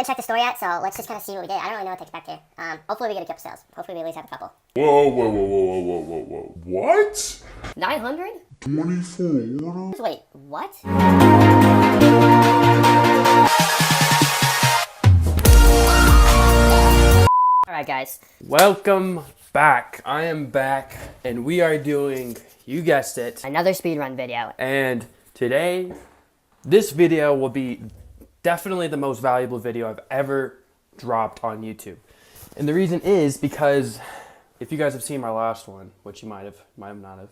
haven't checked the store yet, so let's just kind of see what we get. I don't really know what to expect here. Hopefully we get a couple sales. Hopefully we at least have a couple. Whoa. What? 900? 24 orders? Wait, what? Alright guys. Welcome back. I am back and we are doing, you guessed it, Another speedrun video. and today, this video will be definitely the most valuable video I've ever dropped on YouTube. And the reason is because if you guys have seen my last one, which you might have not have,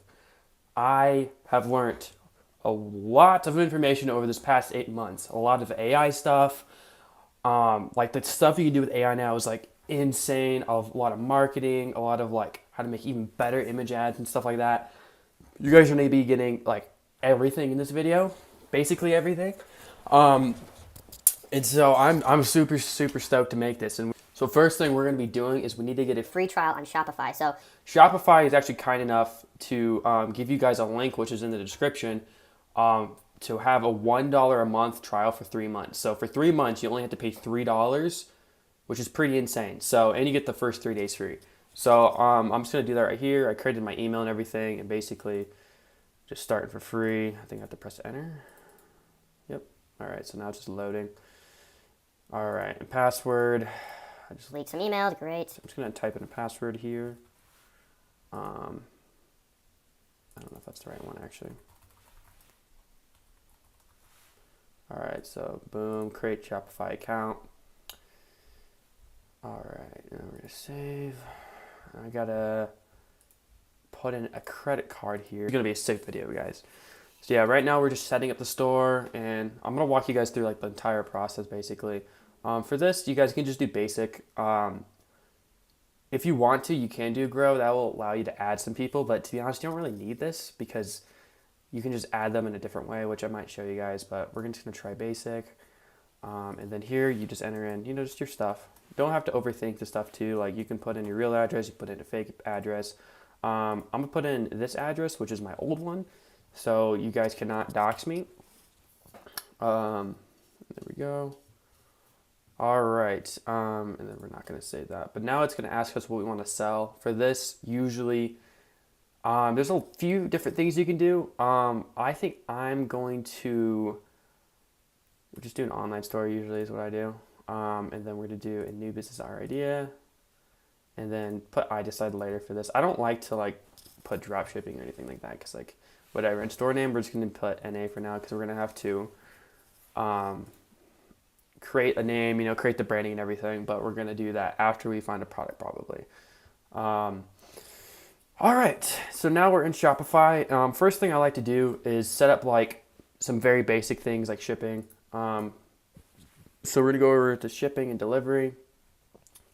I have learned a lot of information over this past 8 months. A lot of AI stuff, like the stuff you can do with AI now is like insane. A lot of marketing, a lot of like how to make even better image ads and stuff like that. You guys are going to be getting like everything in this video, basically everything. And so I'm super stoked to make this. And so first thing we're going to be doing is we need to get a Free trial on Shopify. So Shopify is actually kind enough to give you guys a link, which is in the description, to have a $1 a month trial for 3 months. So for 3 months, you only have to pay $3, which is pretty insane. So, and you get the first 3 days free. So I'm just going to do that right here. I created my email and everything, and basically just starting for free. I think I have to press enter. Yep. All right, so now it's just loading. All right, and password. I just delete some emails, great. I'm just gonna type in a password here. I don't know if that's the right one actually. All right, so boom, create Shopify account. All right, now we're gonna save. I gotta put in a credit card here. It's gonna be a sick video, guys. So yeah, right now we're just setting up the store, and I'm gonna walk you guys through like the entire process basically. For this, you guys can just do basic. If you want to, you can do grow. That will allow you to add some people, but to be honest, you don't really need this because you can just add them in a different way, which I might show you guys, but we're just gonna try basic. And then here, you just enter in, just your stuff. Don't have to overthink the stuff too. Like you can put in your real address, you put in a fake address. I'm gonna put in this address, which is my old one, so you guys cannot dox me. There we go. All right, and then we're not gonna save that. But now it's gonna ask us what we wanna sell. For this, usually, there's a few different things you can do. I think I'm going to just do an online store usually is what I do. And then we're gonna do a new business hour idea. And then put I decide later for this. I don't like to like put drop shipping or anything like that because like whatever. And store name, we're just gonna put NA for now because we're gonna have to create a name, create the branding and everything, but we're gonna do that after we find a product probably. All right, so now we're in Shopify. First thing I like to do is set up like some very basic things like shipping. So we're gonna go over to shipping and delivery,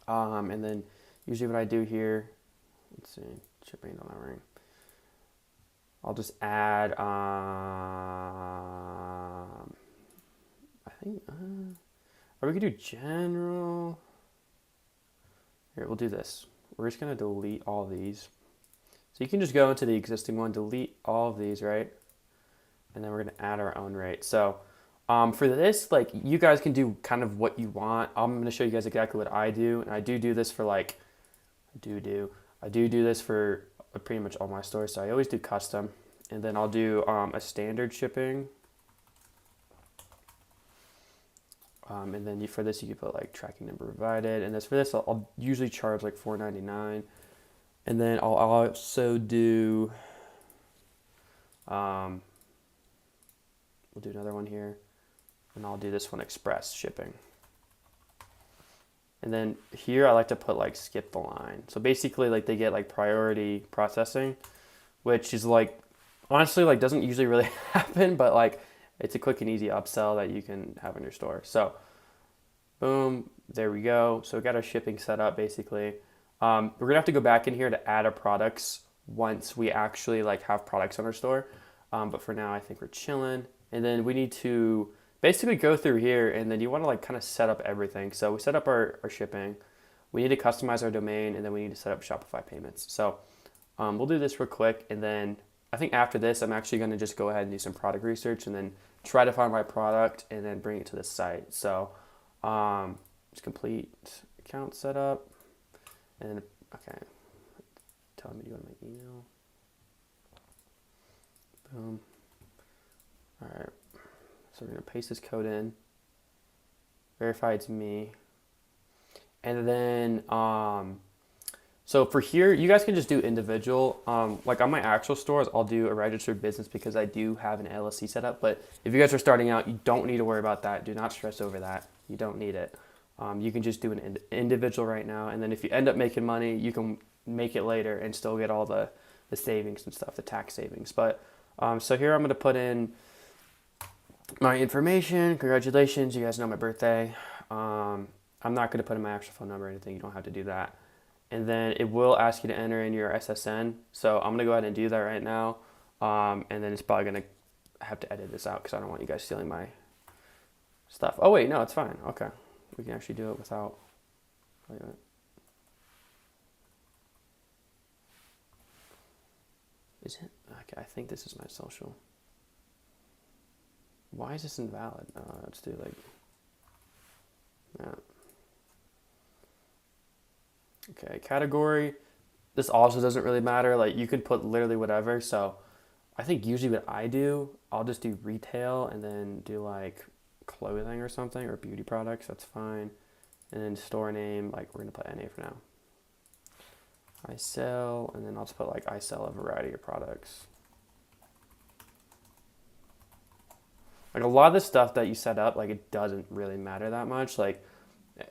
and then usually what I do here, let's see, shipping and delivery. I'll just add, I think. Or we could do general. Here, we'll do this. We're just gonna delete all these. So you can just go into the existing one, delete all of these, right? And then we're gonna add our own rate. So for this, like you guys can do kind of what you want. I'm gonna show you guys exactly what I do. And I do this for like, I do this for pretty much all my stores. So I always do custom. And then I'll do a standard shipping. And then for this, you can put like tracking number provided. And for this, I'll usually charge like $4.99. And then I'll also do, we'll do another one here. And I'll do this one express shipping. And then here, I like to put like skip the line. So basically like they get like priority processing, which is like, honestly, like doesn't usually really happen, but like, it's a quick and easy upsell that you can have in your store. So, boom, there we go. So we got our shipping set up basically. We're gonna have to go back in here to add our products once we actually like have products on our store. But for now, I think we're chilling. And then we need to basically go through here, and then you want to like kind of set up everything. So we set up our shipping. We need to customize our domain, and then we need to set up Shopify payments. So we'll do this real quick, and then I think after this, I'm actually going to just go ahead and do some product research and then try to find my product and then bring it to the site. So It's complete account setup. And okay, tell me to go to my email. Boom. All right. So we're gonna paste this code in. Verify it's me. And then so for here, you guys can just do individual. Like on my actual stores, I'll do a registered business because I do have an LLC set up. But if you guys are starting out, you don't need to worry about that. Do not stress over that. You don't need it. You can just do an individual right now. And then if you end up making money, you can make it later and still get all the savings and stuff, the tax savings. But so here I'm going to put in my information. Congratulations. You guys know my birthday. I'm not going to put in my actual phone number or anything. You don't have to do that. And then it will ask you to enter in your SSN. So I'm going to go ahead and do that right now. And then it's probably going to have to edit this out because I don't want you guys stealing my stuff. Oh, wait, no, it's fine. Okay. We can actually do it without. Wait a minute. Is it? Okay, I think this is my social. Why is this invalid? Let's do like that. Okay, category. This also doesn't really matter. Like you could put literally whatever. So I think usually what I do, I'll just do retail and then do like clothing or something or beauty products. That's fine. And then store name, like we're gonna put NA for now. I sell, and then I'll just put like I sell a variety of products. Like a lot of the stuff that you set up, like it doesn't really matter that much. Like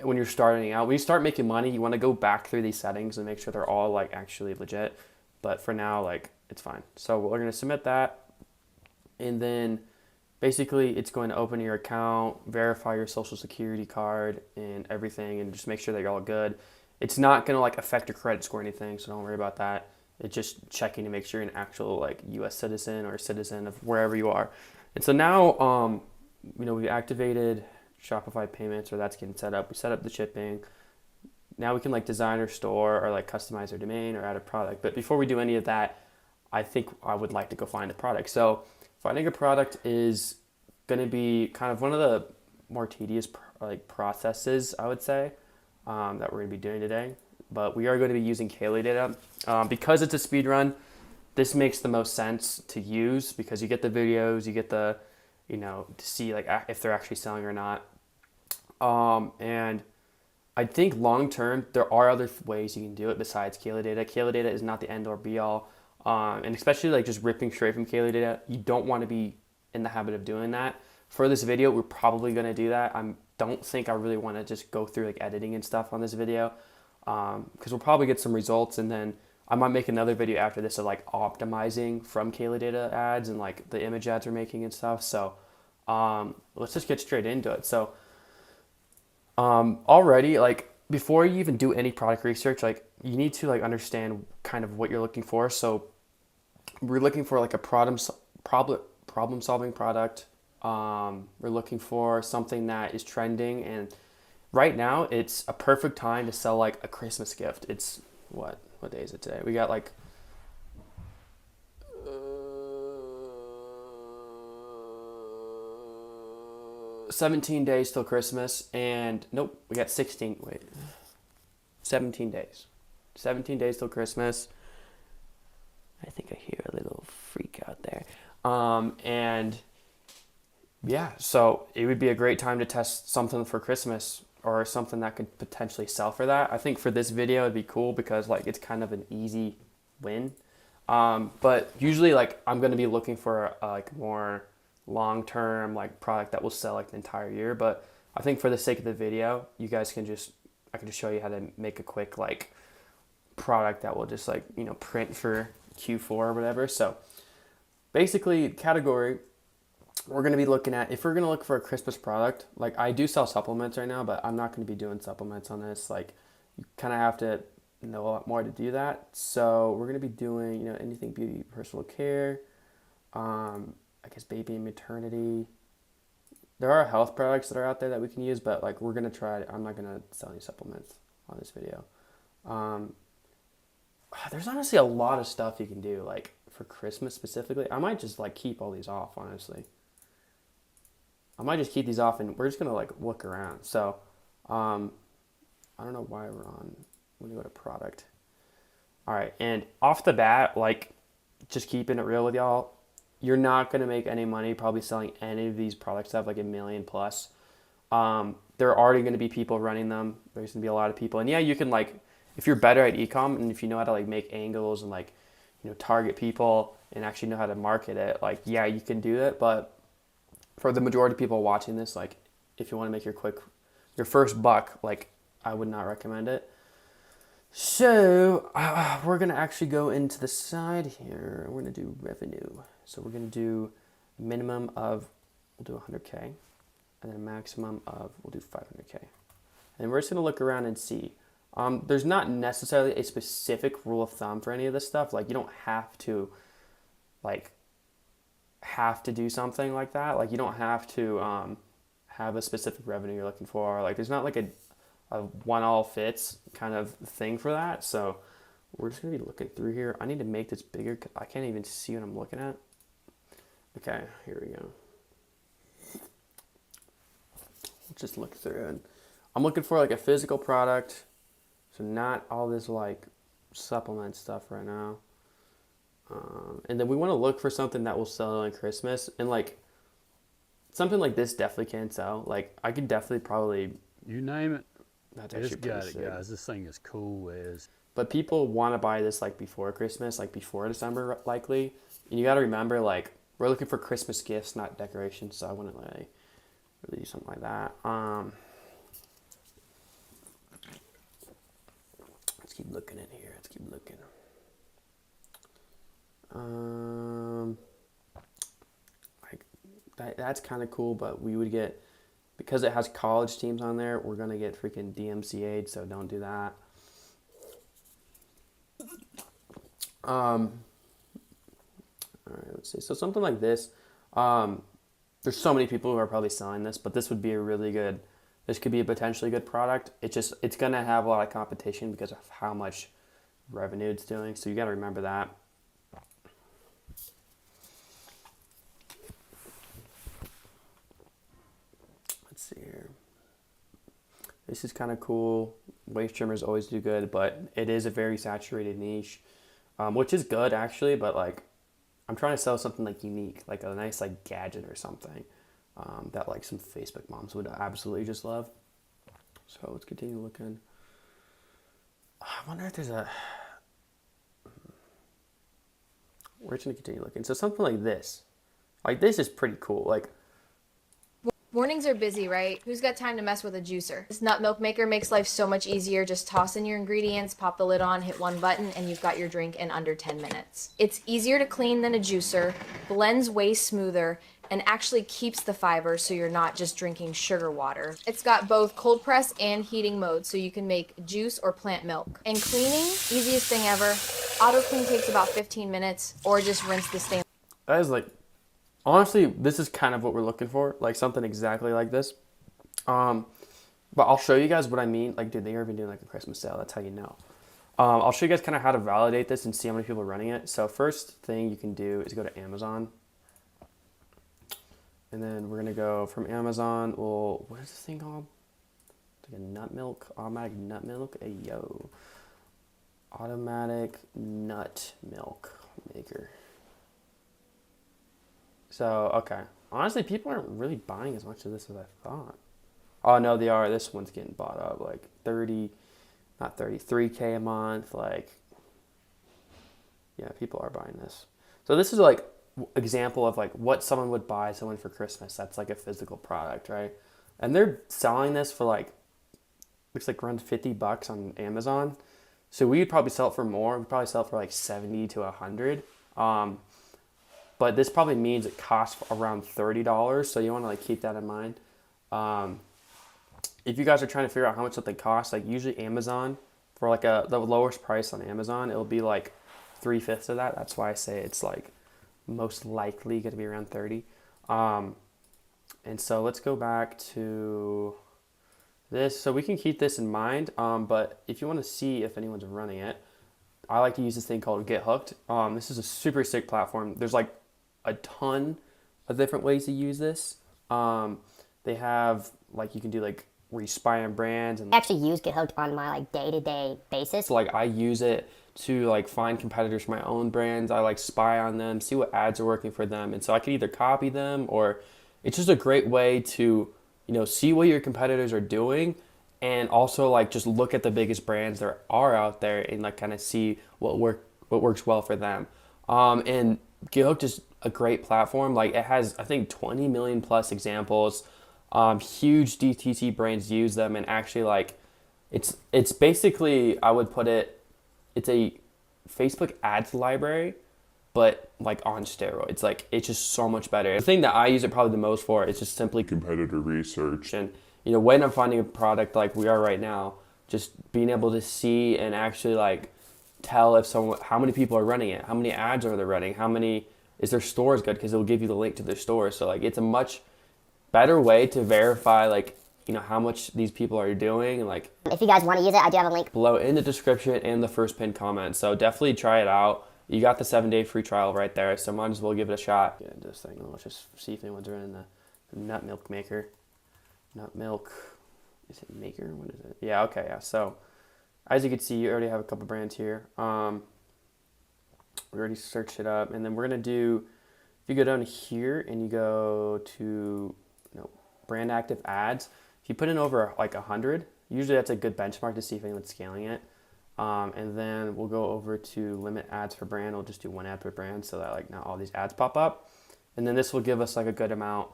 when you're starting out, when you start making money, you want to go back through these settings and make sure they're all like actually legit. But for now, like it's fine. So we're going to submit that. And then basically it's going to open your account, verify your social security card and everything, and just make sure that you're all good. It's not going to like affect your credit score or anything. So don't worry about that. It's just checking to make sure you're an actual like US citizen or a citizen of wherever you are. And so now, we activated Shopify payments, or that's getting set up. We set up the shipping. Now we can like design our store or like customize our domain or add a product. But before we do any of that, I think I would like to go find a product. So finding a product is going to be kind of one of the more tedious processes, I would say, that we're going to be doing today. But we are going to be using Kaylee data. Because it's a speed run, this makes the most sense to use because you get the videos, you get the, to see like if they're actually selling or not. And I think long term, there are other ways you can do it besides Kaylee data. Kaylee data is not the end or be all. And especially like just ripping straight from Kaylee data, you don't want to be in the habit of doing that. For this video, we're probably going to do that. I don't think I really want to just go through like editing and stuff on this video because we'll probably get some results, and then I might make another video after this of like optimizing from Kaylee data ads and like the image ads we're making and stuff. So let's just get straight into it. So already, like before you even do any product research, like you need to like understand kind of what you're looking for. So we're looking for like a problem solving product. We're looking for something that is trending, and right now it's a perfect time to sell like a Christmas gift. It's what day is it today? We got like 17 days till Christmas, and nope, we got 17 days. 17 days till Christmas. I think I hear a little freak out there. And yeah, so it would be a great time to test something for Christmas or something that could potentially sell for that. I think for this video, it'd be cool because like it's kind of an easy win. But usually like I'm going to be looking for like more long-term like product that will sell like the entire year. But I think for the sake of the video, I can just show you how to make a quick like product that will just like, print for Q4 or whatever. So basically category, we're going to be looking at, if we're going to look for a Christmas product, like I do sell supplements right now, but I'm not going to be doing supplements on this. Like you kind of have to know a lot more to do that. So we're going to be doing, anything beauty, personal care, I guess baby and maternity. There are health products that are out there that we can use, but like we're going to try, I'm not going to sell any supplements on this video. There's honestly a lot of stuff you can do like for Christmas specifically. I might just like keep all these off, honestly. I might just keep these off and we're just gonna like look around. So, I don't know why we're on. Let me go to product. All right, and off the bat, like, just keeping it real with y'all, you're not gonna make any money probably selling any of these products that have like 1 million plus. There are already gonna be people running them. There's gonna be a lot of people, and yeah, you can like, if you're better at ecom and if you know how to like make angles and like, target people and actually know how to market it, like, yeah, you can do that. But for the majority of people watching this, like, if you want to make your first buck, like, I would not recommend it. So we're gonna actually go into the side here. We're gonna do revenue. So we're gonna do a minimum of, we'll do 100K, and then a maximum of, we'll do 500K. And we're just gonna look around and see. There's not necessarily a specific rule of thumb for any of this stuff. Like, you don't have to do something like that. Like, you don't have to have a specific revenue you're looking for. Like, there's not like a one all fits kind of thing for that. So we're just gonna be looking through here. I need to make this bigger because I can't even see what I'm looking at. Okay, here we go. Let's just look through, and I'm looking for like a physical product. So not all this like supplement stuff right now. And then we want to look for something that will sell on Christmas, and like something like this definitely can sell. Like, I could definitely probably, You name it, that's it's actually got pretty it, sick. guys. This thing is cool as. But people want to buy this like before Christmas, like before December likely. And you got to remember, like, we're looking for Christmas gifts, not decorations. So I wouldn't really do something like that. Let's keep looking in here. Let's keep looking. Like that's kind of cool, but we would get, because it has college teams on there, we're gonna get freaking DMCA'd, so don't do that. All right, let's see. So something like this. There's so many people who are probably selling this, but this would be a really good. This could be a potentially good product. It's gonna have a lot of competition because of how much revenue it's doing. So you got to remember that. Let's see here. This is kind of cool. Waist trimmers always do good, but it is a very saturated niche, which is good actually. But like, I'm trying to sell something like unique, like a nice like gadget or something that like some Facebook moms would absolutely just love. So let's continue looking. I wonder if there's a. We're just gonna continue looking. So something like this is pretty cool. Like, Mornings are busy, right? Who's got time to mess with a juicer? This nut milk maker makes life so much easier. Just toss in your ingredients, pop the lid on, hit one button, and you've got your drink in under 10 minutes. It's easier to clean than a juicer, blends way smoother, and actually keeps the fiber so you're not just drinking sugar water. It's got both cold press and heating mode so you can make juice or plant milk. And cleaning, easiest thing ever. Auto clean takes about 15 minutes, or just rinse the stain. that is like, honestly, this is kind of what we're looking for, like something exactly like this. But I'll show you guys what I mean. Like, dude, they are even doing like a Christmas sale. That's how you know. I'll show you guys kind of how to validate this and see how many people are running it. So first thing you can do is go to Amazon. And then we're going to go from Amazon. Well, what is this thing called? It's like a nut milk, automatic nut milk. Hey, yo. Automatic nut milk maker. So, okay. Honestly, people aren't really buying as much of this as I thought. Oh, no, they are. This one's getting bought up. Like 3K a month. Like, yeah, people are buying this. So this is like example of like what someone would buy someone for Christmas. That's like a physical product, right? And they're selling this for like, looks like around $50 on Amazon. So we'd probably sell it for more. We'd probably sell it for like 70 to 100. But this probably means it costs around $30. So you want to like keep that in mind. If you guys are trying to figure out how much something costs, like usually Amazon for like the lowest price on Amazon, it'll be like 3/5 of that. That's why I say it's like most likely going to be around 30. And so let's go back to this. So we can keep this in mind. But if you want to see if anyone's running it, I like to use this thing called Get Hooked. This is a super sick platform. There's like a ton of different ways to use this. They have like you can do like where you spy on brands and I actually use Get Hooked on my like day-to-day basis. so, like I use it to like find competitors for my own brands. I like spy on them, see what ads are working for them, and so I could either copy them or it's just a great way to see what your competitors are doing and also like just look at the biggest brands there are out there and like kind of see what works well for them. And Get Hooked is a great platform. Like it has I think 20 million plus examples. Huge DTC brands use them and actually like it's basically I would put it it's a Facebook ads library, but like on steroids. Like it's just so much better. The thing that I use it probably the most for is just simply Competitor research. and when I'm finding a product like we are right now, just being able to see and actually like tell if someone how many people are running it, how many ads are they running, how many is their stores good because it'll give you the link to their store. So like it's a much better way to verify like how much these people are doing and like If you guys want to use it, I do have a link below in the description and the first pinned comment. So definitely try it out. You got the 7-day free trial right there, so might as well give it a shot. Get into this thing. Let's just see if anyone's running the nut milk maker. Nut milk. Is it maker? What is it? Yeah, okay, yeah. So as you can see, you already have a couple brands here. We already searched it up, and then we're gonna do. If you go down here and you go to brand active ads, if you put in over like 100, usually that's a good benchmark to see if anyone's scaling it. And then we'll go over to limit ads per brand. We'll just do one ad per brand so that like not all these ads pop up. And then this will give us like a good amount,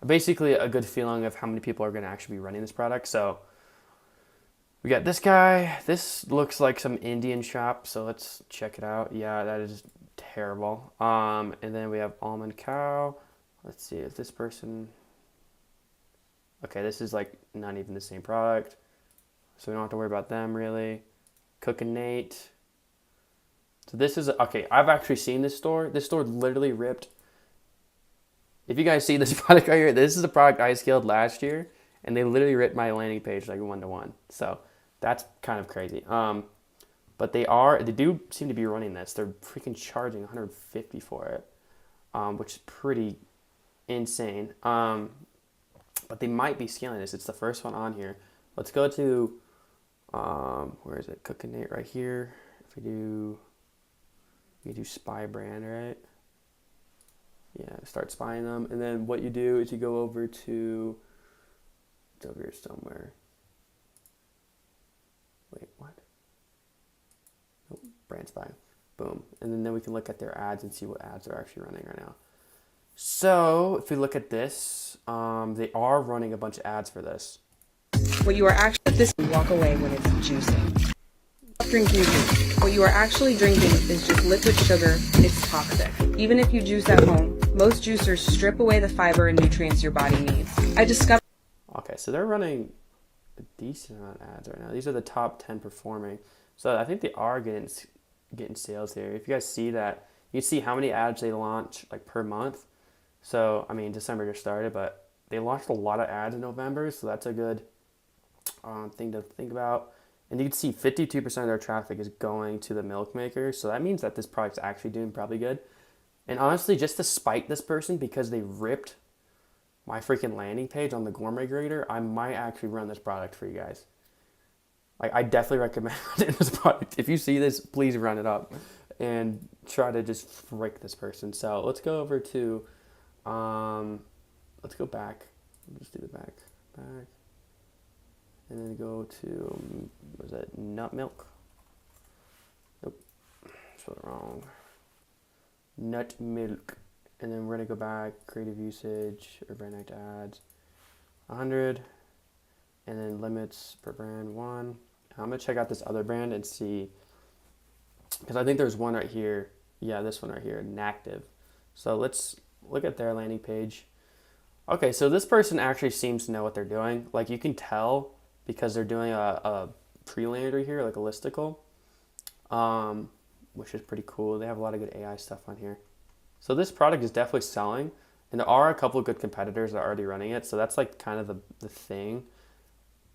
basically a good feeling of how many people are going to actually be running this product. So we got this guy. This looks like some Indian shop. So let's check it out. Yeah, that is terrible. And then we have Almond Cow. Let's see if this person. Okay, this is like not even the same product. So we don't have to worry about them really. Cookin' Nate. So this is, okay, I've actually seen this store. This store literally ripped. If you guys see this product right here, this is the product I scaled last year. And they literally ripped my landing page like 1-to-1. So that's kind of crazy. But they do seem to be running this. They're freaking charging $150 for it, which is pretty insane. But they might be scaling this. It's the first one on here. Let's go to, where is it? Cookin' Nate right here. If we do spy brand, right? Yeah, start spying them. And then what you do is you go over to, it's over here somewhere. Wait, what? Nope, brand spy. Boom. And then we can look at their ads and see what ads they're actually running right now. So if we look at this, they are running a bunch of ads for this. What you are actually walk away when it's juicing. Drinking juice. What you are actually drinking is just liquid sugar. It's toxic. Even if you juice at home, most juicers strip away the fiber and nutrients your body needs. I discovered. Okay, so they're running a decent amount of ads right now. These are the top 10 performing. So I think they are getting sales here. If you guys see that, you see how many ads they launch like per month. So I mean, December just started, but they launched a lot of ads in November, so that's a good thing to think about. And you can see 52% of their traffic is going to the milk maker. So that means that this product's actually doing probably good. And honestly, just to spite this person because they ripped my freaking landing page on the gourmet grader, I might actually run this product for you guys. Like, I definitely recommend running this product. If you see this, please run it up and try to just frick this person. So let's go over to, let's go back. Let's do the back. And then go to, what is that, nut milk? Nope, spelled it wrong. Nut milk. And then we're gonna go back, creative usage, or brand act ads, 100. And then limits per brand, 1. I'm gonna check out this other brand and see, because I think there's one right here. Yeah, this one right here, inactive. So let's look at their landing page. Okay, so this person actually seems to know what they're doing. Like, you can tell because they're doing a pre-lander here, like a listicle, which is pretty cool. They have a lot of good AI stuff on here. So this product is definitely selling, and there are a couple of good competitors that are already running it. So that's like kind of the thing.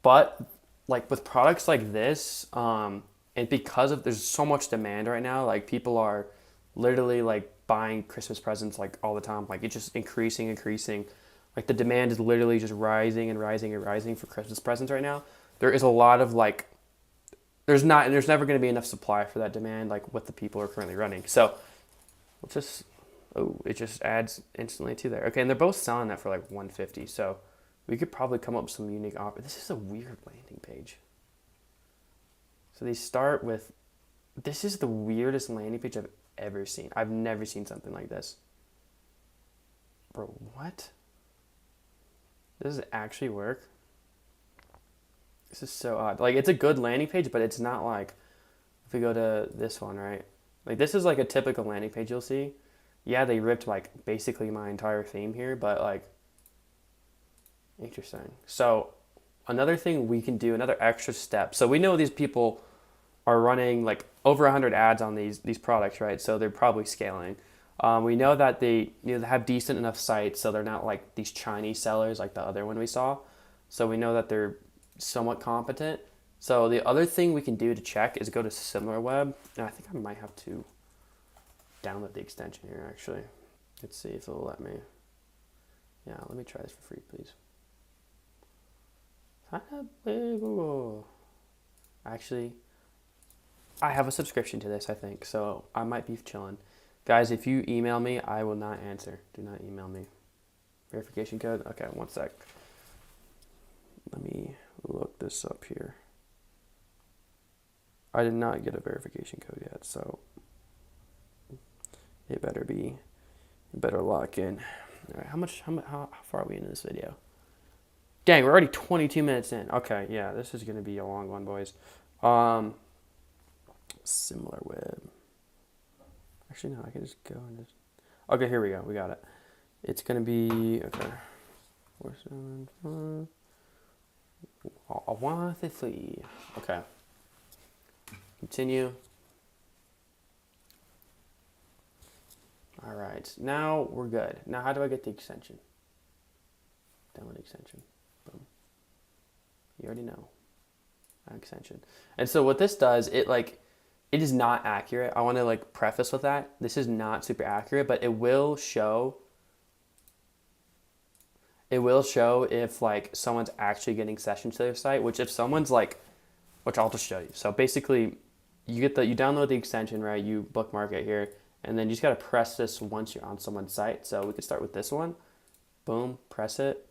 But like with products like this, and because of there's so much demand right now, like people are literally like buying Christmas presents like all the time. Like it's just increasing. like the demand is literally just rising and rising and rising for Christmas presents right now. There is a lot of like, there's never going to be enough supply for that demand, like what the people are currently running. So let's just, it just adds instantly to there. Okay, and they're both selling that for like 150. So we could probably come up with some unique offer. This is a weird landing page. So they start with, this is the weirdest landing page I've ever seen. I've never seen something like this. Bro, what? Does it actually work? This is so odd. Like, it's a good landing page, but it's not like, if we go to this one, right? Like, this is like a typical landing page you'll see. Yeah, they ripped like basically my entire theme here, but like, interesting. So another thing we can do, another extra step. So we know these people are running like over 100 ads on these products, right? So they're probably scaling. We know that they have decent enough sites, so they're not like these Chinese sellers like the other one we saw. So we know that they're somewhat competent. So the other thing we can do to check is go to SimilarWeb. And I think I might have to download the extension here actually. Let's see if it'll let me. Yeah, let me try this for free, please. Sign up with Google. Actually, I have a subscription to this, I think, so I might be chilling. Guys, if you email me, I will not answer. Do not email me. Verification code? Okay, one sec. Let me look this up here. I did not get a verification code yet, so it better lock in. All right, how far are we into this video? Dang, we're already 22 minutes in. Okay, yeah, this is gonna be a long one, boys. SimilarWeb. Actually, no, I can just go and just. Okay, here we go. We got it. It's gonna be okay. 475. 153. Okay. Continue. All right. Now we're good. Now, how do I get the extension? Download extension. Boom. You already know. Extension. And so what this does, it is not accurate. I want to like preface with that. This is not super accurate, but it will show if like someone's actually getting sessions to their site, which if someone's like, which I'll just show you. So basically you download the extension, right? You bookmark it here, and then you just got to press this once you're on someone's site. So we could start with this one. Boom, press it.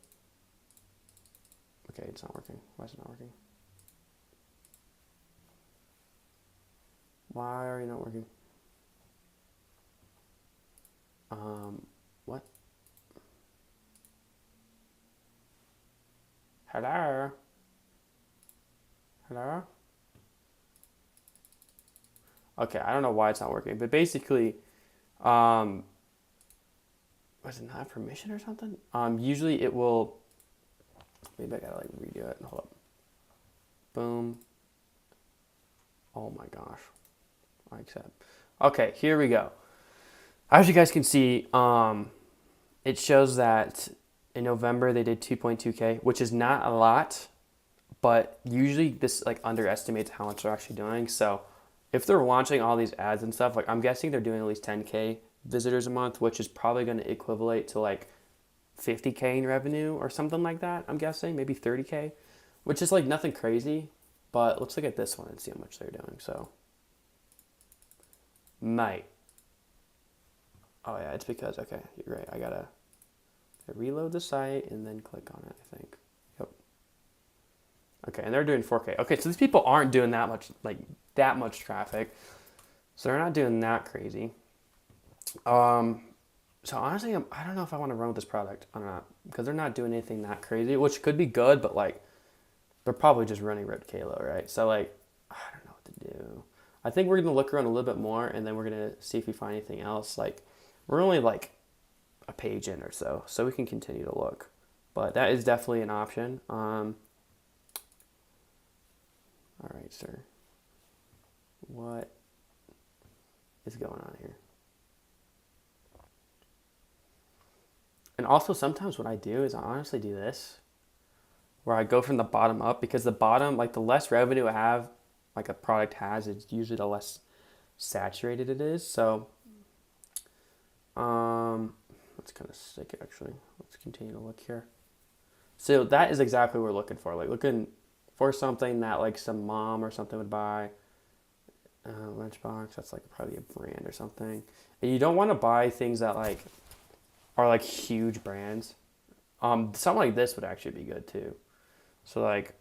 Okay, it's not working. Why is it not working? Why are you not working? What? Hello? Hello? Okay, I don't know why it's not working, but basically, was it not have permission or something? Usually it will, maybe I gotta like redo it. Hold up. Boom. Oh my gosh. I accept. Okay, here we go. As you guys can see, it shows that in November they did 2.2K, which is not a lot, but usually this like underestimates how much they're actually doing. So if they're launching all these ads and stuff, like I'm guessing they're doing at least 10K visitors a month, which is probably going to equivalent to like 50K in revenue or something like that. I'm guessing maybe 30K, which is like nothing crazy. But let's look at this one and see how much they're doing. So, mate. Oh yeah, it's because, okay, you're right. I gotta reload the site and then click on it, I think. Yep. Okay, and they're doing 4K. Okay, so these people aren't doing that much traffic. So they're not doing that crazy. So honestly, I don't know if I want to run with this product or not, because they're not doing anything that crazy, which could be good, but like, they're probably just running ripped Kalo, right? So like, I don't know what to do. I think we're going to look around a little bit more, and then we're going to see if we find anything else. Like, we're only like a page in or so we can continue to look. But that is definitely an option. All right, sir. What is going on here? And also sometimes what I do is I honestly do this, where I go from the bottom up, because the bottom, like the less revenue I have, like a product has, it's usually the less saturated it is. So, That's kind of sick, actually. Let's continue to look here. So that is exactly what we're looking for. Like looking for something that like some mom or something would buy. Lunchbox, that's like probably a brand or something. And you don't want to buy things that like are like huge brands. Something like this would actually be good too. So like,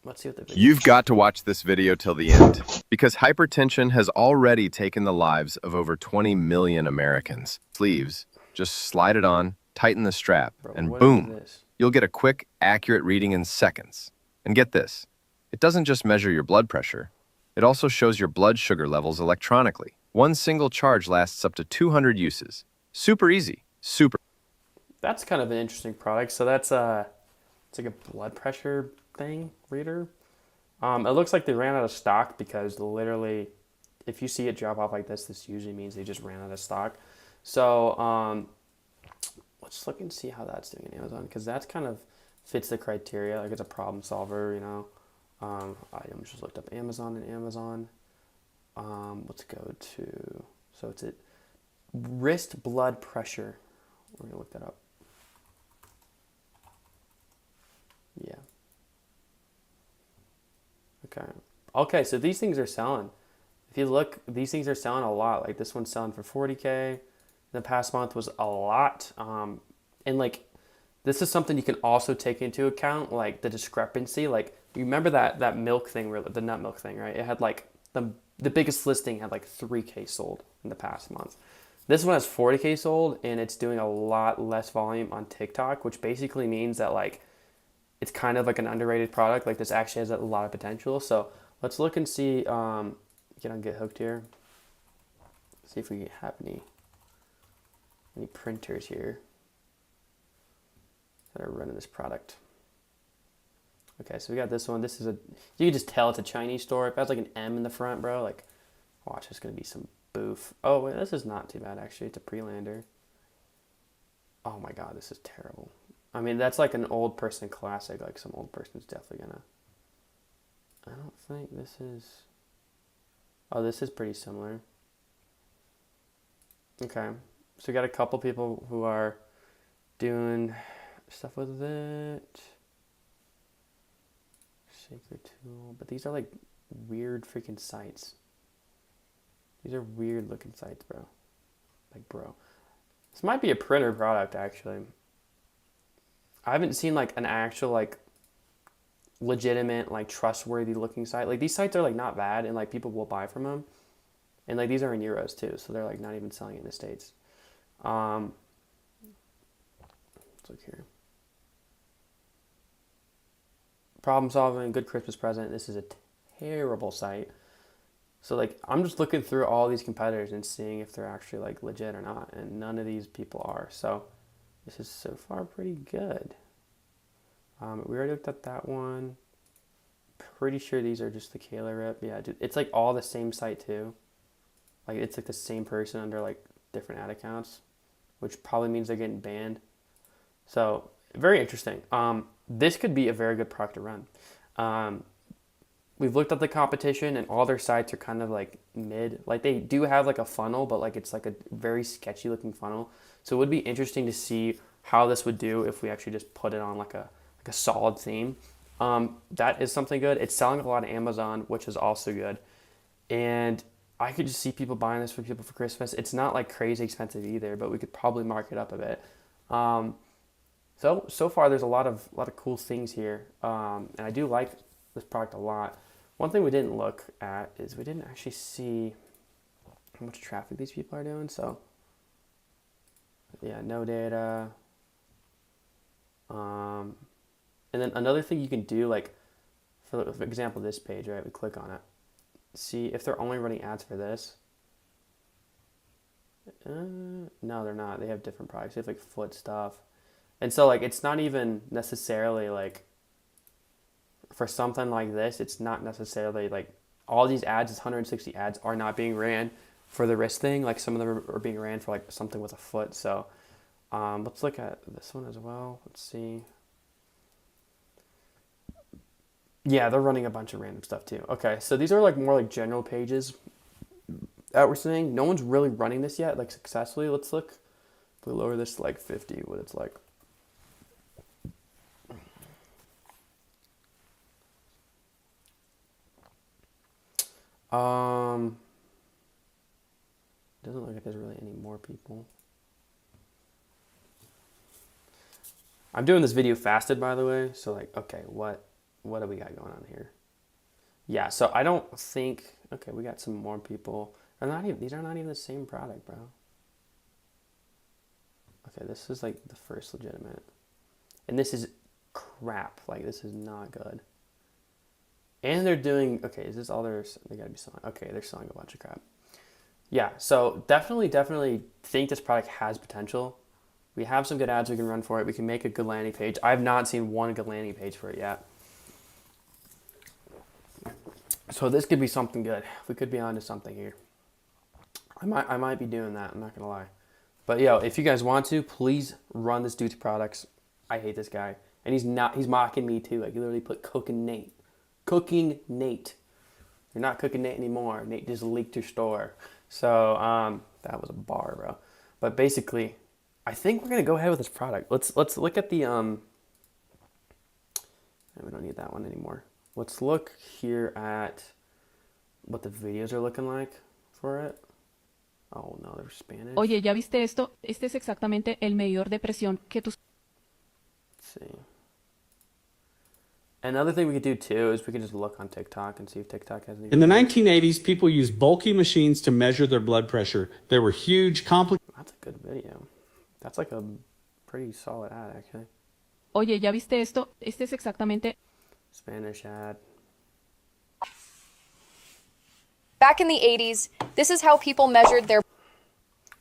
let's see what the video. You've got to watch this video till the end because hypertension has already taken the lives of over 20 million Americans. Sleeves, just slide it on, tighten the strap, Bro, and what is boom, this? you'll get a quick, accurate reading in seconds. And get this, it doesn't just measure your blood pressure, it also shows your blood sugar levels electronically. One single charge lasts up to 200 uses. Super easy, super. That's kind of an interesting product. So that's it's like a blood pressure thing reader. It looks like they ran out of stock because literally, if you see it drop off like this usually means they just ran out of stock. So let's look and see how that's doing in Amazon because that's kind of fits the criteria. Like it's a problem solver, you know. I just looked up Amazon and Amazon. Let's go to, so it's wrist blood pressure. We're gonna look that up. Yeah. Okay, so these things are selling. If you look, these things are selling a lot. Like this one's selling for 40K. The past month was a lot. And like, this is something you can also take into account, like the discrepancy. Like you remember that milk thing, the nut milk thing, right? It had like the biggest listing had like 3K sold in the past month. This one has 40K sold and it's doing a lot less volume on TikTok, which basically means that like it's kind of like an underrated product. Like this actually has a lot of potential. So let's look and see, get on Get Hooked here. See if we have any printers here that are running this product. Okay, so we got this one. This is you can just tell it's a Chinese store. It has like an M in the front, bro. Like, watch, there's gonna be some boof. Oh, wait, this is not too bad, actually. It's a pre-lander. Oh my God, this is terrible. I mean, that's like an old person classic. Like some old person's definitely gonna. I don't think this is. Oh, this is pretty similar. Okay, so we got a couple people who are doing stuff with it. Sacred Tool, but these are like weird freaking sites. These are weird looking sites, bro. Like, bro, this might be a printer product actually. I haven't seen like an actual like legitimate like trustworthy looking site. Like these sites are like not bad and like people will buy from them. And like these are in euros too, so they're like not even selling it in the States. Let's look here. Problem solving, good Christmas present. This is a terrible site. So like I'm just looking through all these competitors and seeing if they're actually like legit or not, and none of these people are. So this is so far pretty good. We already looked at that one. Pretty sure these are just the Kayla rip. Yeah, dude, it's like all the same site too. Like it's like the same person under like different ad accounts, which probably means they're getting banned. So very interesting. This could be a very good product to run. We've looked at the competition and all their sites are kind of like mid. Like they do have like a funnel, but like it's like a very sketchy looking funnel. So it would be interesting to see how this would do if we actually just put it on like a solid theme. That is something good. It's selling a lot on Amazon, which is also good. And I could just see people buying this for people for Christmas. It's not like crazy expensive either, but we could probably mark it up a bit. So far there's a lot of cool things here. And I do like this product a lot. One thing we didn't look at is we didn't actually see how much traffic these people are doing. So yeah, no data. And then another thing you can do, like for example, this page, right? We click on it. See if they're only running ads for this. No, they're not. They have different products. They have like foot stuff. And so like it's not even necessarily like for something like this, it's not necessarily like all these ads, it's 160 ads are not being ran for the wrist thing. Like some of them are being ran for like something with a foot. So let's look at this one as well. Let's see. Yeah, they're running a bunch of random stuff too. Okay, so these are like more like general pages that we're seeing. No one's really running this yet, like successfully. Let's look If we lower this to like 50, what it's like. Doesn't look like there's really any more people. I'm doing this video fasted, by the way. So like, okay, what do we got going on here? Yeah, so I don't think, okay, we got some more people. These are not even the same product, bro. Okay, this is like the first legitimate. And this is crap. Like, this is not good. And they're doing, okay, is this all they gotta be selling? Okay, they're selling a bunch of crap. Yeah, so definitely think this product has potential. We have some good ads we can run for it. We can make a good landing page. I have not seen one good landing page for it yet. So this could be something good. We could be onto something here. I might be doing that, I'm not gonna lie. But yo, if you guys want to, please run this dude's products. I hate this guy. And he's mocking me too. Like, he literally put Cooking Nate. Cooking Nate. You're not Cooking Nate anymore. Nate just leaked your store. So that was a bar, bro. But basically, I think we're gonna go ahead with this product. Let's look at the we don't need that one anymore. Let's look here at what the videos are looking like for it. Oh no, they're Spanish. Oye, ¿ya viste esto? Este es exactamente el medidor de presión que tus... Let's see. Another thing we could do too is we could just look on TikTok and see if TikTok has any. In the 1980s, people used bulky machines to measure their blood pressure. There were huge, complicated... That's a good video. That's like a pretty solid ad, actually. Oye, ¿ya viste esto? Este es exactamente... Spanish ad. Back in the 80s, this is how people measured their...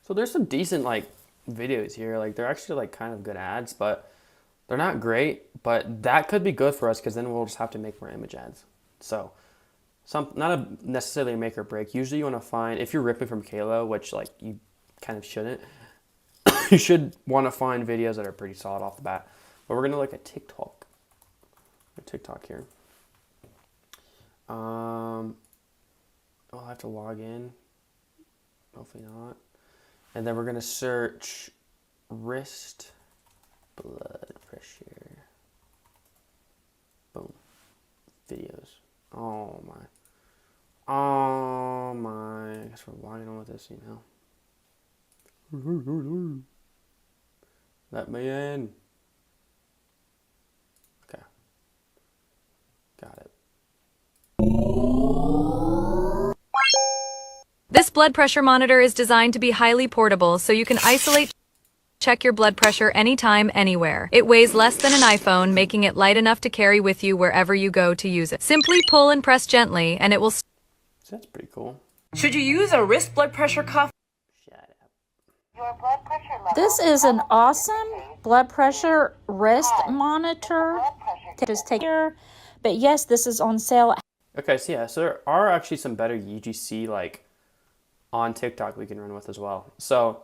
So there's some decent like videos here. Like, they're actually like kind of good ads, but they're not great. But that could be good for us because then we'll just have to make more image ads. So not necessarily a make or break. Usually you want to find, if you're ripping from Kalo, which like you kind of shouldn't, you should want to find videos that are pretty solid off the bat. But we're going to look at TikTok. Here. I'll have to log in. Hopefully not. And then we're going to search wrist blood pressure. Boom. Videos. Oh my. I guess we're logging on with this, you know. Let me in. Okay. Got it. This blood pressure monitor is designed to be highly portable so you can check your blood pressure anytime, anywhere. It weighs less than an iPhone, making it light enough to carry with you wherever you go to use it. Simply pull and press gently, and it will... So that's pretty cool. Should you use a wrist blood pressure cuff? Shut up. This is an awesome blood pressure wrist monitor. Just take care. But yes, this is on sale. Okay, so yeah, so there are actually some better UGC like on TikTok we can run with as well. So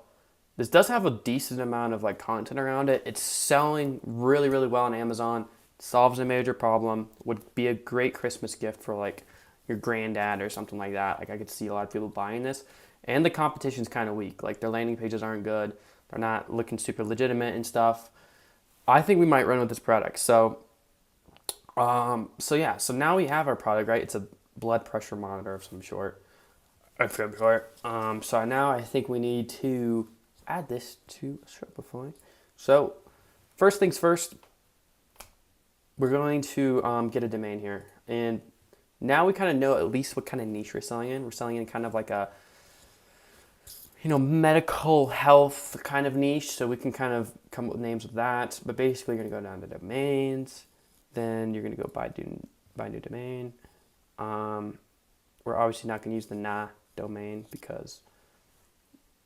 this does have a decent amount of like content around it. It's selling really, really well on Amazon. Solves a major problem. Would be a great Christmas gift for like your granddad or something like that. Like, I could see a lot of people buying this. And the competition's kind of weak. Like, their landing pages aren't good. They're not looking super legitimate and stuff. I think we might run with this product. So yeah. So now we have our product, right? It's a blood pressure monitor of some sort. So now I think we need to add this to Shopify. So first things first, we're going to get a domain here. And now we kind of know at least what kind of niche we're selling in. We're selling in kind of like a, medical health kind of niche. So we can kind of come up with names of that. But basically, you're going to go down to domains. Then you're going to go buy new domain. We're obviously not going to use the nah domain because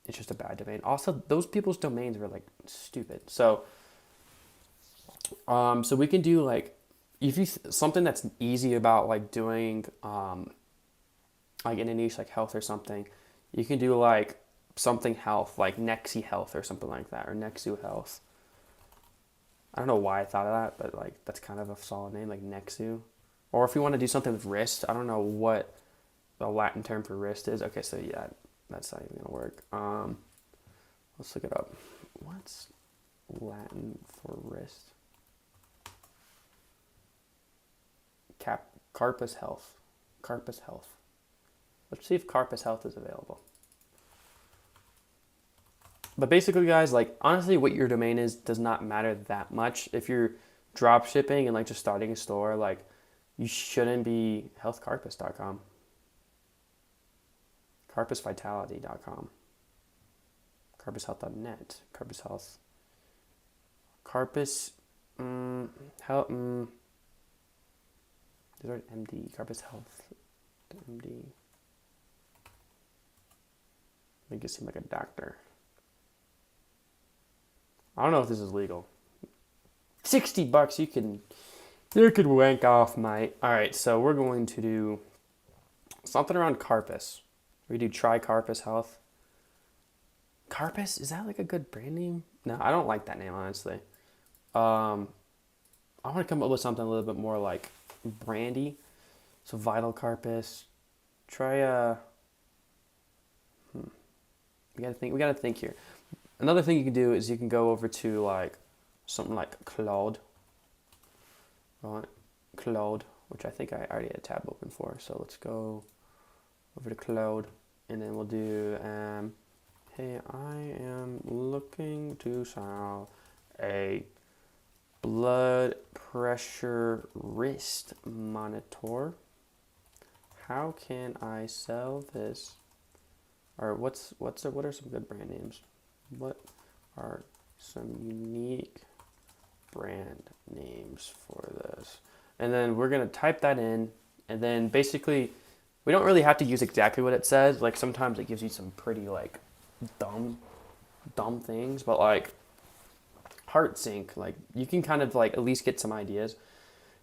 it's just a bad domain. Also, those people's domains were like stupid. So we can do like, if you something that's easy about like doing like in a niche like health or something, you can do like something health, like Nexi Health or something like that, or Nexu Health. I don't know why I thought of that, but like that's kind of a solid name, like Nexu. Or if you want to do something with wrist, I don't know what the Latin term for wrist is. Okay, so yeah, that's not even gonna work. Let's look it up. what's Latin for wrist? Carpus Health. Carpus Health. Let's see if Carpus Health is available. But basically, guys, like, honestly, what your domain is does not matter that much. If you're drop shipping and, like, just starting a store, like, you shouldn't be healthcarpus.com. Carpusvitality.com. Carpushealth.net. Carpus Health. Carpus, health, these are MD, Carpus Health, MD. Make it seem like a doctor. I don't know if this is legal. $60, you could wank off, mate. All right, so we're going to do something around Carpus. We do try Carpus Health. Carpus, is that like a good brand name? No, I don't like that name, honestly. I want to come up with something a little bit more like brandy. So Vital Carpus. Try we gotta think here. Another thing you can do is you can go over to like something like Claude. Right? Claude, which I think I already had a tab open for. So let's go over to Claude, and then we'll do hey, I am looking to sell a blood pressure wrist monitor. How can I sell this? Or what are some good brand names? What are some unique brand names for this? And then we're gonna type that in, and then basically we don't really have to use exactly what it says. Like sometimes it gives you some pretty like dumb things, but like HeartSync, like you can kind of like at least get some ideas.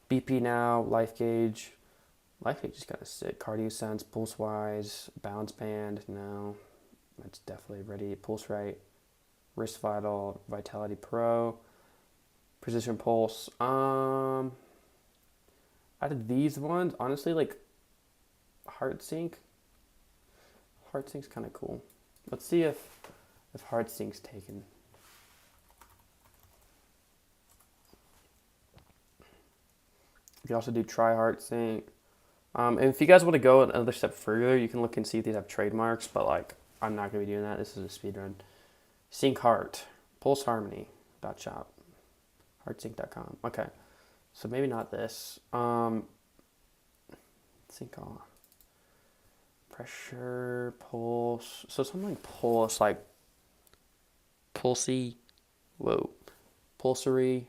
BP Now, Life Gauge is kind of sick. CardioSense, PulseWise, Balance Band, no, that's definitely ready. Pulse Right, Wrist Vital, Vitality Pro, Precision Pulse. Out of these ones, honestly, like HeartSync's kind of cool. Let's see if HeartSync's taken. You can also do Try HeartSync. And if you guys want to go another step further, you can look and see if these have trademarks, but like I'm not going to be doing that. This is a speed run. Sync Heart, Pulse Harmony .shop, heartsync.com. Okay, so maybe not this. Sync all. Pressure, pulse. So something like pulse, like pulsy, pulsary,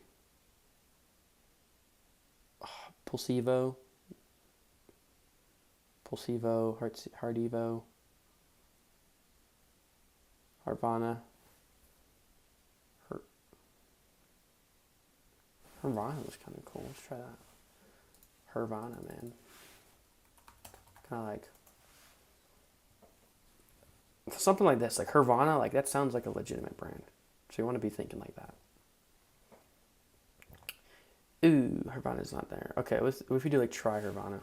Pulsevo, Heartevo, Harvana. Harvana was kind of cool. Let's try that. Harvana, man. Kind of like something like this, like Harvana. Like that sounds like a legitimate brand. So you want to be thinking like that. Ooh, Harvana's not there. Okay, what if we do like try Harvana?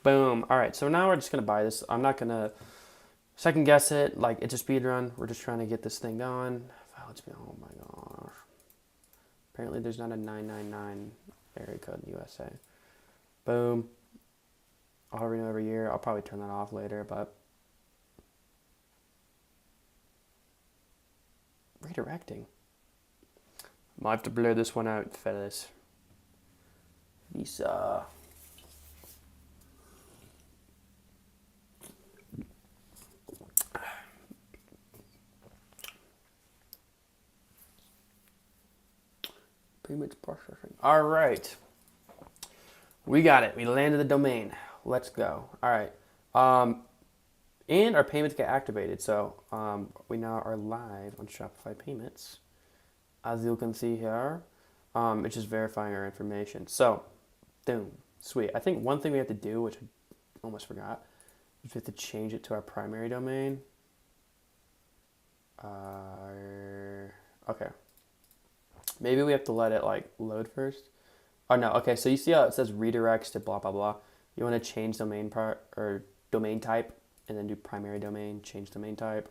Boom. All right, so now we're just going to buy this. I'm not going to second guess it. Like, it's a speed run. We're just trying to get this thing going. Oh my gosh. Apparently there's not a 999 area code in the USA. Boom. I'll renew every year. I'll probably turn that off later, but redirecting. Might have to blur this one out, fellas. Visa. Payments processing. All right. We got it. We landed the domain. Let's go. All right. And our payments get activated. So we now are live on Shopify payments. As you can see here, it's just verifying our information. So, boom. Sweet. I think one thing we have to do, which I almost forgot, is we have to change it to our primary domain. Okay. Maybe we have to let it like load first. Oh no, okay, so you see how it says redirects to blah blah blah. You want to change domain part or domain type, and then do primary domain, change domain type.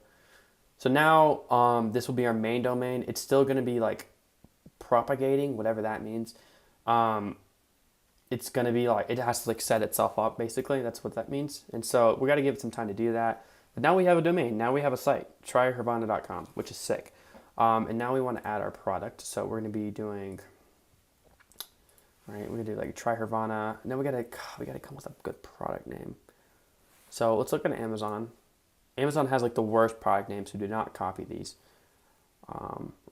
So now this will be our main domain. It's still going to be like propagating, whatever that means. It's going to be like, it has to like set itself up basically. That's what that means. And so we got to give it some time to do that. But now we have a domain. Now we have a site, tryhervana.com, which is sick. And now we want to add our product. So we're going to be doing, all right, we're going to do like tryhervana. And then we got to come with a good product name. So let's look at Amazon. Amazon has like the worst product names, so do not copy these.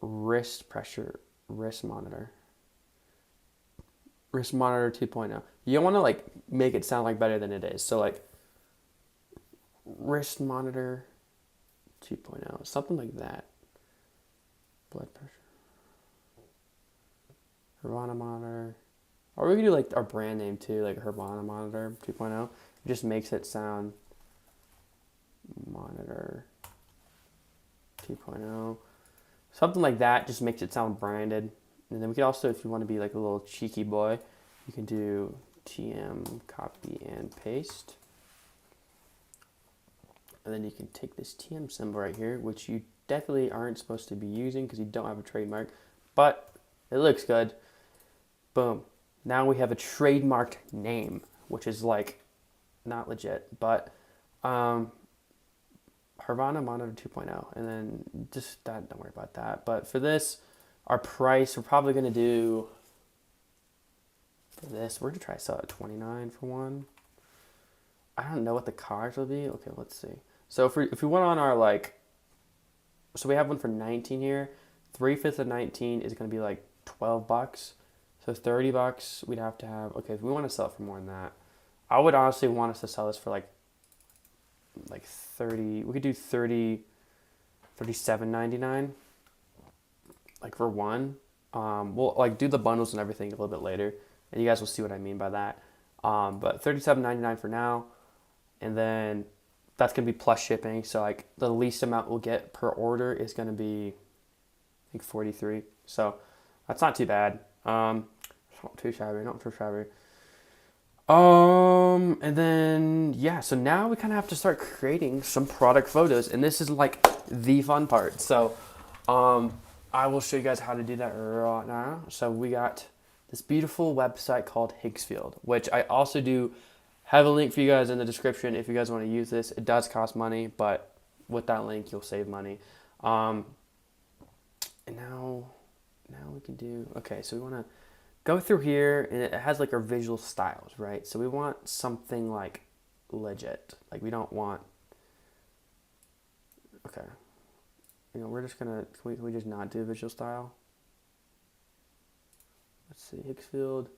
Wrist monitor 2.0. You don't want to like make it sound like better than it is. So like wrist monitor 2.0, something like that. Blood pressure. Hervana monitor. Or we could do like our brand name too, like Hervana monitor 2.0. It just makes it sound monitor 2.0. Something like that just makes it sound branded. And then we could also, if you want to be like a little cheeky boy, you can do TM copy and paste. And then you can take this TM symbol right here, which you definitely aren't supposed to be using because you don't have a trademark, but it looks good. Boom. Now we have a trademarked name, which is like not legit, but Hervana Monitor 2.0, and then just that, don't worry about that. But for this, our price, we're probably going to do, for this, we're going to try to sell it at $29 for one. I don't know what the cost will be. Okay, let's see. So if we went on our like, so we have one for 19 here. 3/5 of 19 is going to be like $12. So $30 we'd have to have. Okay, if we want to sell it for more than that, I would honestly want us to sell this for like 30. We could do $37.99, like for one. We'll like do the bundles and everything a little bit later, and you guys will see what I mean by that. But $37.99 for now, and then that's gonna be plus shipping. So like the least amount we'll get per order is gonna be like 43. So that's not too bad. Not too shabby. And then, yeah, so now we kind of have to start creating some product photos, and this is like the fun part. So, I will show you guys how to do that right now. So we got this beautiful website called Higgsfield, which I also do have a link for you guys in the description if you guys want to use this. It does cost money, but with that link, you'll save money. And now we can do, okay, so we want to go through here, and it has like our visual styles, right? So we want something like legit. Like we don't want, okay. You know, we're just gonna, can we just not do visual style? Let's see, Higgsfield.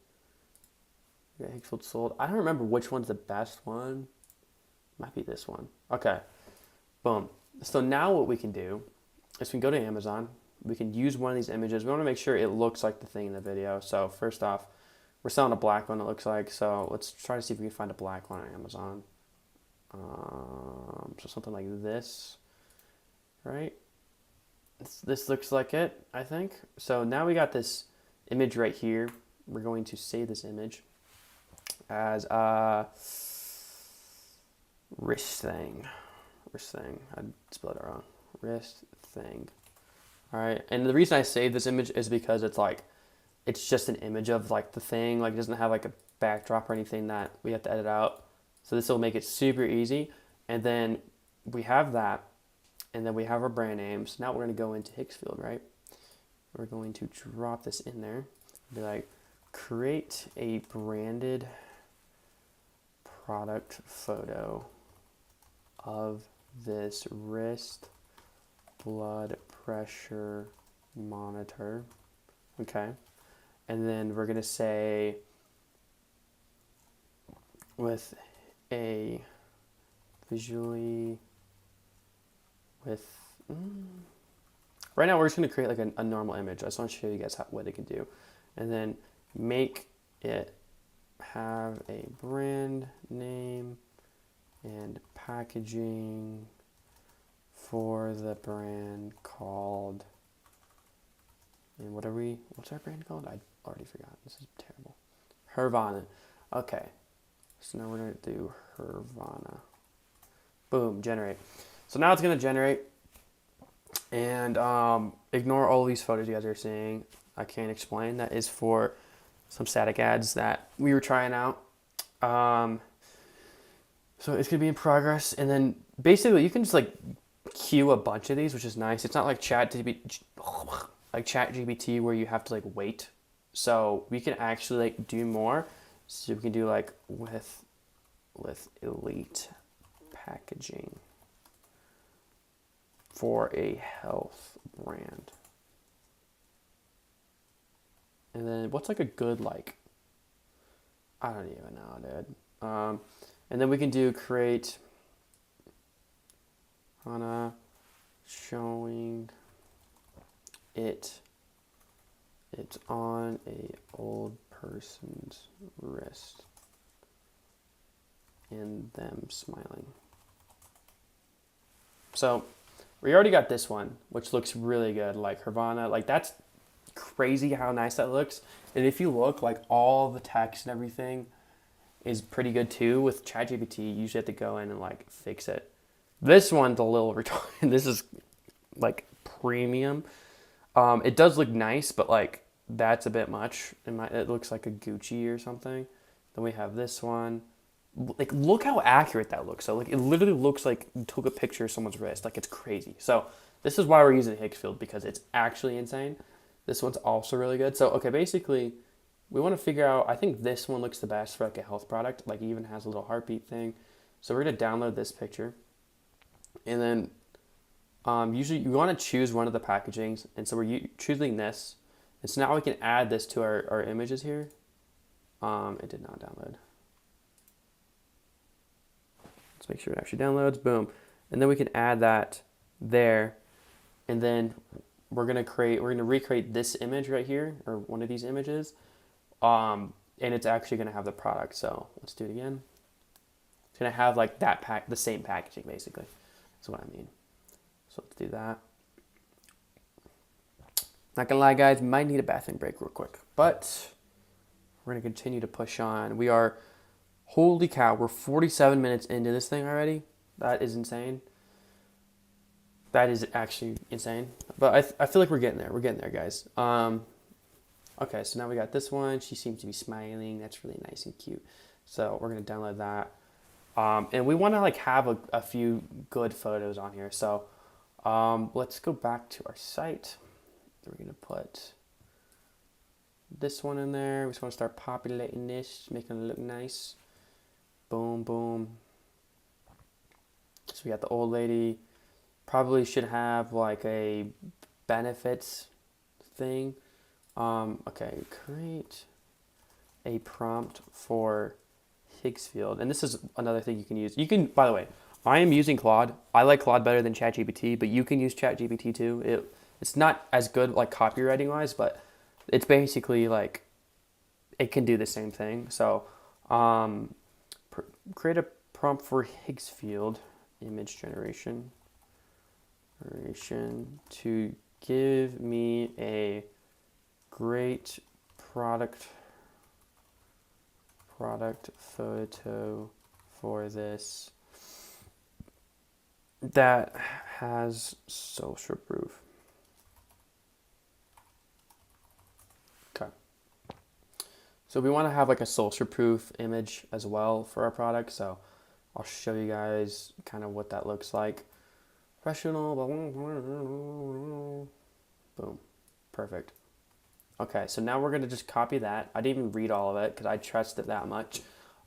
Yeah, Higgsfield sold. I don't remember which one's the best one. Might be this one. Okay, boom. So now what we can do is we can go to Amazon. We can use one of these images. We want to make sure it looks like the thing in the video. So first off, we're selling a black one, it looks like. So let's try to see if we can find a black one on Amazon. So something like this, right? This looks like it, I think. So now we got this image right here. We're going to save this image as a wrist thing. I spelled it wrong. Wrist thing. All right, and the reason I saved this image is because it's like, it's just an image of like the thing, like it doesn't have like a backdrop or anything that we have to edit out. So this will make it super easy. And then we have that, and then we have our brand names. Now we're gonna go into Higgsfield, right? We're going to drop this in there, be like, create a branded product photo of this wrist blood pressure monitor. Okay, and then we're gonna say with a visually with right now we're just gonna create like a normal image. I just want to show you guys what it can do, and then make it have a brand name and packaging for the brand called And what's our brand called? I already forgot. This is terrible. Hervana. Okay. So now we're going to do Hervana. Boom, generate. So now it's going to generate. And ignore all these photos you guys are seeing. I can't explain. That is for some static ads that we were trying out. So it's going to be in progress. And then basically you can just like queue a bunch of these, which is nice. It's not like ChatGPT where you have to like wait. So we can actually like do more. So we can do like with elite packaging for a health brand. And then what's like a good like, I don't even know, dude. And then we can do create on showing it's on a old person's wrist and them smiling. So we already got this one, which looks really good, like Hervana. Like that's crazy how nice that looks. And if you look, like all the text and everything is pretty good too. With ChatGPT, you usually have to go in and like fix it. This one's a little retarded. This is like premium. It does look nice, but like that's a bit much. It looks like a Gucci or something. Then we have this one. Like look how accurate that looks. So like it literally looks like you took a picture of someone's wrist. Like it's crazy. So this is why we're using Higgsfield, because it's actually insane. This one's also really good. So okay, basically we want to figure out, I think this one looks the best for like a health product. Like it even has a little heartbeat thing. So we're going to download this picture. And then usually you want to choose one of the packagings. And so we're choosing this. And so now we can add this to our images here. It did not download. Let's make sure it actually downloads. Boom. And then we can add that there. And then we're going to recreate this image right here, or one of these images. And it's actually going to have the product. So let's do it again. It's going to have like the same packaging basically. That's what I mean. So let's do that. Not gonna lie, guys, might need a bathroom break real quick, but we're gonna continue to push on. We are, holy cow, we're 47 minutes into this thing already. That is insane. That is actually insane. But I feel like we're getting there. We're getting there, guys. Okay, so now we got this one. She seems to be smiling. That's really nice and cute. So we're gonna download that. And we want to like have a few good photos on here. So let's go back to our site. We're going to put this one in there. We just want to start populating this, making it look nice. Boom, boom. So we got the old lady. Probably should have like a benefits thing. Okay, create a prompt for Higgsfield. And this is another thing you can use. You can, by the way, I am using Claude. I like Claude better than ChatGPT, but you can use ChatGPT too. It's not as good like copywriting wise, but it's basically like it can do the same thing. So create a prompt for Higgsfield image generation to give me a great product photo for this that has social proof. Okay. So we want to have like a social proof image as well for our product. So I'll show you guys kind of what that looks like. Professional. Boom. Perfect. Okay, so now we're going to just copy that. I didn't even read all of it because I trust it that much.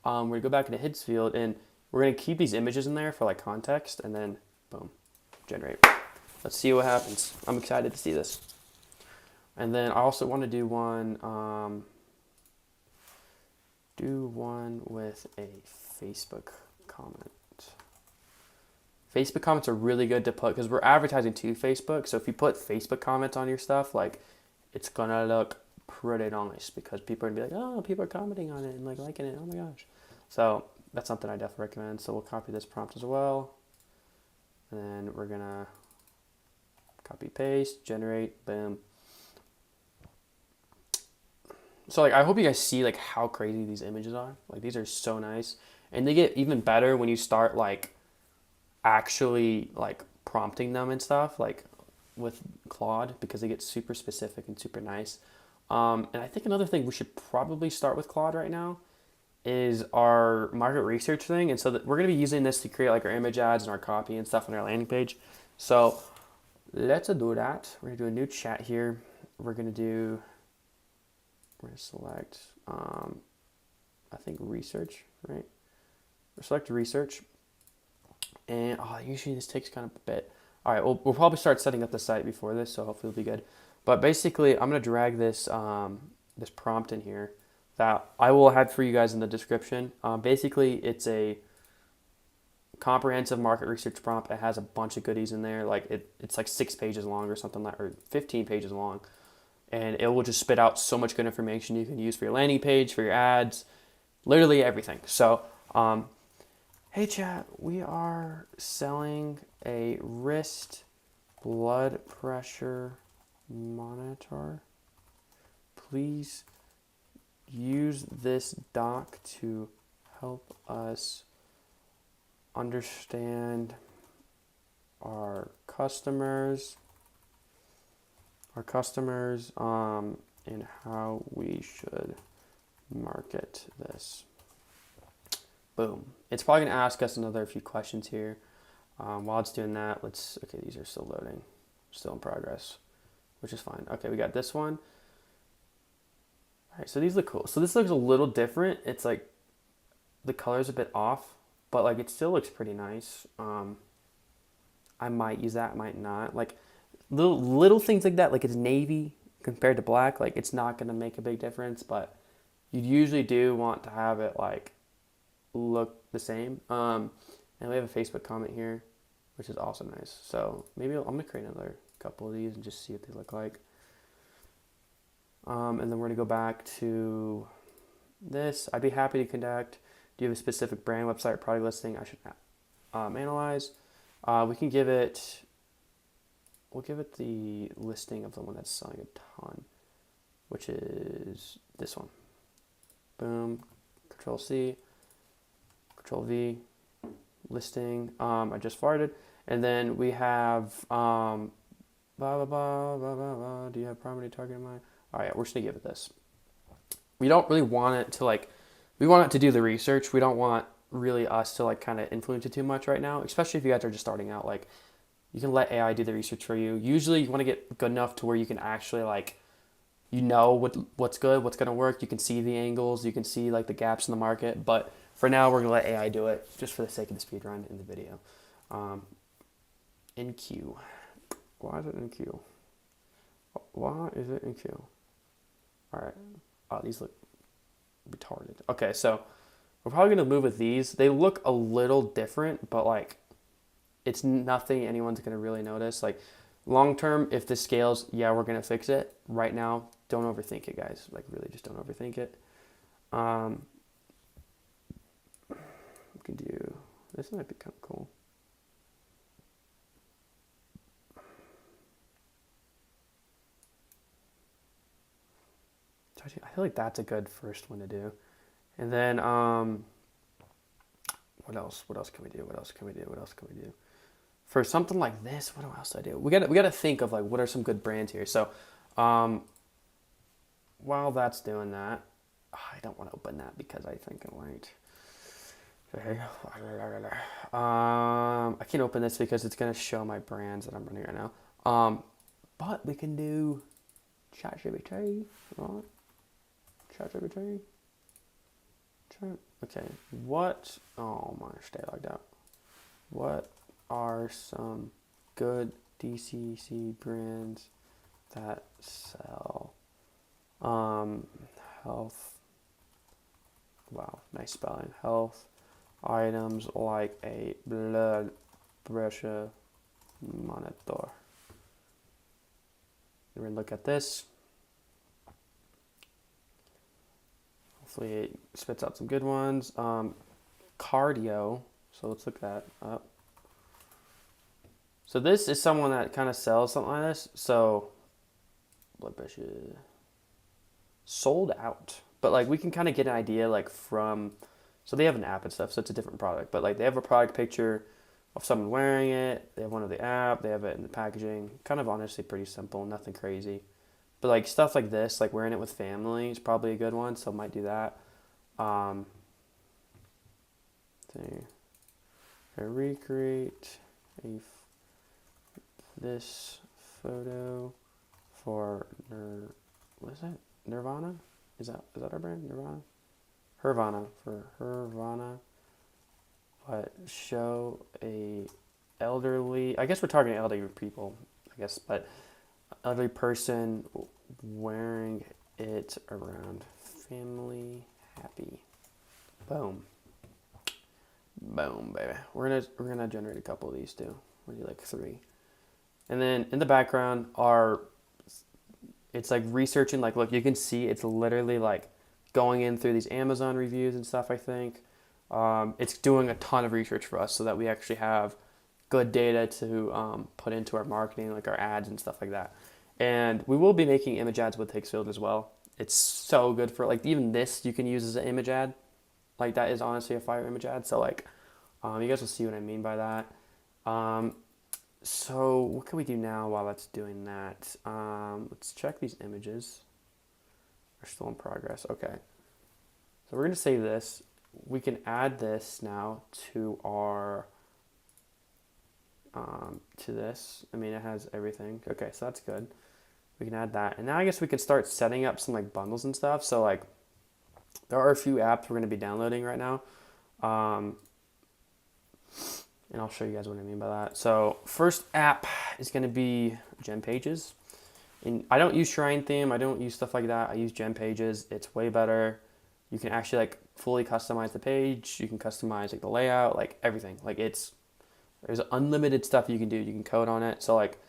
We're going to go back into Higgsfield and we're going to keep these images in there for like context and then boom, generate. Let's see what happens. I'm excited to see this. And then I also want to do one with a Facebook comment. Facebook comments are really good to put because we're advertising to Facebook. So if you put Facebook comments on your stuff, like it's gonna look pretty nice because people are gonna be like, oh, people are commenting on it and like liking it. Oh my gosh. So that's something I definitely recommend. So we'll copy this prompt as well. And then we're gonna copy paste, generate, boom. So like I hope you guys see like how crazy these images are. Like these are so nice, and they get even better when you start like actually like prompting them and stuff like with Claude, because they get super specific and super nice. And I think another thing we should probably start with Claude right now is our market research thing. And so that we're going to be using this to create like our image ads and our copy and stuff on our landing page. So let's do that. We're going to do a new chat here. We're going to select, I think research, right? We'll select research. And usually this takes kind of a bit. All right, we'll probably start setting up the site before this, so hopefully it'll be good. But basically, I'm going to drag this this prompt in here that I will have for you guys in the description. Basically, it's a comprehensive market research prompt. It has a bunch of goodies in there. Like it's like 6 pages long or something like, or 15 pages long. And it will just spit out so much good information you can use for your landing page, for your ads, literally everything. So, hey chat, we are selling a wrist blood pressure monitor. Please use this doc to help us understand our customers, and how we should market this. Boom. It's probably going to ask us another few questions here. While it's doing that, okay, these are still loading, still in progress, which is fine. Okay, we got this one. All right, so these look cool. So this looks a little different. It's like the color's a bit off, but like it still looks pretty nice. I might use that, might not. Like little things like that, like it's navy compared to black, like it's not going to make a big difference, but you usually do want to have it like look the same. And we have a Facebook comment here, which is also nice. So maybe I'm gonna create another couple of these and just see what they look like. And then we're gonna go back to this. I'd be happy to conduct. Do you have a specific brand, website, or product listing I should analyze? We'll give it the listing of the one that's selling a ton, which is this one. Boom. Control C. Control V, listing, I just farted. And then we have, do you have primary target in mind? All right, we're just gonna give it this. We don't really want it to we want it to do the research. We don't want really us to kind of influence it too much right now, especially if you guys are just starting out. Like you can let AI do the research for you. Usually you want to get good enough to where you can actually what's good, what's gonna work. You can see the angles, you can see the gaps in the market, but for now, we're going to let AI do it just for the sake of the speed run in the video. In queue. Why is it in queue? Why is it in queue? All right. Oh, these look retarded. Okay, so we're probably going to move with these. They look a little different, but it's nothing anyone's going to really notice. Long term, if this scales, yeah, we're going to fix it. Right now, don't overthink it, guys. Really just don't overthink it. Can do this. Might be kind of cool. I feel like that's a good first one to do. And then what else can we do? For something like this, what else do I do? We got to think of what are some good brands here. So while that's doing that, I don't want to open that because I think it might. I can't open this because it's going to show my brands that I'm running right now. But we can do ChatGPT, right? ChatGPT. Okay, oh my, stay like that. What are some good DCC brands that sell health? Wow, nice spelling. Health items like a blood pressure monitor. We're gonna look at this. Hopefully it spits out some good ones. Cardio. So let's look that up. So this is someone that kind of sells something like this. So blood pressure. sold out. But like we can kind of get an idea like from, so they have an app and stuff, so it's a different product. But like they have a product picture of someone wearing it. They have one of the app. They have it in the packaging. Kind of honestly pretty simple, nothing crazy. But like stuff like this, like wearing it with family is probably a good one. So I might do that. See, I recreate this photo for what is that? Nirvana? Is that our brand? Nirvana? Hervana for Hervana. But show a elderly, I guess we're talking elderly people, I guess, but elderly person wearing it around family happy. Boom. Boom, baby. We're gonna generate a couple of these too. We'll do like 3. And then in the background it's like researching, like look, you can see it's literally like going in through these Amazon reviews and stuff, I think. It's doing a ton of research for us so that we actually have good data to put into our marketing, like our ads and stuff like that. And we will be making image ads with Higgsfield as well. It's so good for, like, even this you can use as an image ad. Like, that is honestly a fire image ad. So, like, you guys will see what I mean by that. So, what can we do now while that's doing that? Let's check these images. They're still in progress. Okay. So, we're going to save this. We can add this now to our, to this. I mean, it has everything. Okay, so that's good. We can add that. And now I guess we can start setting up some, like, bundles and stuff. So, like, there are a few apps we're going to be downloading right now. And I'll show you guys what I mean by that. So, first app is going to be GenPages. And I don't use Shrine Theme. I don't use stuff like that. I use GenPages. It's way better. You can actually, like, fully customize the page. You can customize, like, the layout, like, everything. Like, there's unlimited stuff you can do. You can code on it. So, like,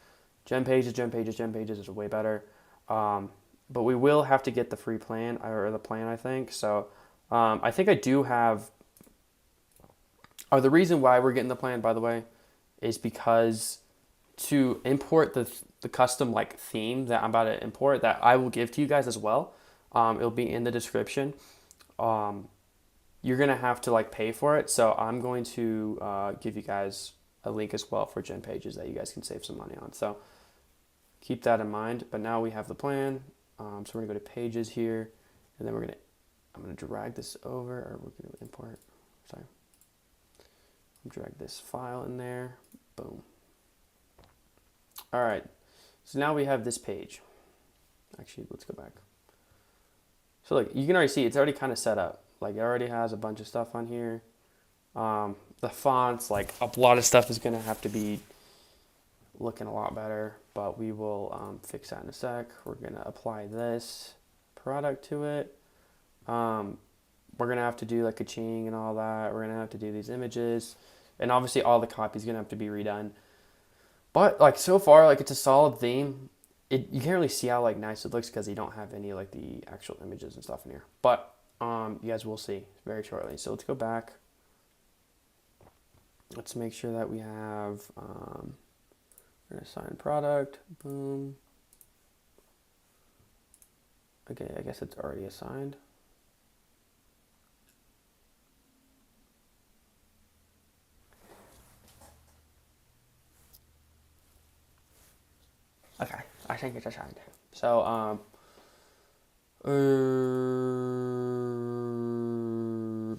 GenPages is way better. But we will have to get the free plan, or the plan, I think. So, I think I do have... the reason why we're getting the plan, by the way, is because to import the custom, like, theme that I'm about to import, that I will give to you guys as well. It'll be in the description. You're going to have to, like, pay for it. So I'm going to give you guys a link as well for GenPages that you guys can save some money on. So keep that in mind. But now we have the plan. So we're going to go to Pages here. And then I'm going to drag this over, or we're going to import. Sorry. Drag this file in there. Boom. All right. So now we have this page. Actually, let's go back. So look, you can already see it's already kind of set up. Like, it already has a bunch of stuff on here. The fonts, like, a lot of stuff is going to have to be looking a lot better, but we will fix that in a sec. We're going to apply this product to it. We're going to have to do, like, a ching and all that. We're going to have to do these images. And obviously all the copy is going to have to be redone. But, like, so far, like, it's a solid theme. You can't really see how, like, nice it looks because you don't have any, like, the actual images and stuff in here. But you guys will see very shortly. So let's go back. Let's make sure that we have we're going to assign product. Boom. Okay, I guess it's already assigned. Okay, I think it's assigned. So, we're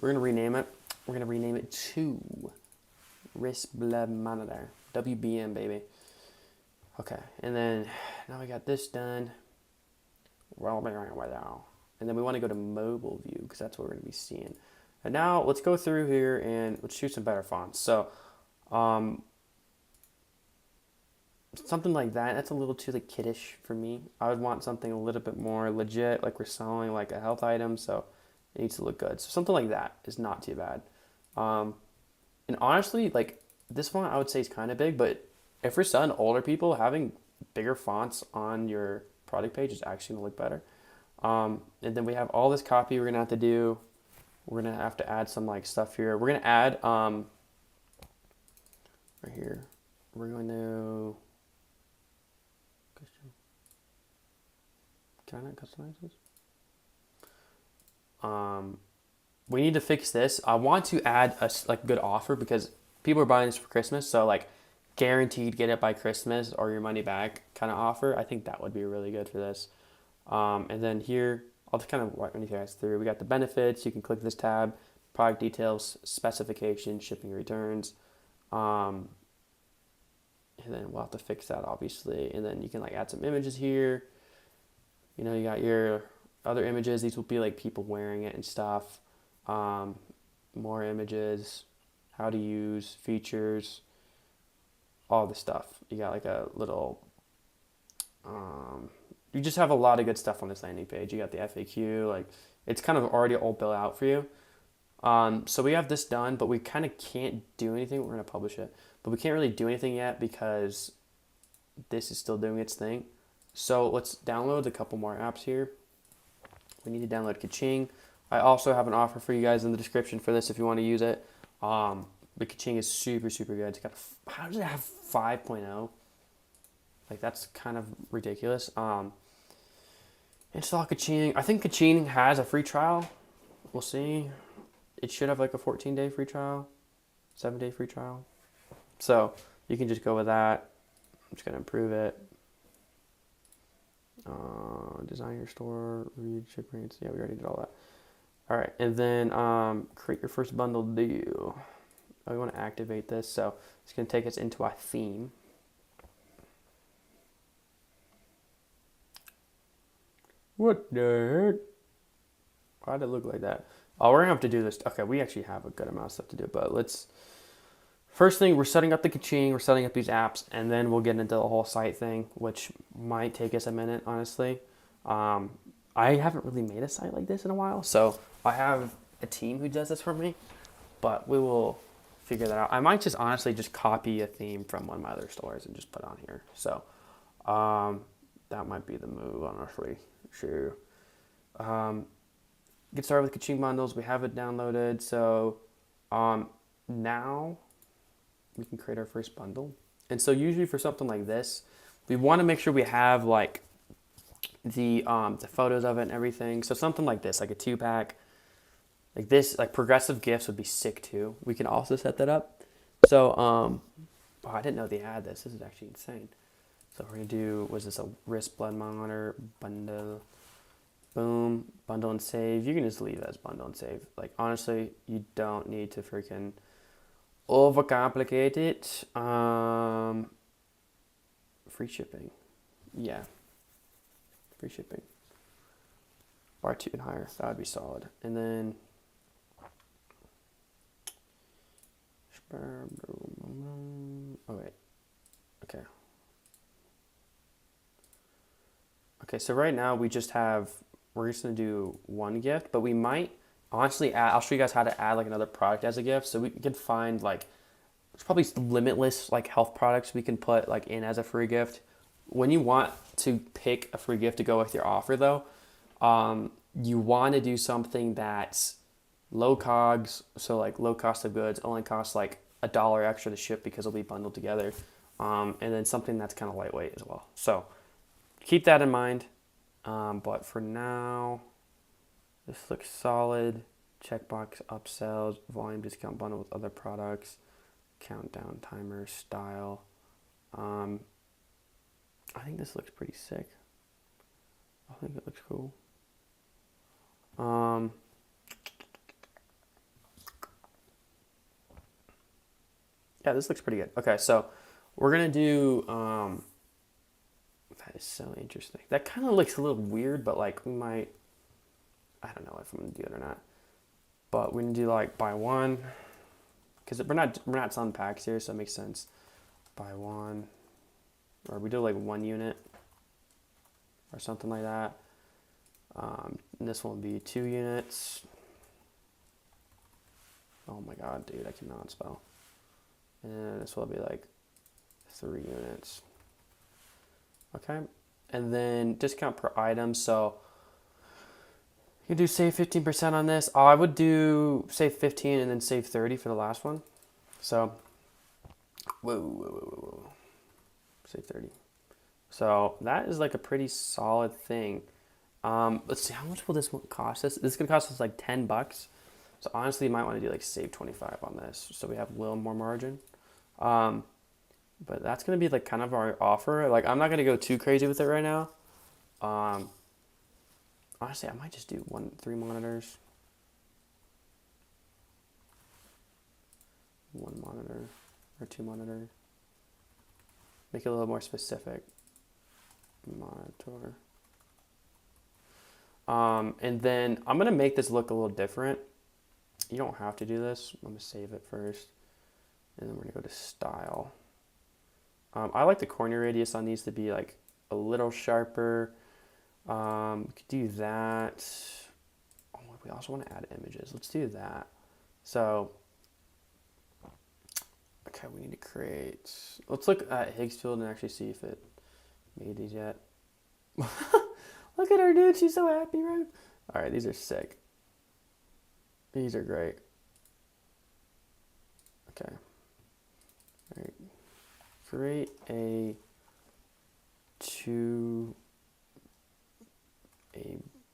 going to rename it. We're going to rename it to Wrist Blood Monitor. WBM, baby. Okay, and then now we got this done. And then we want to go to mobile view because that's what we're going to be seeing. And now let's go through here and let's choose some better fonts. So, something like that's a little too, like, kiddish for me. I would want something a little bit more legit, like we're selling, like, a health item, so it needs to look good. So something like that is not too bad. And honestly, like, this font I would say is kind of big, but if we're selling older people, having bigger fonts on your product page is actually going to look better. And then we have all this copy we're going to have to do. We're going to have to add some, like, stuff here. We're going to add, right here, we're going to... Can I not customize this? we need to fix this. I want to add a like good offer because people are buying this for Christmas. So like guaranteed get it by Christmas or your money back kind of offer. I think that would be really good for this. And then here, I'll just kind of walk you guys through. We got the benefits. You can click this tab, product details, specifications, shipping returns. And then we'll have to fix that obviously. And then you can like add some images here. You know, you got your other images. These will be like people wearing it and stuff. More images, how to use, features, all the stuff. You got like a little, you just have a lot of good stuff on this landing page. You got the FAQ, like it's kind of already all built out for you. So we have this done, but we kind of can't do anything. We're going to publish it, but we can't really do anything yet because this is still doing its thing. So let's download a couple more apps here. We need to download Kaching. I also have an offer for you guys in the description for this if you want to use it. But Kaching is super, super good. It's got how does it have 5.0? Like that's kind of ridiculous. Install Kaching. I think Kaching has a free trial. We'll see. It should have like a 14-day free trial, 7-day free trial. So you can just go with that. I'm just gonna improve it. Design your store, read ship rates. Yeah, we already did all that. All right, and then create your first bundle deal. We want to activate this, so it's going to take us into our theme. What the heck? Why did it look like that? Oh, we're going to have to do this. Okay, we actually have a good amount of stuff to do, but let's... First thing, we're setting up the Kaching, we're setting up these apps, and then we'll get into the whole site thing, which might take us a minute, honestly. I haven't really made a site like this in a while, so I have a team who does this for me, but we will figure that out. I might just honestly just copy a theme from one of my other stores and just put on here. So that might be the move, honestly. Sure. Get started with Kaching bundles. We have it downloaded, so now we can create our first bundle. And so usually for something like this, we want to make sure we have like the photos of it and everything. So something like this, like a 2-pack, like this, like progressive gifts would be sick too. We can also set that up. So, oh, I didn't know they had this. This is actually insane. So we're gonna do, was this a wrist blood monitor bundle? Boom, bundle and save. You can just leave it as bundle and save. Like honestly, you don't need to freaking overcomplicate it. Free shipping. Yeah. Free shipping. Bar 2 and higher. That would be solid. And then oh wait. Okay. Okay, so right now we just have, we're just gonna do one gift, but we might honestly add, I'll show you guys how to add like another product as a gift. So we can find like, there's probably limitless like health products we can put like in as a free gift. When you want to pick a free gift to go with your offer though, you want to do something that's low cogs, so like low cost of goods, only costs like $1 extra to ship because it'll be bundled together, and then something that's kind of lightweight as well. So keep that in mind, but for now, this looks solid. Checkbox upsells, volume discount bundle with other products, countdown timer, style. I think this looks pretty sick. I think it looks cool. Yeah, this looks pretty good. Okay, so we're gonna do, that is so interesting. That kind of looks a little weird, but like we might, I don't know if I'm gonna do it or not. But we're gonna do like buy one, because we're not selling packs here, so it makes sense. Buy one, or we do like 1 unit, or something like that. And this one will be 2 units. Oh my god, dude, I cannot spell. And this will be like 3 units. Okay, and then discount per item. So you can do save 15% on this. I would do save 15 and then save 30 for the last one. So whoa. Save 30. So that is like a pretty solid thing. Let's see, how much will this one cost us? This is gonna cost us like $10. So honestly, you might want to do like save 25 on this, so we have a little more margin. But that's gonna be like kind of our offer. Like I'm not gonna go too crazy with it right now. Honestly, I might just do 3 monitors. 1 monitor or 2 monitor. Make it a little more specific. Monitor. And then I'm gonna make this look a little different. You don't have to do this. I'm gonna save it first, and then we're gonna go to style. I like the corner radius on these to be like a little sharper. We could do that. Oh, we also want to add images. Let's do that. So, okay, we need to create. Let's look at Higgsfield and actually see if it made these yet. Look at her, dude. She's so happy, right? All right, these are sick. These are great. Okay. All right. Create a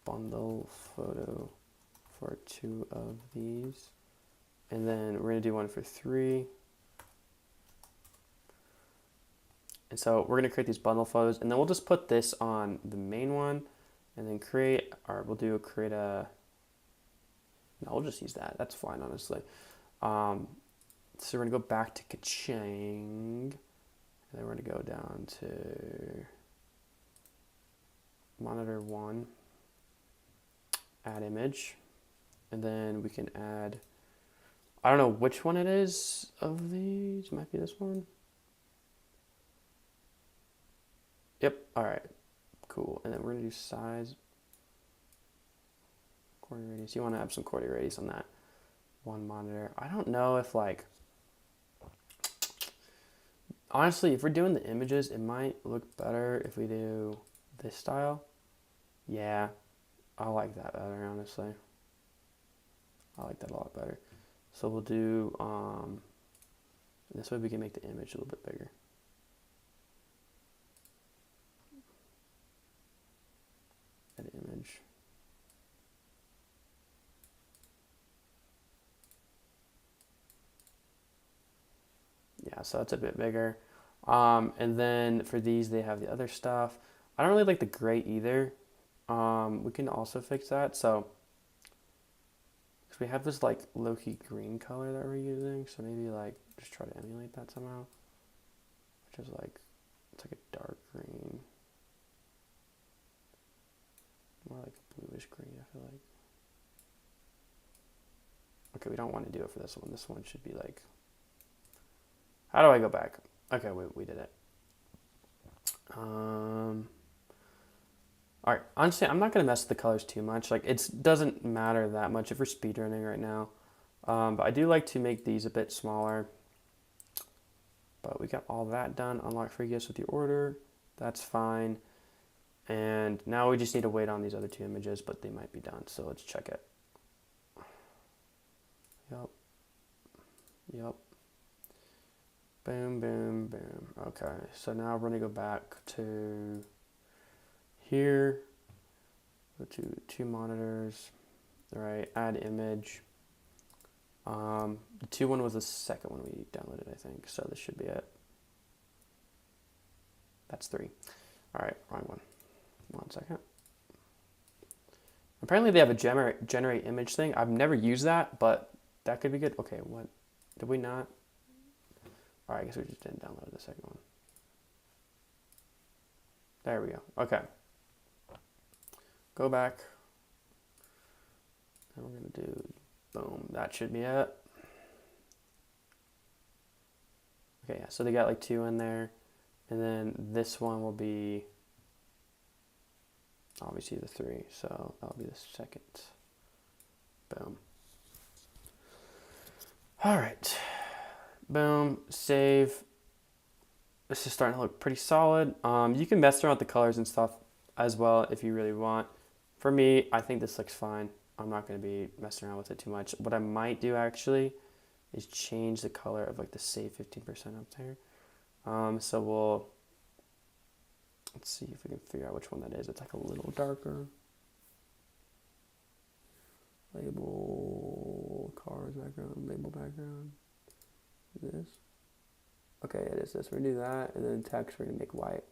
bundle photo for 2 of these. And then we're going to do one for 3. And so we're going to create these bundle photos, and then we'll just put this on the main one, and then create a, no, we'll just use that. That's fine, honestly. So we're going to go back to Kaching, and then we're going to go down to monitor 1, add image, and then we can add, I don't know which one it is of these. It might be this one. Yep, all right, cool. And then we're gonna do size, quarter radius. You wanna have some quarter radius on that 1 monitor. I don't know if like, honestly, if we're doing the images, it might look better if we do this style. Yeah, I like that better, honestly. I like that a lot better. So we'll do, this way we can make the image a little bit bigger. Edit image. Yeah, so that's a bit bigger. And then for these, they have the other stuff. I don't really like the gray either. We can also fix that. So, because we have this like low-key green color that we're using, so maybe like just try to emulate that somehow. Which is like, it's like a dark green. More like a bluish green, I feel like. Okay, we don't want to do it for this one. This one should be like, how do I go back? Okay, we did it. All right, honestly, I'm not going to mess with the colors too much. Like, it doesn't matter that much if we're speedrunning right now. But I do like to make these a bit smaller. But we got all that done. Unlock free gifts with your order. That's fine. And now we just need to wait on these other 2 images, but they might be done. So let's check it. Yep. Boom, boom, boom. Okay, so now we're going to go back to here. Go to 2 monitors. All right, add image. The 2 one was the second one we downloaded, I think. So this should be it. That's 3. All right, wrong one. 1 second. Apparently they have a generate image thing. I've never used that, but that could be good. Okay, what? Did we not? All right, I guess we just didn't download the second one. There we go. Okay. Go back. And we're going to do, boom, that should be it. Okay, yeah, so they got like 2 in there. And then this one will be obviously the 3, so that'll be the second. Boom. All right. Boom, save. This is starting to look pretty solid. You can mess around with the colors and stuff as well if you really want. For me, I think this looks fine. I'm not going to be messing around with it too much. What I might do actually is change the color of like the save 15% up there. So let's see if we can figure out which one that is. It's like a little darker. Label, cars background, label background. This. Okay, it is this. We're gonna do that, and then text we're gonna make white.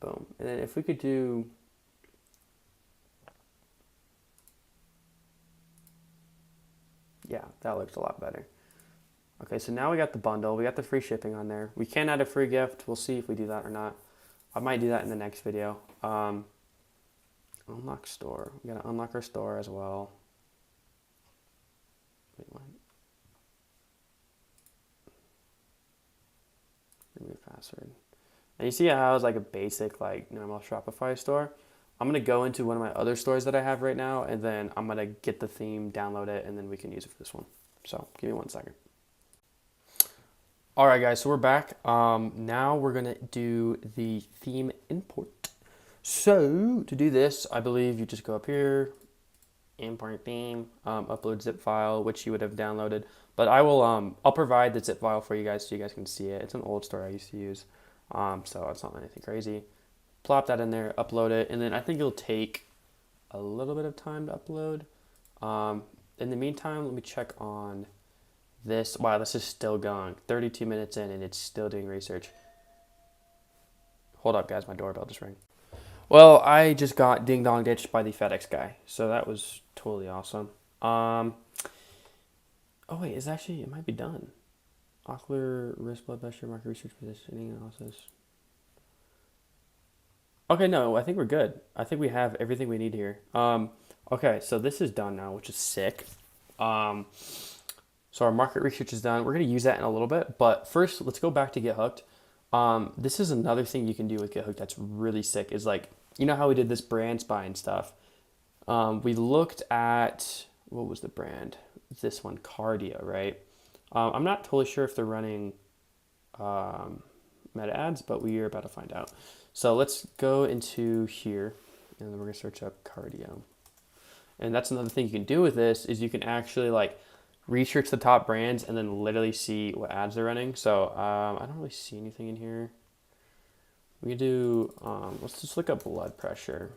Boom. And then if we could do yeah, that looks a lot better. Okay, so now we got the bundle. We got the free shipping on there. We can add a free gift. We'll see if we do that or not. I might do that in the next video. Unlock store. We gotta unlock our store as well. Wait, what? Remove password. And you see how it's like a basic, like normal Shopify store. I'm gonna go into one of my other stores that I have right now, and then I'm gonna get the theme, download it, and then we can use it for this one. So give me 1 second. All right, guys. So we're back. Now we're gonna do the theme import. So to do this, I believe you just go up here, import theme, upload zip file, which you would have downloaded. But I will, I'll provide the zip file for you guys so you guys can see it. It's an old store I used to use, so it's not anything crazy. Plop that in there, upload it, and then I think it'll take a little bit of time to upload. In the meantime, let me check on this. Wow, this is still going. 32 minutes in, and it's still doing research. Hold up, guys. My doorbell just rang. Well, I just got ding-dong ditched by the FedEx guy, so that was totally awesome. Oh, wait, it's actually, it might be done. Ocular, wrist blood pressure, market research, positioning, analysis. Okay, no, I think we're good. I think we have everything we need here. Okay, so this is done now, which is sick. So our market research is done. We're going to use that in a little bit, but first, let's go back to Get Hooked. This is another thing you can do with Get Hooked that's really sick, is like, you know how we did this brand spy and stuff? We looked at, what was the brand? This one, Cardio, right? I'm not totally sure if they're running meta ads, but we are about to find out. So let's go into here, and then we're going to search up Cardio. And that's another thing you can do with this, is you can actually like research the top brands and then literally see what ads they're running. So I don't really see anything in here. We do, let's just look up blood pressure.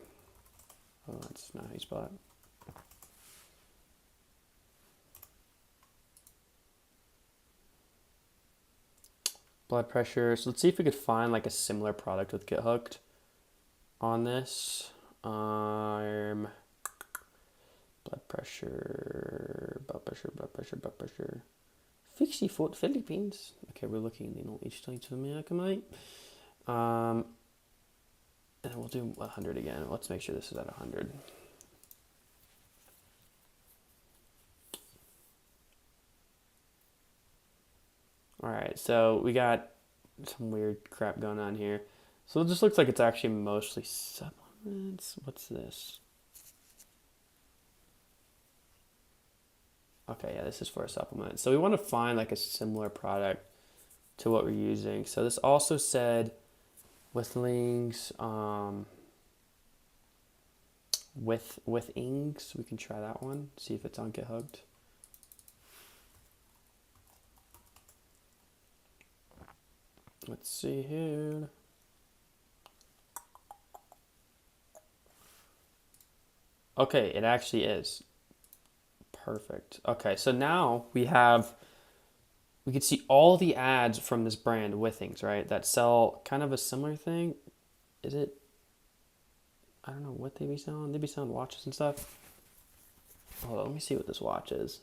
Oh, that's not how you spell it. Blood pressure. So let's see if we could find like a similar product with Get Hooked on this. Blood pressure, blood pressure, blood pressure, blood pressure. 64 Philippines. Okay, we're looking in each state of America, mate. And we'll do 100 again. Let's make sure this is at 100. All right, so we got some weird crap going on here. So it just looks like it's actually mostly supplements. What's this? Okay, yeah, this is for a supplement. So we want to find like a similar product to what we're using. So this also said with links, with ings. We can try that one. See if it's on Get Hooked. Let's see here. Okay, it actually is. Perfect. Okay, so now we can see all the ads from this brand with things, right? That sell kind of a similar thing. Is it? I don't know what they be selling. They be selling watches and stuff. Hold on, let me see what this watch is.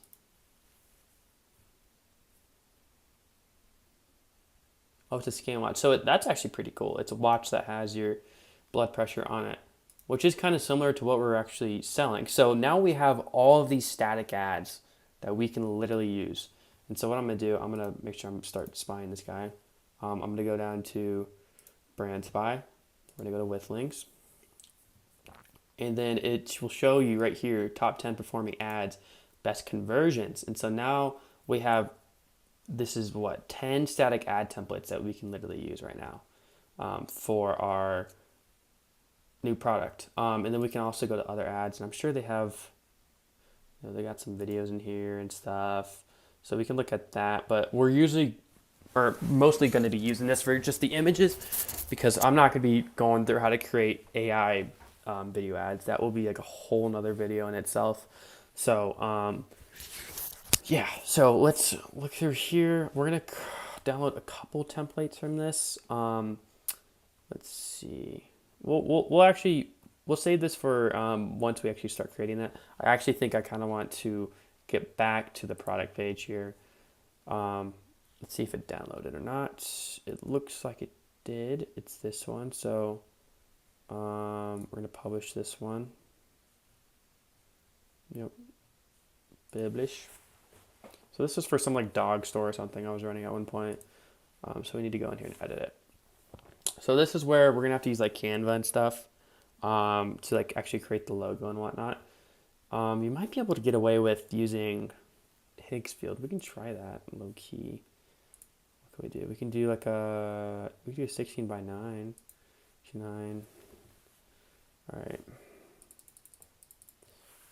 Oh, it's a scan watch. So that's actually pretty cool. It's a watch that has your blood pressure on it, which is kind of similar to what we're actually selling. So now we have all of these static ads that we can literally use. And so what I'm going to do, I'm going to make sure I'm start spying this guy. I'm going to go down to brand spy. We're going to go to with links. And then it will show you right here, top 10 performing ads, best conversions. And so now we have, this is what, 10 static ad templates that we can literally use right now for our new product. And then we can also go to other ads, and I'm sure they have, you know, they got some videos in here and stuff. So we can look at that, but we're usually, or mostly going to be using this for just the images, because I'm not going to be going through how to create AI video ads. That will be like a whole nother video in itself. So yeah, so let's look through here. We're gonna download a couple templates from this. Let's see. We'll save this for once we actually start creating that. I actually think I kind of want to get back to the product page here. Let's see if it downloaded or not. It looks like it did. It's this one. So we're gonna publish this one. Yep. Biblish. So this is for some like dog store or something I was running at one point. So we need to go in here and edit it. So this is where we're gonna have to use like Canva and stuff to like actually create the logo and whatnot. You might be able to get away with using Higgsfield. We can try that low key. What can we do? We can do like we can do a 16 by 9. 9. All right.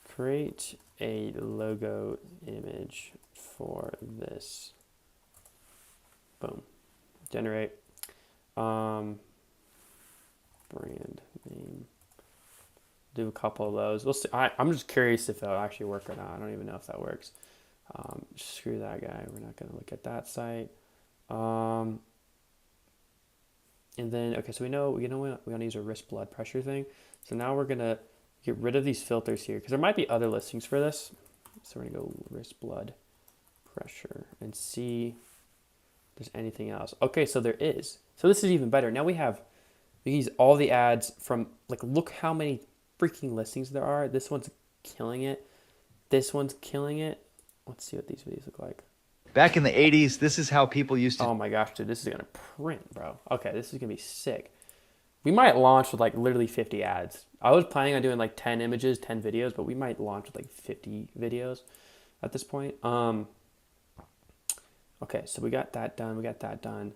Create a logo image for this. Boom. Generate. Brand name. Do a couple of those. We'll see. I'm just curious if it'll actually work or not. I don't even know if that works. Screw that guy. We're not going to look at that site. And then, okay, so we know we want to use a wrist blood pressure thing. So now we're going to get rid of these filters here because there might be other listings for this. So we're going to go wrist blood pressure and see if there's anything else. Okay, so there is. So this is even better. Now we use all the ads from, like, look how many freaking listings there are. This one's killing it. This one's killing it. Let's see what these videos look like. Back in the 80s, this is how people used to... Oh my gosh, dude, this is going to print, bro. Okay, this is going to be sick. We might launch with like literally 50 ads. I was planning on doing like 10 images, 10 videos, but we might launch with like 50 videos at this point. Okay, so we got that done. We got that done.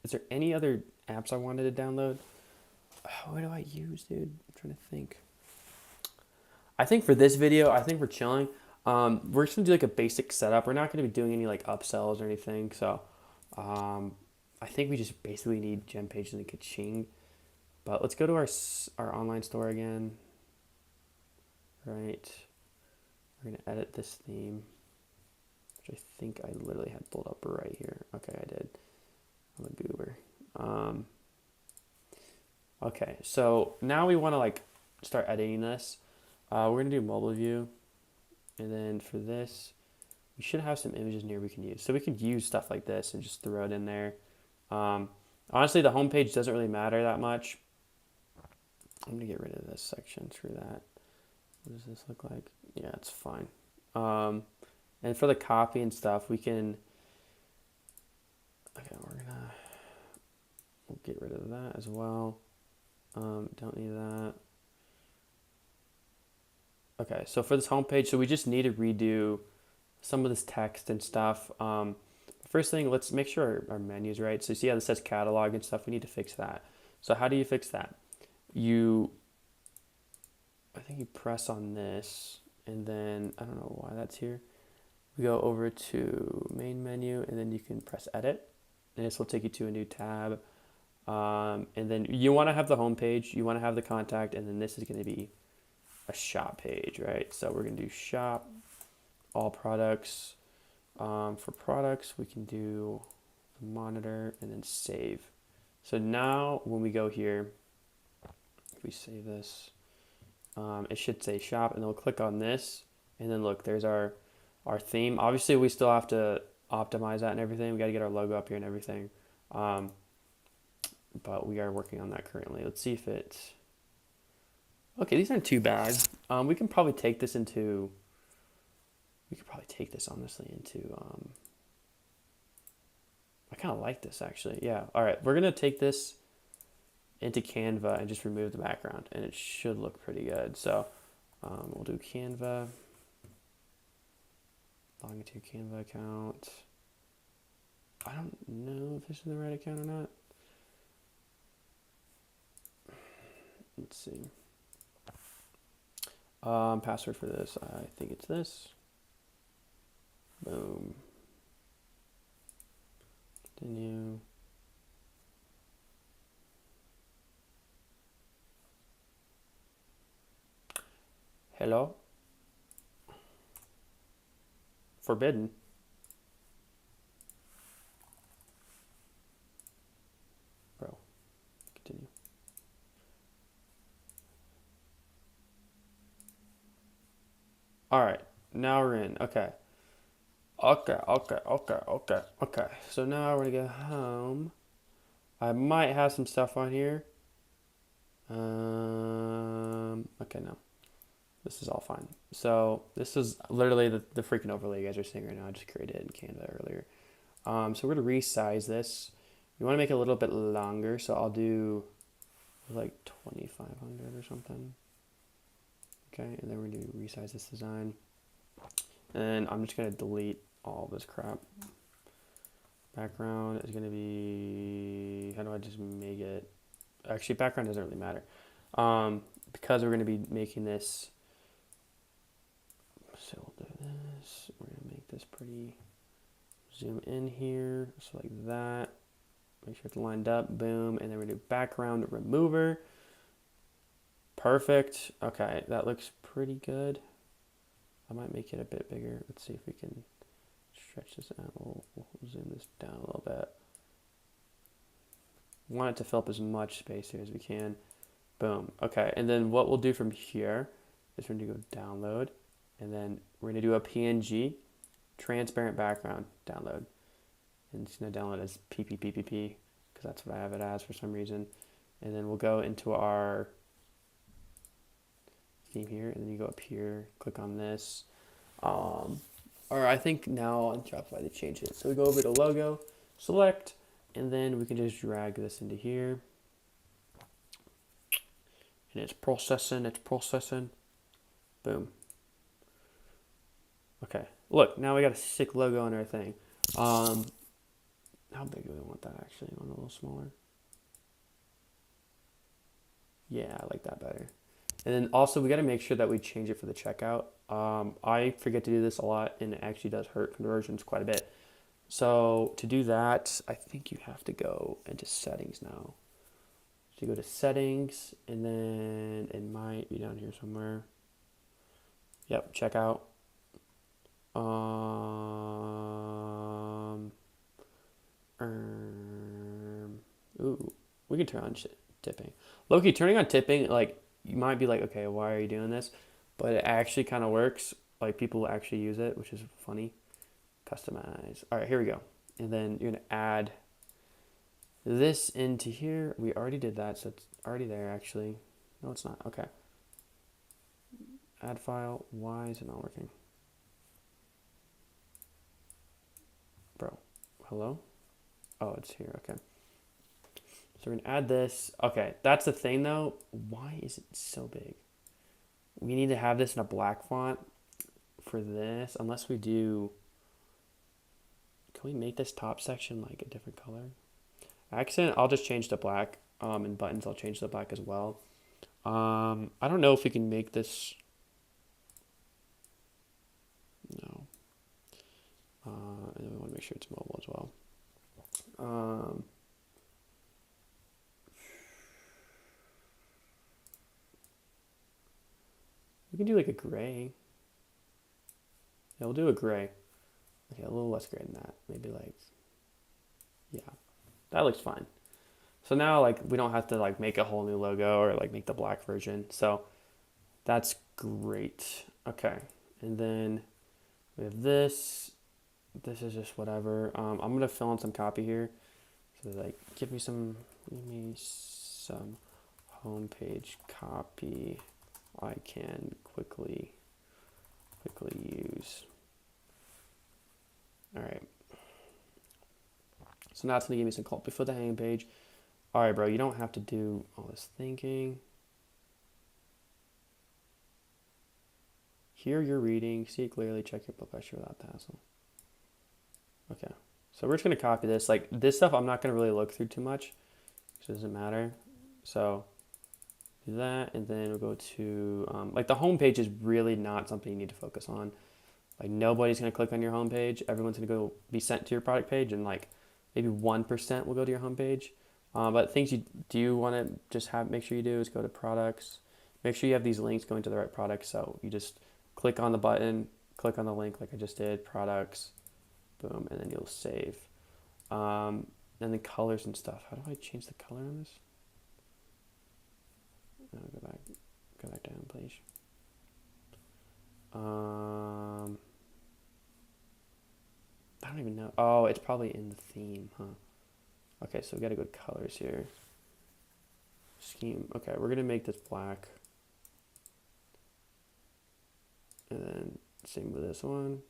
Is there any other apps I wanted to download? What do I use, dude? I'm trying to think. I think for this video, I think we're chilling. We're just gonna do like a basic setup. We're not gonna be doing any like upsells or anything. So I think we just basically need gem pages and ka-ching. But let's go to our online store again. Right. We're gonna edit this theme, which I think I literally had pulled up right here. Okay, I did. I'm a goober. Okay, so now we want to like start editing this. We're gonna do mobile view, and then for this, we should have some images in here we can use. So we could use stuff like this and just throw it in there. Honestly, the homepage doesn't really matter that much. I'm gonna get rid of this section. Screw that. What does this look like? Yeah, it's fine. And for the copy and stuff, we can. Okay, we'll get rid of that as well. Don't need that. Okay, so for this homepage, so we just need to redo some of this text and stuff. First thing, let's make sure our menu is right. So you see how this says catalog and stuff? We need to fix that. So how do you fix that? I think you press on this, and then, I don't know why that's here. We go over to main menu, and then you can press edit, and this will take you to a new tab. And then you want to have the home page, you want to have the contact, and then this is going to be a shop page, right? So we're going to do shop, all products. For products, we can do the monitor and then save. So now when we go here, if we save this, it should say shop, and then we'll click on this, and then look, there's our theme. Obviously, we still have to optimize that and everything. We got to get our logo up here and everything. But we are working on that currently. Let's see if it's... Okay, these aren't too bad. We can probably take this into... We could probably take this, honestly, into... I kind of like this, actually. Yeah, all right. We're going to take this into Canva and just remove the background, and it should look pretty good. So we'll do Canva. Log into your Canva account. I don't know if this is the right account or not. Let's see. Password for this, I think it's this. Boom. Hello? Forbidden. Bro, continue. All right, now we're in. Okay. Okay. So now we're gonna go home. I might have some stuff on here. Okay, no. This is all fine. So this is literally the freaking overlay you guys are seeing right now. I just created it in Canva earlier. So we're gonna resize this. You want to make it a little bit longer, so I'll do like 2,500 or something. Okay, and then we're gonna resize this design. And I'm just gonna delete all this crap. Background is gonna be, how do I just make it? Actually, background doesn't really matter. Because we're gonna be making this, so we'll do this. We're gonna make this pretty, zoom in here, so like that. Make sure it's lined up, boom, and then we're gonna do background remover. Perfect. Okay, that looks pretty good. I might make it a bit bigger. Let's see if we can stretch this out. We'll zoom this down a little bit. Want it to fill up as much space here as we can. Boom. Okay, and then what we'll do from here is we're gonna go download, and then we're gonna do a PNG, transparent background download. And it's gonna download as PPPPP, because that's what I have it as for some reason. And then we'll go into our theme here, and then you go up here, click on this. Or I think now on Shopify they changed it. So we go over to logo, select, and then we can just drag this into here. And it's processing. Boom. Okay, look, now we got a sick logo on our thing. How big do we want that actually? I want a little smaller. Yeah, I like that better. And then also we got to make sure that we change it for the checkout. I forget to do this a lot, and it actually does hurt conversions quite a bit. So to do that, I think you have to go into settings now. So you go to settings, and then it might be down here somewhere. Yep, checkout. Ooh, we can turn on tipping. Loki, turning on tipping, like, you might be like, okay, why are you doing this? But it actually kind of works. Like, people actually use it, which is funny. Customize. All right, here we go. And then you're going to add this into here. We already did that, so it's already there, actually. No, it's not. Okay. Add file. Why is it not working? Bro, hello? Oh, it's here. Okay. So we're going to add this. Okay, that's the thing, though. Why is it so big? We need to have this in a black font for this, unless we do... Can we make this top section like a different color? Accent, I'll just change to black. And buttons, I'll change to black as well. I don't know if we can make this... No. And then we want to make sure it's mobile as well. We can do like a gray. Yeah, we'll do a gray. Okay, a little less gray than that. Maybe like, yeah, that looks fine. So now like we don't have to like make a whole new logo or like make the black version. So that's great. Okay, and then we have this. This is just whatever. I'm gonna fill in some copy here. So like, give me some homepage copy I can quickly use. All right. So now it's gonna give me some copy for the home page. All right, bro, you don't have to do all this thinking. Hear your reading, see it clearly, check your blood pressure without the hassle. Okay, so we're just gonna copy this. Like this stuff, I'm not gonna really look through too much, because it doesn't matter. So do that, and then we'll go to like the home page is really not something you need to focus on. Like nobody's gonna click on your home page. Everyone's gonna go be sent to your product page, and like maybe 1% will go to your home page. But things you do want to just make sure you do is go to products, make sure you have these links going to the right product. So you just click on the button, click on the link like I just did, products, boom, and then you'll save. And then colors and stuff. How do I change the color on this? Oh, go back down, please. I don't even know. Oh, it's probably in the theme, huh? Okay, so we gotta go to colors here. Scheme. Okay, we're gonna make this black. And then same with this one.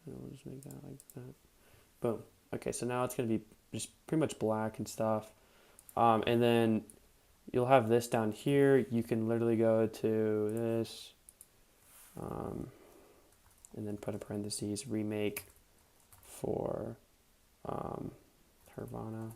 And we'll just make that like that. Boom. Okay, so now it's gonna be just pretty much black and stuff. And then you'll have this down here. You can literally go to this, and then put in parentheses, remake for Hervana.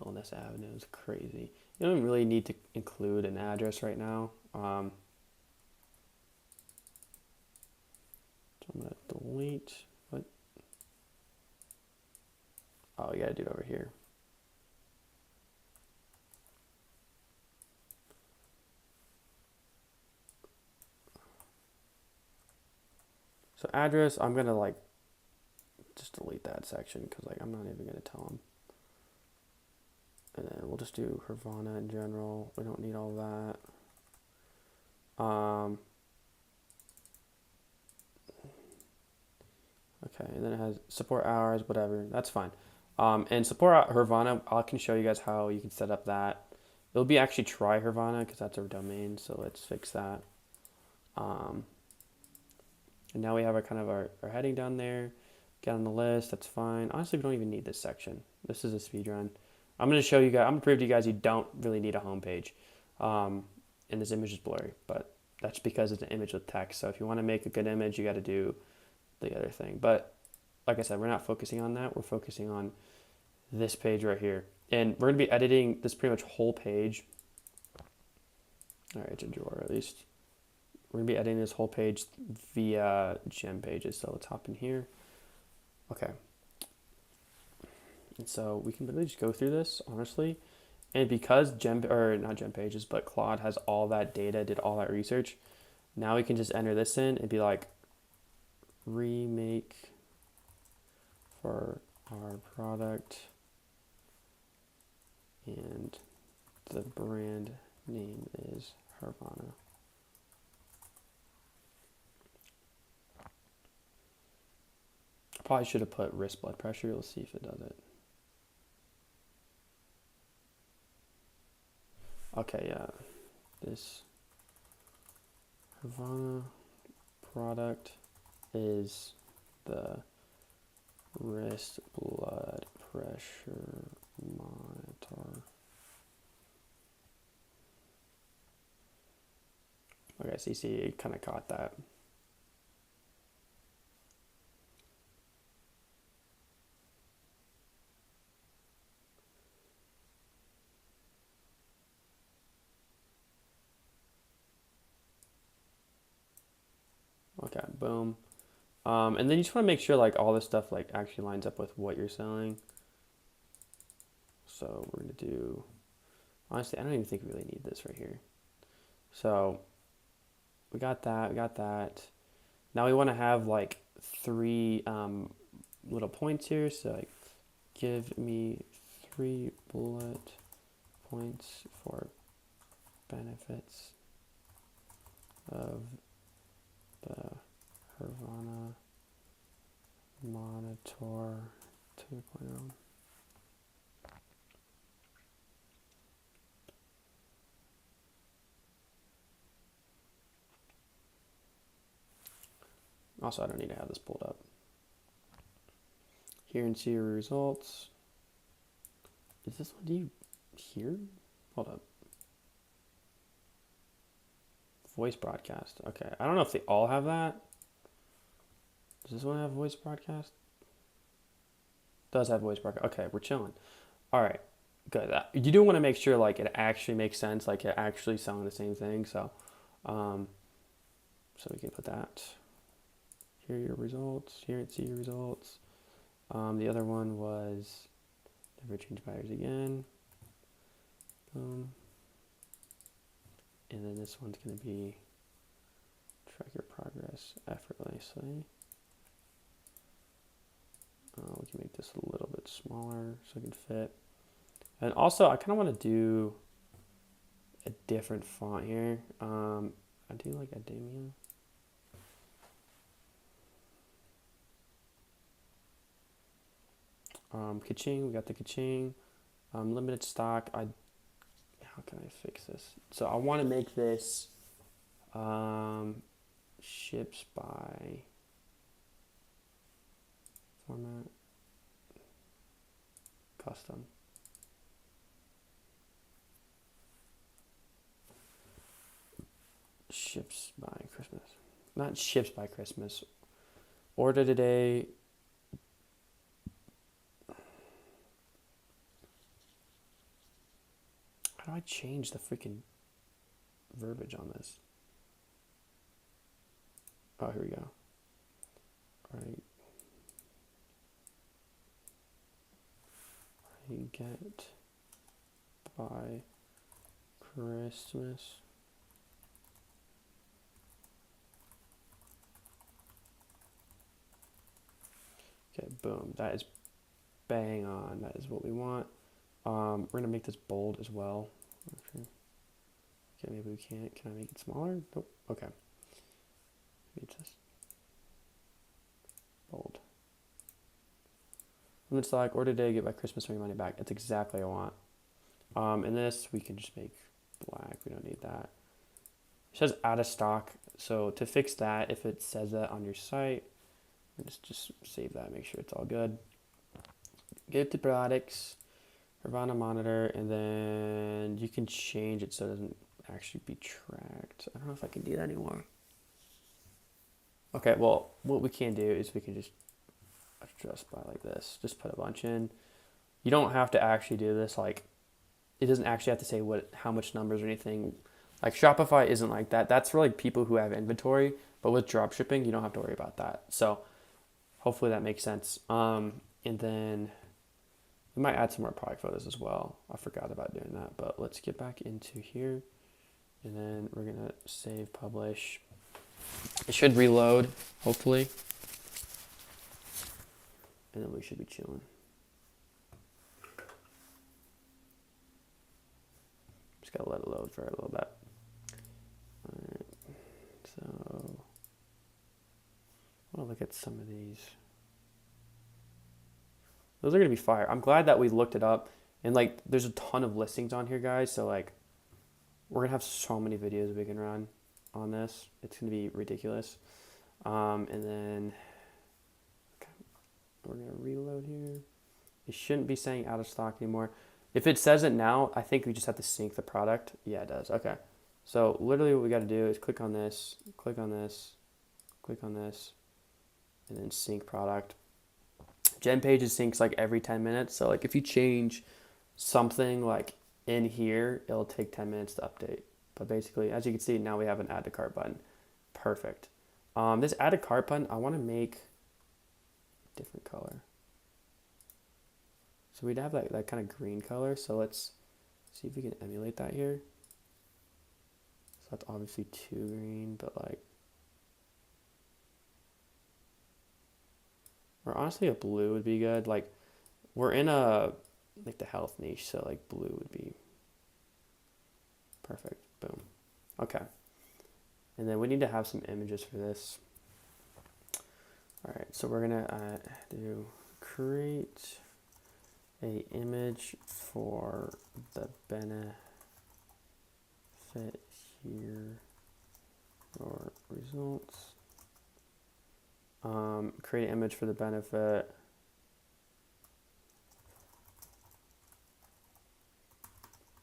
Wellness Avenue is crazy. You don't really need to include an address right now. So I'm gonna delete. What? Oh, you gotta do it over here. So address, I'm gonna like just delete that section because like I'm not even gonna tell them. And then we'll just do Hervana in general. We don't need all that. Okay, and then it has support hours, whatever. That's fine. And support Hervana, I can show you guys how you can set up that. It'll be actually try Hervana because that's our domain. So let's fix that. And now we have our heading down there. Get on the list. That's fine. Honestly, we don't even need this section. This is a speed run. I'm going to show you guys, I'm going to prove to you guys you don't really need a home page. And this image is blurry, but that's because it's an image with text. So if you want to make a good image, you got to do the other thing. But like I said, we're not focusing on that. We're focusing on this page right here. And we're going to be editing this pretty much whole page. All right, it's a drawer at least. We're going to be editing this whole page via gem pages. So let's hop in here. Okay. And so we can literally just go through this, honestly. And because not gem pages, but Claude has all that data, did all that research, now we can just enter this in and be like, remake for our product. And the brand name is Hervana. I probably should have put wrist blood pressure. Let's see if it does it. Okay, yeah, this Hervana product is the wrist blood pressure monitor. Okay, so you see it kind of caught that. Okay, boom. And then you just want to make sure like all this stuff like actually lines up with what you're selling. So we're gonna do, honestly, I don't even think we really need this right here. So we got that. Now we want to have like 3 little points here. So like, give me 3 bullet points for benefits of the Hervana Monitor 2.0. Also, I don't need to have this pulled up. Here and see your results. Is this one, do you hear? Hold up. Voice broadcast. Okay, I don't know if they all have that. Does this one have voice broadcast? Does have voice broadcast. Okay, we're chilling. All right, good. You do want to make sure like it actually makes sense, like it actually selling the same thing. So, so we can put that. Here are your results. Here and see your results. The other one was never change buyers again. And then this one's going to be track your progress effortlessly. We can make this a little bit smaller so it can fit. And also, I kind of want to do a different font here. I do like Ademia. Kaching, we got the Kaching. Limited stock. How can I fix this? So I want to make this ships by format custom. Ships by Christmas. Not ships by Christmas. Order today. How do I change the freaking verbiage on this? Oh, here we go. All right. I get by Christmas. Okay, boom. That is bang on. That is what we want. We're gonna make this bold as well. Okay, maybe we can't. Can I make it smaller? Nope. Okay. Maybe it's this. Bold. Limit stock, order today, get by Christmas, bring your money back. That's exactly what I want. And this we can just make black. We don't need that. It says out of stock. So to fix that, if it says that on your site, just save that, make sure it's all good. Get to products, Ravana monitor, and then you can change it so it doesn't actually be tracked. I don't know if I can do that anymore. Okay, well, what we can do is we can just adjust by like this. Just put a bunch in. You don't have to actually do this. Like, it doesn't actually have to say how much numbers or anything. Like Shopify isn't like that. That's for like people who have inventory. But with drop shipping, you don't have to worry about that. So hopefully that makes sense. And then we might add some more product photos as well. I forgot about doing that, but let's get back into here. And then we're gonna save, publish. It should reload, hopefully. And then we should be chilling. Just gotta let it load for a little bit. Alright, so I wanna look at some of these. Those are gonna be fire. I'm glad that we looked it up, and like there's a ton of listings on here, guys, so like we're gonna have so many videos we can run on this. It's gonna be ridiculous. And then we're gonna reload here. It shouldn't be saying out of stock anymore. If it says it now, I think we just have to sync the product. Yeah, it does. Okay. So literally what we gotta do is click on this, click on this, click on this, and then sync product. Gen Pages syncs like every 10 minutes. So like if you change something like in here, it'll take 10 minutes to update. But basically, as you can see, now we have an add to cart button. Perfect. This add to cart button, I want to make a different color. So we'd have that kind of green color. So let's see if we can emulate that here. So that's obviously too green, but like, or honestly a blue would be good. Like we're in like the health niche, so like blue would be perfect. Boom. Okay. And then we need to have some images for this. All right, so we're gonna do create a image for the benefit here or results. Create an image for the benefit.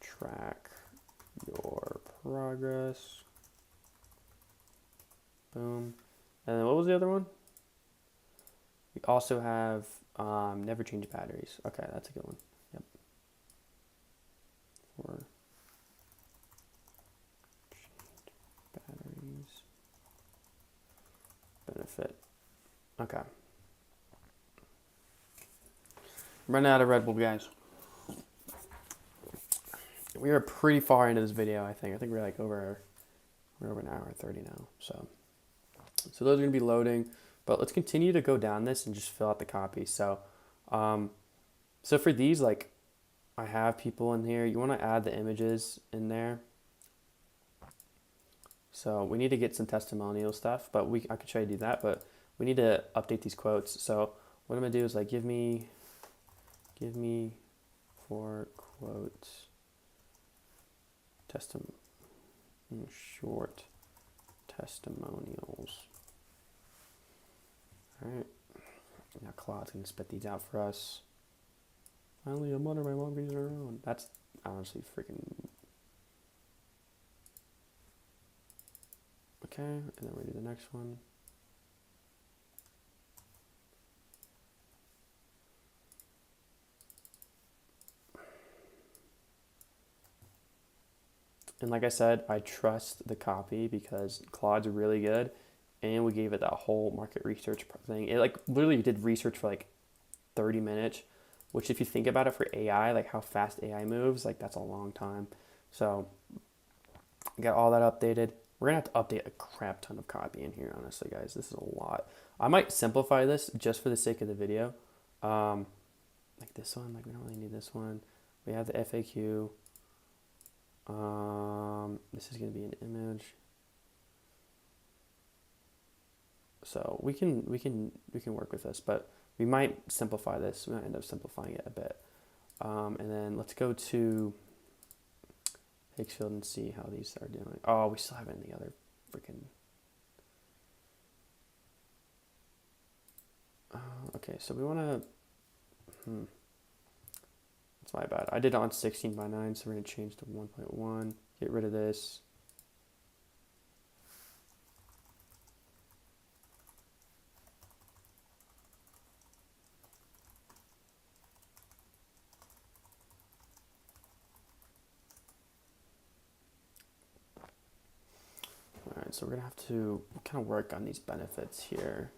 Track your progress. Boom. And then what was the other one? We also have never change batteries. Okay, that's a good one. Yep. fit. Okay. Running out of Red Bull, guys. We are pretty far into this video, I think. I think we're like over an hour 30 now. So those are gonna be loading, but let's continue to go down this and just fill out the copy. So so for these, like, I have people in here. You want to add the images in there. So we need to get some testimonial stuff, but I could try to do that, but we need to update these quotes. So what I'm gonna do is like give me 4 quotes, short testimonials. All right, now Claude's gonna spit these out for us. Finally, a mother my mom brings her own. That's honestly freaking. Okay, and then we do the next one. And like I said, I trust the copy because Claude's really good, and we gave it that whole market research thing. It like literally did research for like 30 minutes, which if you think about it for AI, like how fast AI moves, like that's a long time. So got all that updated. We're gonna have to update a crap ton of copy in here, honestly, guys. This is a lot. I might simplify this just for the sake of the video. Like this one, like we don't really need this one. We have the FAQ. This is gonna be an image. So we can work with this, but we might simplify this. We might end up simplifying it a bit. And then let's go to Hicksfield and see how these are doing. Oh, we still haven't the other freaking. Okay, so we want to. That's my bad. I did it on 16:9, so we're gonna change to 1.1. Get rid of this. Alright, so we're gonna have to kind of work on these benefits here.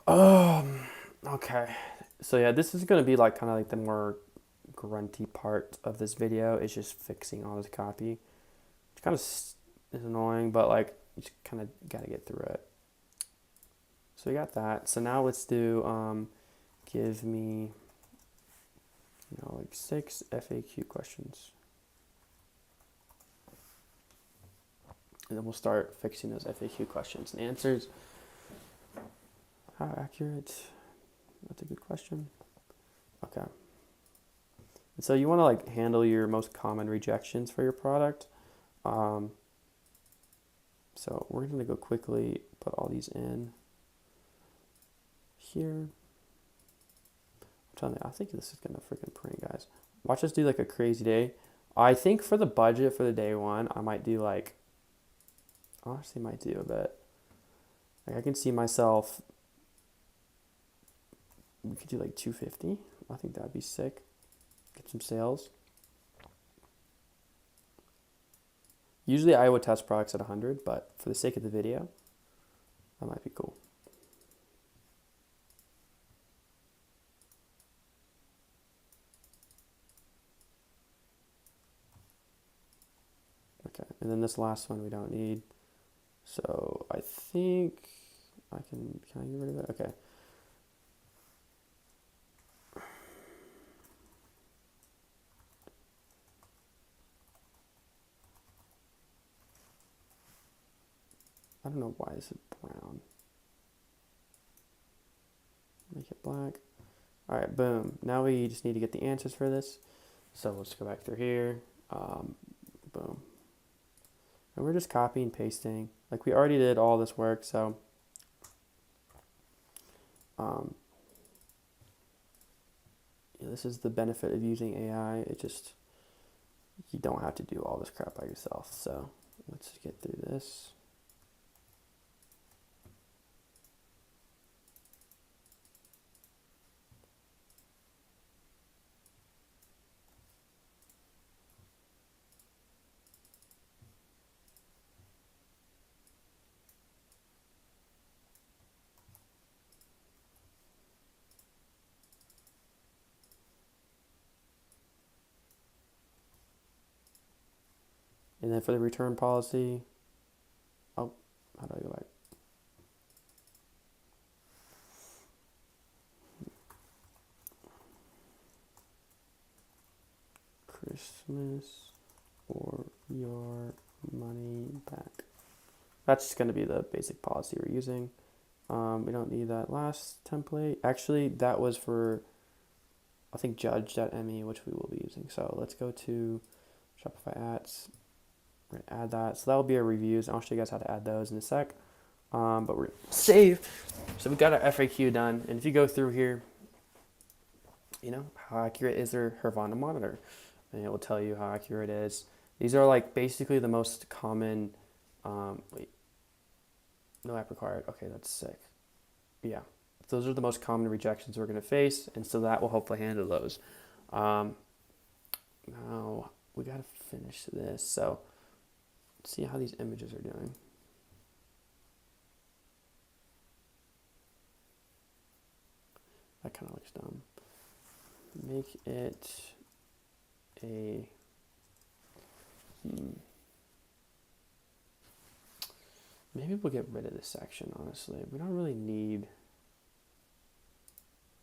Okay. So yeah, this is gonna be like kind of like the more grunty part of this video. Is just fixing all this copy. It's kind of is annoying, but like you just kind of gotta get through it. So we got that. So now let's do give me like 6 FAQ questions. And then we'll start fixing those FAQ questions and answers. How accurate? That's a good question. Okay. And so you want to like handle your most common rejections for your product. So we're going to go quickly put all these in here. I think this is going to freaking print, guys. Watch us do like a crazy day. I think for the budget for the day one, I might do like, honestly might do a bit. Like I can see myself, we could do like 250. I think that'd be sick. Get some sales. Usually I would test products at 100, but for the sake of the video, that might be cool. Okay, and then this last one we don't need. So I think I can I get rid of it? Okay. I don't know why this is brown. Make it black. All right, boom. Now we just need to get the answers for this. So let's go back through here. Boom. And we're just copying and pasting. Like we already did all this work, so yeah, this is the benefit of using AI. It just, you don't have to do all this crap by yourself. So let's get through this. And then for the return policy, oh, how do I go back? Christmas or your money back. That's just going to be the basic policy we're using. We don't need that last template. Actually, that was for, I think, judge.me, which we will be using. So let's go to Shopify ads. We're going to add that. So that will be our reviews. I'll show you guys how to add those in a sec. But we're going to save. So we've got our FAQ done. And if you go through here, you know, how accurate is her Havana monitor? And it will tell you how accurate it is. These are like basically the most common, wait, no app required. Okay, that's sick. Yeah, those are the most common rejections we're going to face. And so that will hopefully handle those. Now we got to finish this. So let's see how these images are doing. That kind of looks dumb. Make it a maybe we'll get rid of this section. Honestly, we don't really need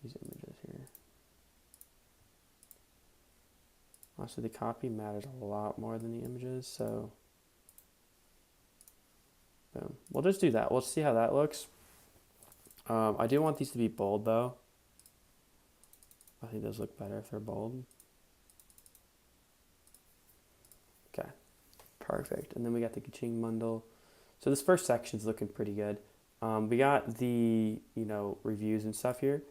these images here. Honestly, the copy matters a lot more than the images, so boom. We'll just do that. We'll see how that looks. I do want these to be bold though. I think those look better if they're bold. Okay, perfect. And then we got the Kaching bundle. So this first section's looking pretty good. We got the, you know, reviews and stuff here,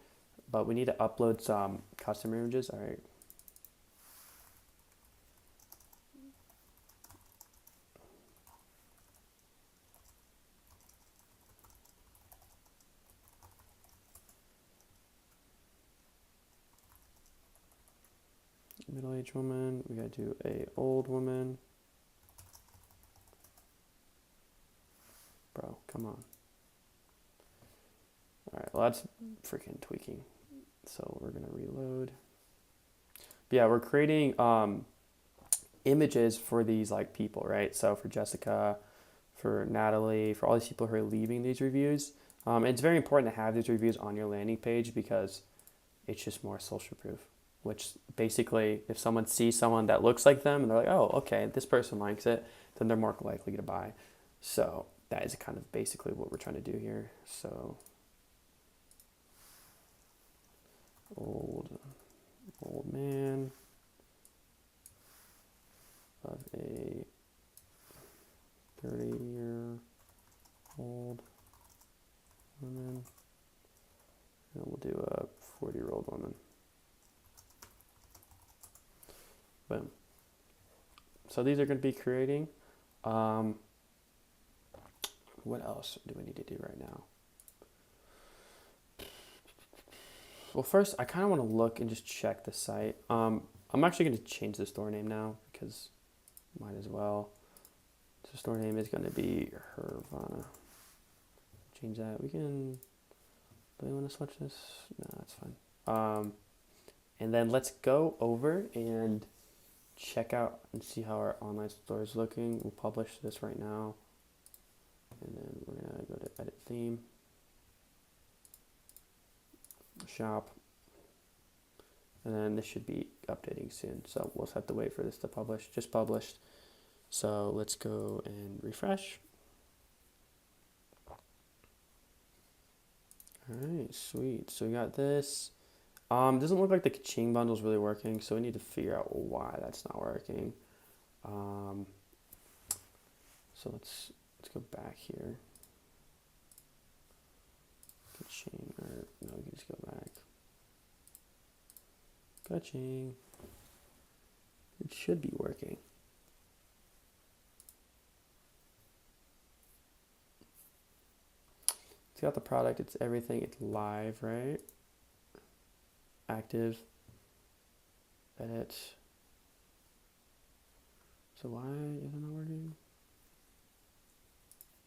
but we need to upload some custom images. All right. Middle-aged woman. We gotta do a old woman. Bro, come on. All right, well that's freaking tweaking. So we're gonna reload. But yeah, we're creating images for these like people, right? So for Jessica, for Natalie, for all these people who are leaving these reviews. It's very important to have these reviews on your landing page because it's just more social proof. Which basically, if someone sees someone that looks like them and they're like, oh, okay, this person likes it, then they're more likely to buy. So that is kind of basically what we're trying to do here. So old man of a 30-year-old woman, and we'll do a 40-year-old woman. Boom. So these are going to be creating. What else do we need to do right now? Well, first, I kind of want to look and just check the site. I'm actually going to change the store name now because might as well. So store name is going to be Hervana. Change that. We can. Do we want to switch this? No, that's fine. And then let's go over and check out and see how our online store is looking. We'll publish this right now. And then we're going to go to edit theme. Shop. And then this should be updating soon. So we'll just have to wait for this to publish. Just published. So let's go and refresh. Alright, sweet. So we got this. Doesn't look like the Kaching bundle is really working, so we need to figure out why that's not working. So let's go back here. Kaching, or no, we can just go back. Kaching. It should be working. It's got the product, it's everything, it's live, right? Active. Edit. So why is it not working?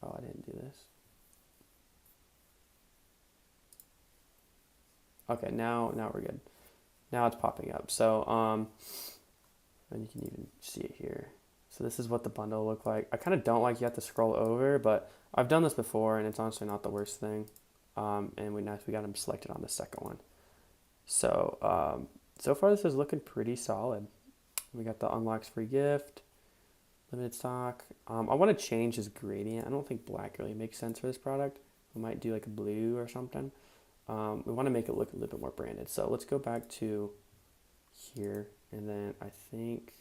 Oh, I didn't do this. Okay, now we're good. Now it's popping up. So and you can even see it here. So this is what the bundle looked like. I kind of don't like you have to scroll over, but I've done this before and it's honestly not the worst thing. And we got them selected on the second one. So so far this is looking pretty solid. We got the unlocks free gift, limited stock. I want to change this gradient. I don't think black really makes sense for this product. We might do like a blue or something. We want to make it look a little bit more branded. So let's go back to here, and then I think,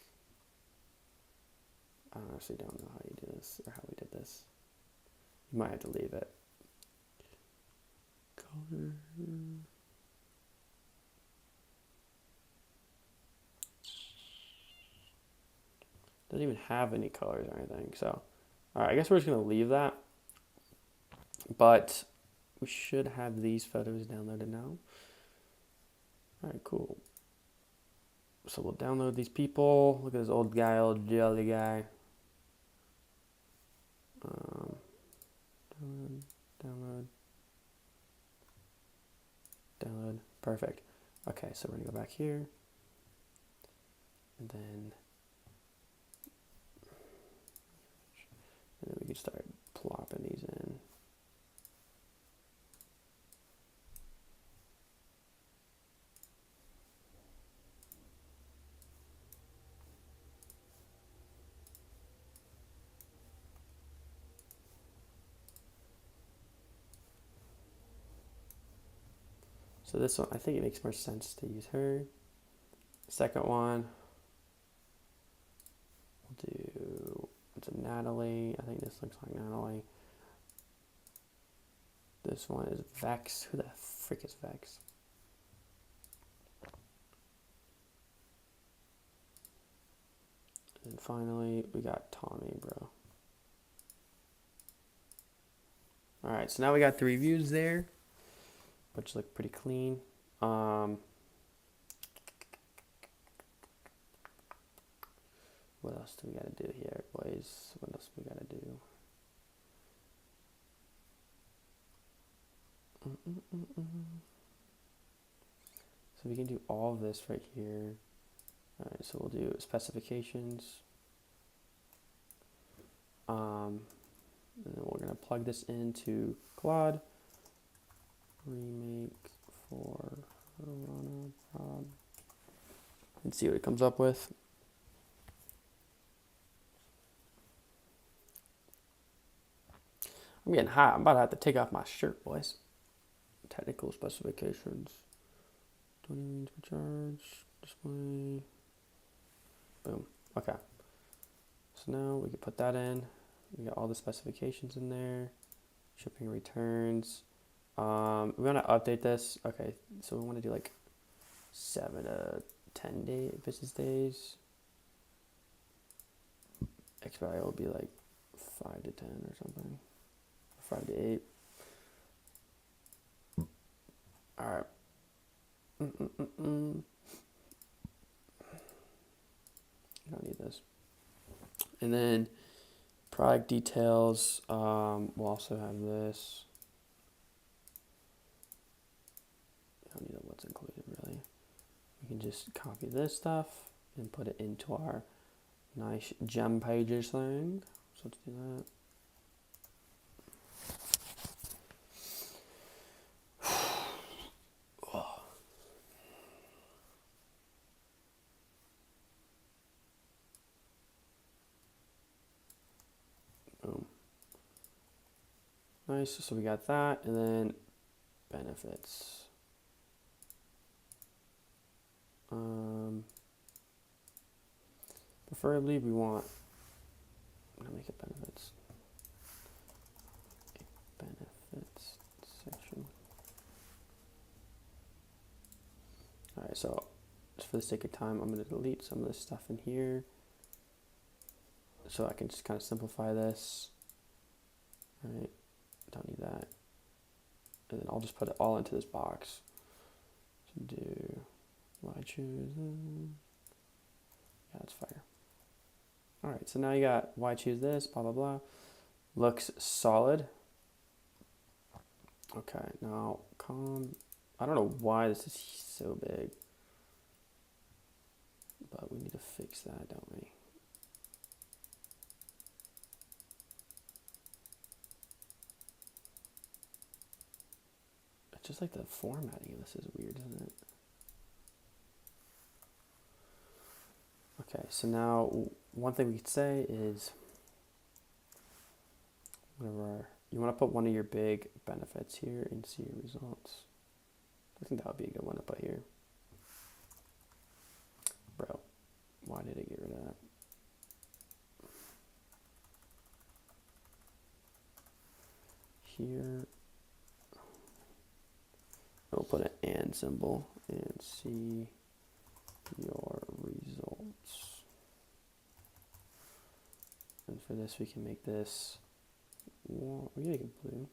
I honestly don't know how you do this or how we did this. You might have to leave it. Color. Doesn't even have any colors or anything. So, all right, I guess we're just gonna leave that. But we should have these photos downloaded now. All right, cool. So we'll download these people. Look at this old guy, old jelly guy. Download. Perfect. Okay, so we're gonna go back here, and then we can start plopping these in. So this one, I think it makes more sense to use her. Second one, we'll do, it's a Natalie. I think this looks like Natalie. This one is Vex. Who the frick is Vex? And finally, we got Tommy, bro. All right, so now we got 3 views there, which look pretty clean. What else do we gotta do here, boys? What else we gotta do? So we can do all of this right here. All right, so we'll do specifications. And then we're gonna plug this into Claude. Remake for Corona Prod. And see what it comes up with. I'm getting hot. I'm about to have to take off my shirt, boys. Technical specifications. 20 means per charge. Display. Boom. Okay. So now we can put that in. We got all the specifications in there. Shipping returns. We want to update this. Okay, so we want to do like 7 to 10 business days. Expiry will be like 5 to 10 or something. 5 to 8. All right. You don't need this. And then product details. We'll also have this. You don't need what's included really. We can just copy this stuff and put it into our nice gem pages thing. So let's do that. Nice, so we got that, and then benefits. Preferably we want, I'm gonna make it benefits. Benefits section. Alright, so just for the sake of time, I'm gonna delete some of this stuff in here so I can just kind of simplify this. Alright. Don't need that. And then I'll just put it all into this box. So do I choose? Yeah, it's fire. Alright, so now you got why choose this, blah blah blah. Looks solid. Okay, now I don't know why this is so big. But we need to fix that, don't we? Just like the formatting of this is weird, isn't it? Okay, so now one thing we could say is whatever you want to put one of your big benefits here and see your results. I think that would be a good one to put here. Bro, why did it get rid of that? Here, we'll put an and symbol and see your results. And for this, we can make this, well, we can make it blue.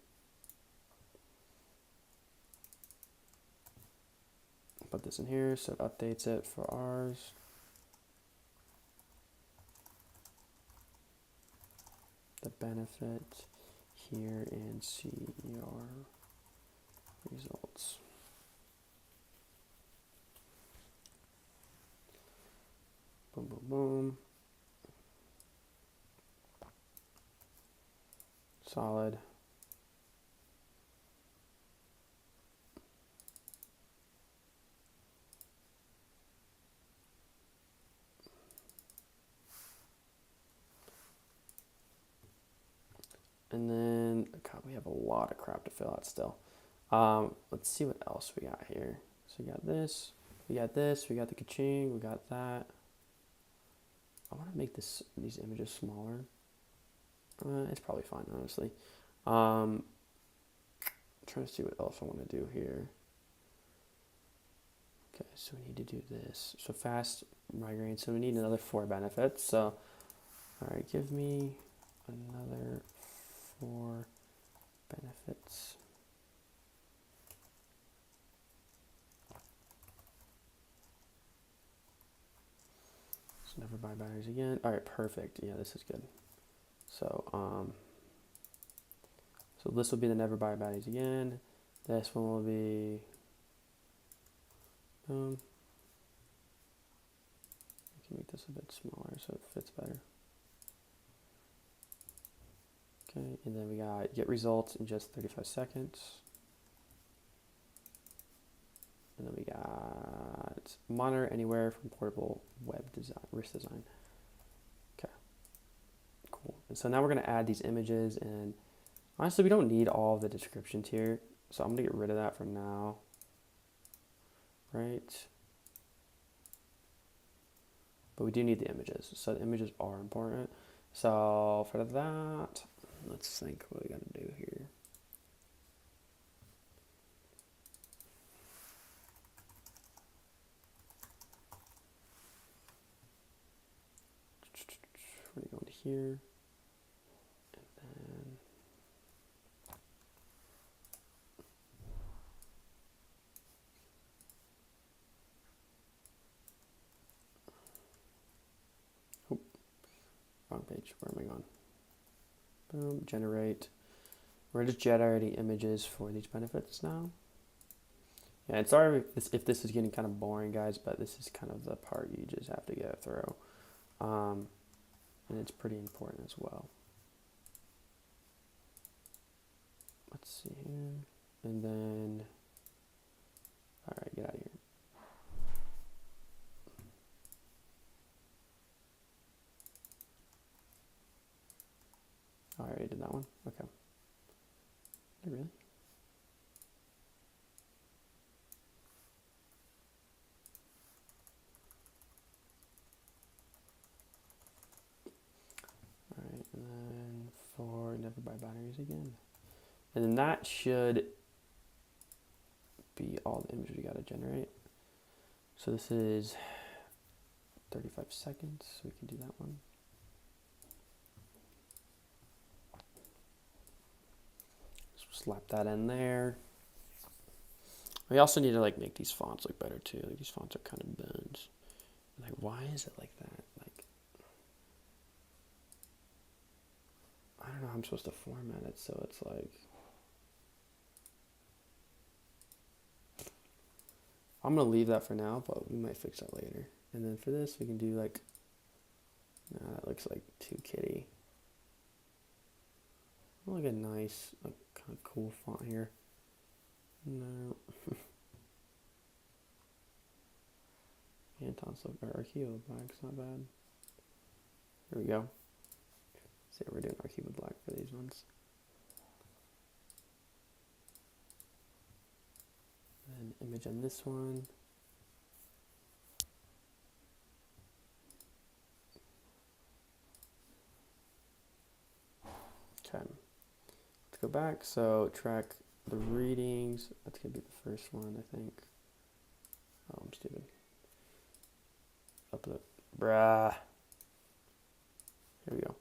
Put this in here so it updates it for ours. The benefit here and see your results. Boom, boom, boom. Solid. And then, God, we have a lot of crap to fill out still. Let's see what else we got here. So we got this, we got this, we got the ka-ching, we got that. I want to make these images smaller. It's probably fine, honestly. Trying to see what else I want to do here. Okay, so we need to do this. So fast migraine. So we need another 4 benefits. So, all right, give me another 4 benefits. So never buy batteries again. All right, perfect. Yeah, this is good. So, so this will be the never buy batteries again. This one will be, we can make this a bit smaller so it fits better. Okay, and then we got get results in just 35 seconds. And then we got monitor anywhere from portable web design, wrist design. Okay, cool. And so now we're gonna add these images, and honestly, we don't need all of the descriptions here. So I'm gonna get rid of that for now. Right? But we do need the images. So the images are important. So for that, let's think what we gotta do here. We're gonna go into here, and then wrong page. Where am I going? Boom, generate. We're just generating images for these benefits now. Yeah, and sorry if this is getting kind of boring, guys, but this is kind of the part you just have to get through. And it's pretty important as well. Let's see here. And then, all right, get out of here. I already did that one. Okay. Did I really? Alright, and then for never buy batteries again. And then that should be all the images we gotta generate. So this is 35 seconds, so we can do that one. Slap that in there. We also need to like make these fonts look better too. Like these fonts are kind of bones. Like why is it like that? Like I don't know how I'm supposed to format it so it's like I'm gonna leave that for now, but we might fix that later. And then for this we can do like that looks like too kitty. Like a nice, like kind of cool font here. No. Anton Silk or Archeo Black's not bad. Here we go. See, we're doing Archeo Black for these ones. And image on this one. Okay. Let's go back. So track the readings. That's gonna be the first one, I think. Oh, I'm stupid. Upload. Bruh. Here we go.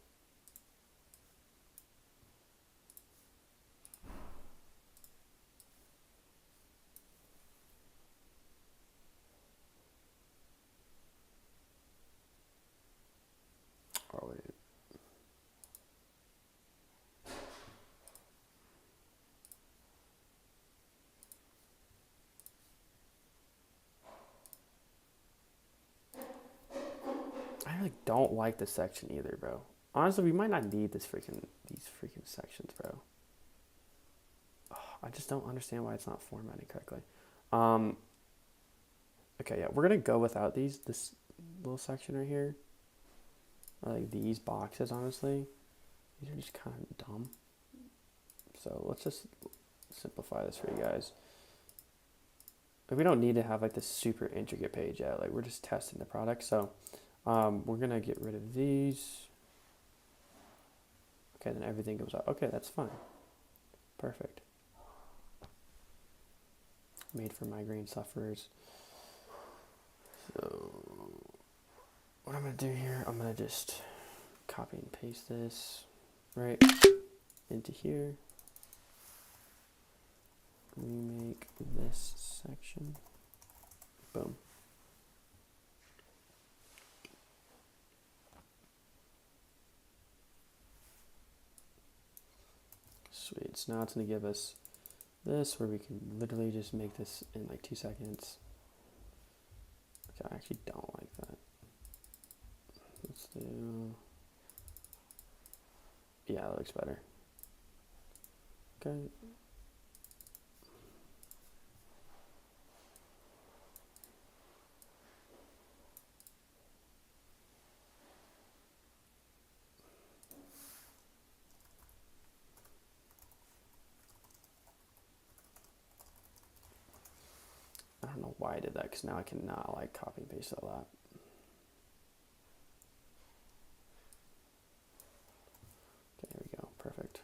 Oh, wait. I really don't like this section either, bro. Honestly, we might not need these freaking sections, bro. Oh, I just don't understand why it's not formatting correctly. Okay, yeah, we're gonna go without this little section right here. I like these boxes, honestly. These are just kind of dumb. So let's just simplify this for you guys. Like, we don't need to have like this super intricate page yet. Like, we're just testing the product. So we're gonna get rid of these. Okay, then everything goes out. Okay, that's fine. Perfect. Made for migraine sufferers. So what I'm gonna do here, I'm gonna just copy and paste this right into here. Remake this section. Boom. Sweet. So now it's gonna give us this where we can literally just make this in like 2 seconds. Okay, I actually don't like that. Let's do, yeah, that looks better. Okay. I don't know why I did that, because now I cannot like copy and paste all that. Okay, there we go. Perfect.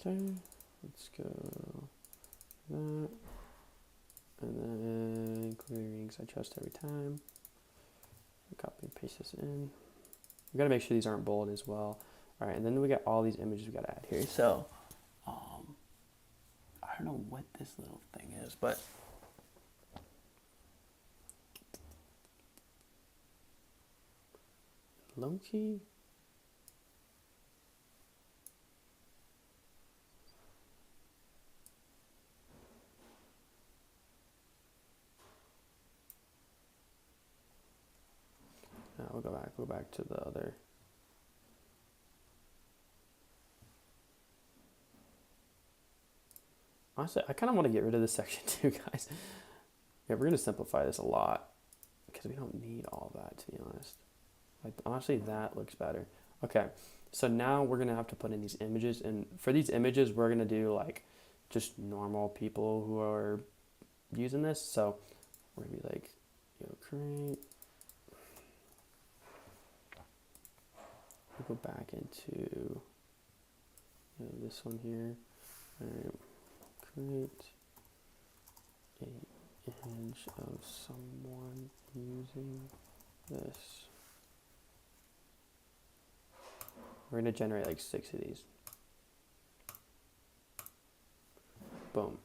Okay, let's go that, and then clearings I trust every time. Copy and paste this in. We gotta make sure these aren't bold as well. All right, and then we got all these images we gotta add here. So, I don't know what this little thing is, but low key. No, we'll go back to the other. Honestly, I kind of want to get rid of this section too, guys. Yeah, we're gonna simplify this a lot because we don't need all that, to be honest. Like, honestly, that looks better. Okay, so now we're gonna have to put in these images, and for these images, we're gonna do like just normal people who are using this. So we're gonna be like, create. We'll go back into this one here. Create a image of someone using this. We're gonna generate like 6 of these. Boom.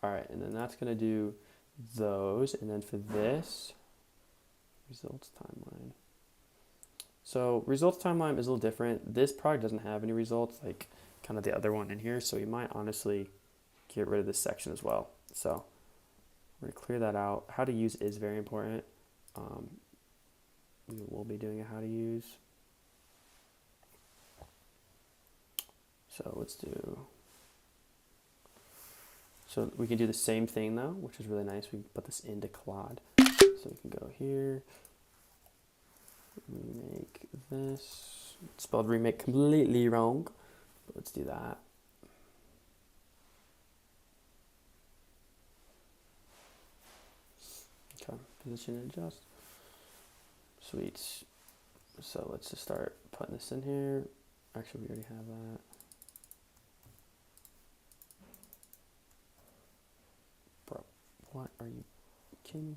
All right, and then that's going to do those. And then for this, results timeline. So results timeline is a little different. This product doesn't have any results like kind of the other one in here. So you might honestly get rid of this section as well. So we're going to clear that out. How to use is very important. We will be doing a how to use. So let's do, so we can do the same thing though, which is really nice. We can put this into Claude. So we can go here, remake this. It's spelled remake completely wrong, but let's do that. Okay, position and adjust. Sweet. So let's just start putting this in here. Actually, we already have that. Bro, what are you kidding me?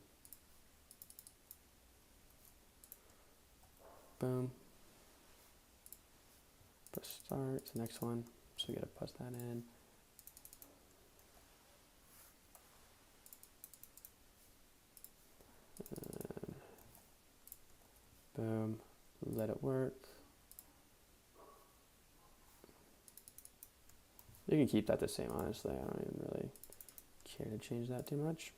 Boom. Press start. It's the next one. So we gotta press that in. And boom. Let it work. You can keep that the same, honestly. I don't even really care to change that too much.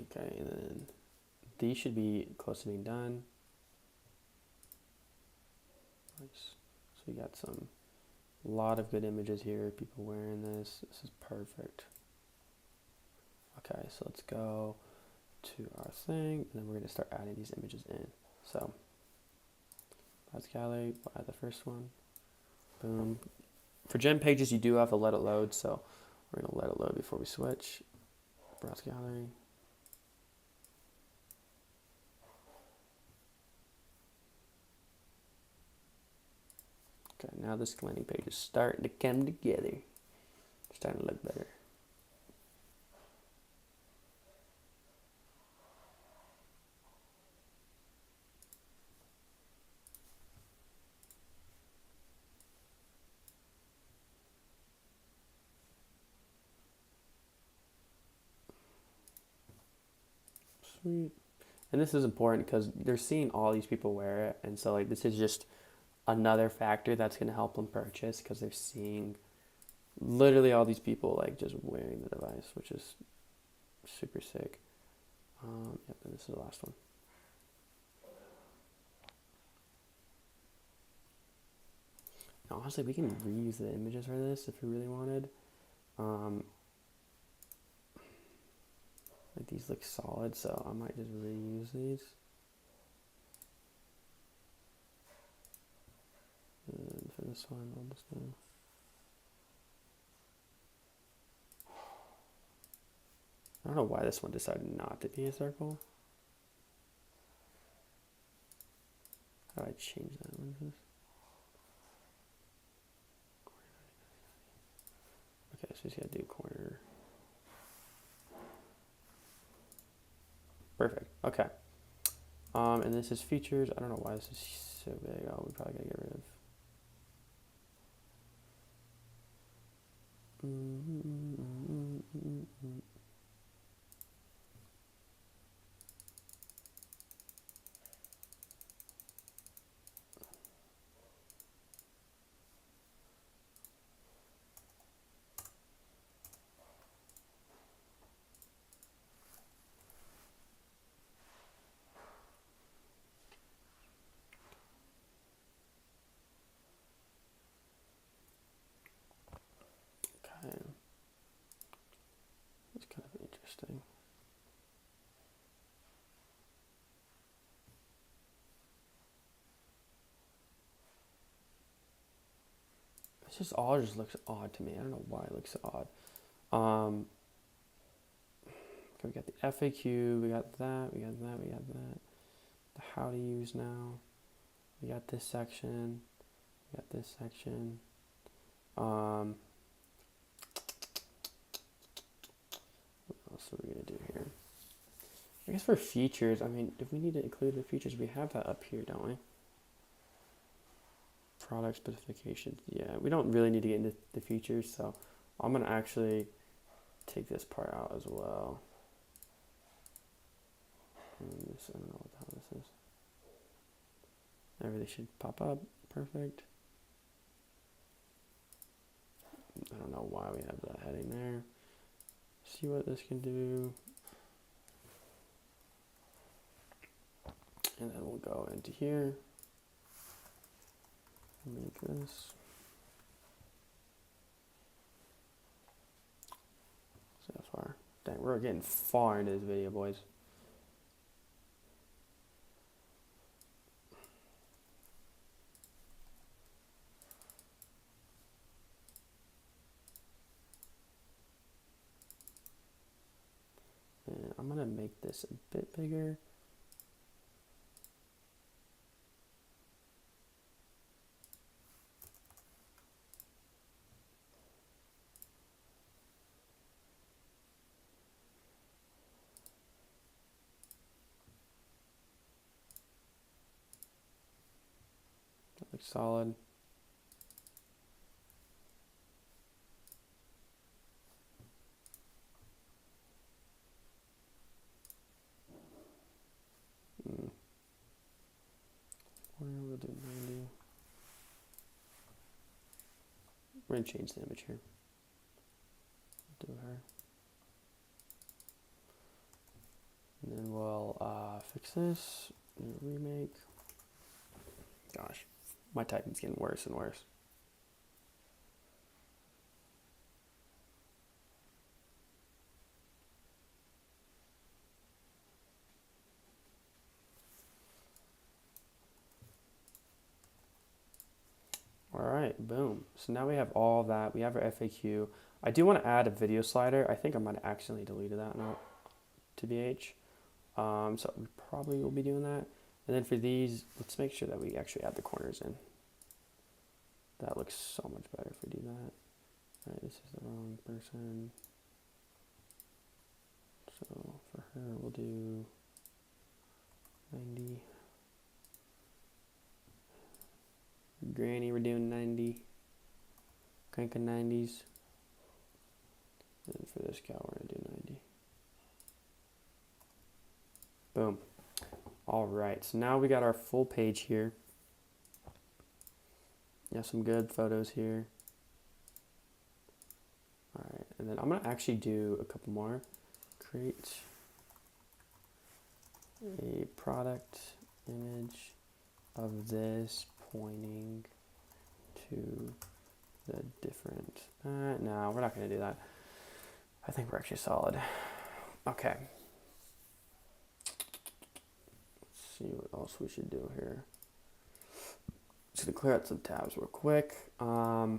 Okay, and then these should be close to being done. Nice. So we got some, lot of good images here. People wearing this. This is perfect. Okay, so let's go to our thing, and then we're going to start adding these images in. So, Browse Gallery, we'll add the first one. Boom. For gem pages, you do have to let it load, so we're going to let it load before we switch. Browse Gallery. Okay, now this landing page is starting to come together. Starting to look better. Sweet. And this is important because they're seeing all these people wear it, and so like this is just another factor that's going to help them purchase because they're seeing literally all these people like just wearing the device, which is super sick. Yep, and this is the last one. Now, honestly, we can reuse the images for this if we really wanted. Like these look solid, so I might just reuse these. And for this one, I'll just do. I don't know why this one decided not to be a circle. How do I change that? What is this? Okay, so just gotta do corner. Perfect. Okay. And this is features. I don't know why this is so big. Oh, we probably gotta get rid of. Okay. That's kind of interesting. It's just all just looks odd to me. I don't know why it looks so odd. Okay, we got the FAQ, we got that, we got that, we got that. The how to use now. We got this section. We got this section. What else are we gonna do here? I guess for features, I mean, if we need to include the features, we have that up here, don't we? product specifications. Yeah, we don't really need to get into the features, so I'm gonna actually take this part out as well. I don't know what the hell this is. Everything should pop up. Perfect. I don't know why we have that heading there. See what this can do. And then we'll go into here. Make this. So far. Dang, we're getting far into this video, boys. And I'm gonna make this a bit bigger. That looks solid. We'll do 90. We're gonna change the image here. Do her. And then we'll fix this. Remake. Gosh, my typing's getting worse and worse. Alright, boom. So now we have all that. We have our FAQ. I do want to add a video slider. I think I might have accidentally deleted that now to BH. So we probably will be doing that. And then for these, let's make sure that we actually add the corners in. That looks so much better if we do that. Alright, this is the wrong person. So for her, we'll do 90. Granny, we're doing 90. Cranking 90s. And for this cow, we're gonna do 90. Boom. All right, so now we got our full page here. Yeah, some good photos here. All right, and then I'm gonna actually do a couple more. Create a product image of this pointing to the different, no, we're not gonna do that. I think we're actually solid. Okay. Let's see what else we should do here. Just gonna clear out some tabs real quick. Okay.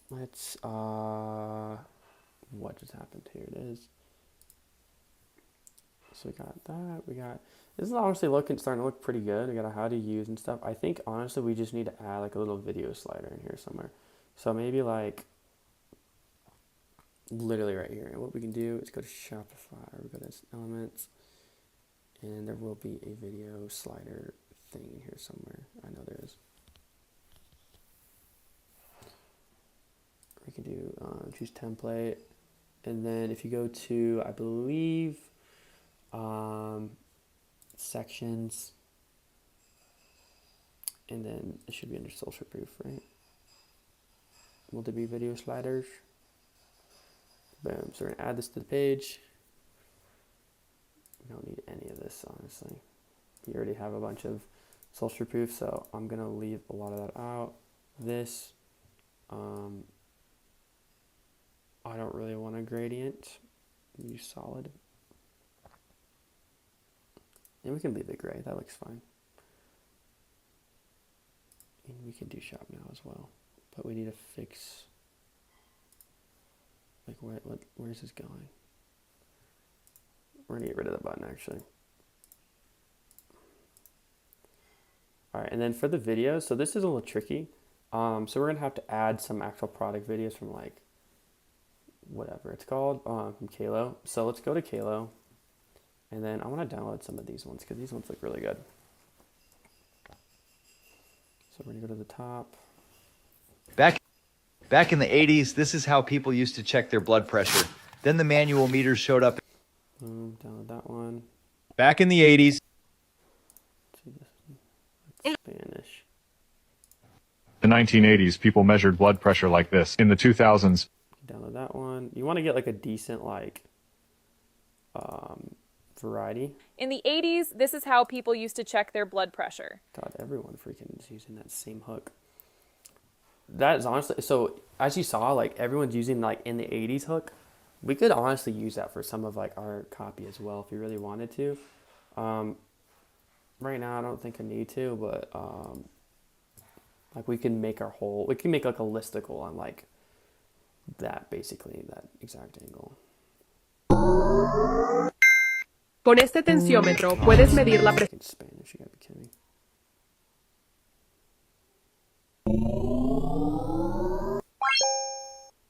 Let's, what just happened? Here it is. So we got that, this is honestly starting to look pretty good. We got a how to use and stuff. I think honestly we just need to add like a little video slider in here somewhere. So maybe like literally right here. And what we can do is go to Shopify, or we go to Elements, and there will be a video slider thing in here somewhere. I know there is. We can do choose template, and then if you go to, I believe, sections, and then it should be under social proof, right? Will there be video sliders? Boom. So we're gonna add this to the page. We don't need any of this, honestly. We already have a bunch of social proof, so I'm gonna leave a lot of that out. This, I don't really want a gradient. Use solid. And we can leave it gray, that looks fine. And we can do shop now as well. But we need to fix, like where's this going? We're gonna get rid of the button actually. All right, and then for the video, so this is a little tricky. So we're gonna have to add some actual product videos from like, whatever it's called, from Kalo. So let's go to Kalo. And then I want to download some of these ones because these ones look really good. So we're going to go to the top. Back in the 80s, this is how people used to check their blood pressure. Then the manual meters showed up. Boom, download that one. Back in the 80s. Spanish. In the 1980s, people measured blood pressure like this. In the 2000s, Download that one. You want to get like a decent like variety. In the 80s, this is how people used to check their blood pressure. God, everyone freaking is using that same hook. That is honestly, so as you saw, like everyone's using like in the 80s hook. We could honestly use that for some of like our copy as well if you really wanted to. Right now I don't think I need to, but like we can make like a listicle on like that, basically that exact angle. Con este tensiómetro puedes medir la presión. Spanish, you gotta be kidding me.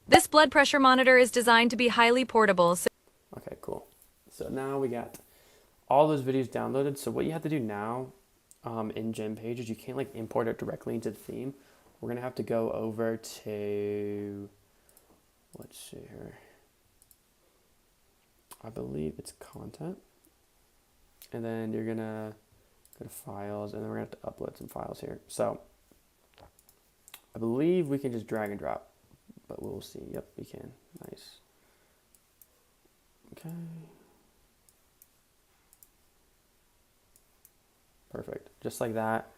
This blood pressure monitor is designed to be highly portable. Okay, cool. So now we got all those videos downloaded. So what you have to do now in Gem Pages, you can't like import it directly into the theme. We're gonna have to go over to, let's see here. I believe it's content. And then you're gonna go to files, and then we're gonna have to upload some files here. So I believe we can just drag and drop, but we'll see. Yep, we can. Nice. Okay. Perfect. Just like that.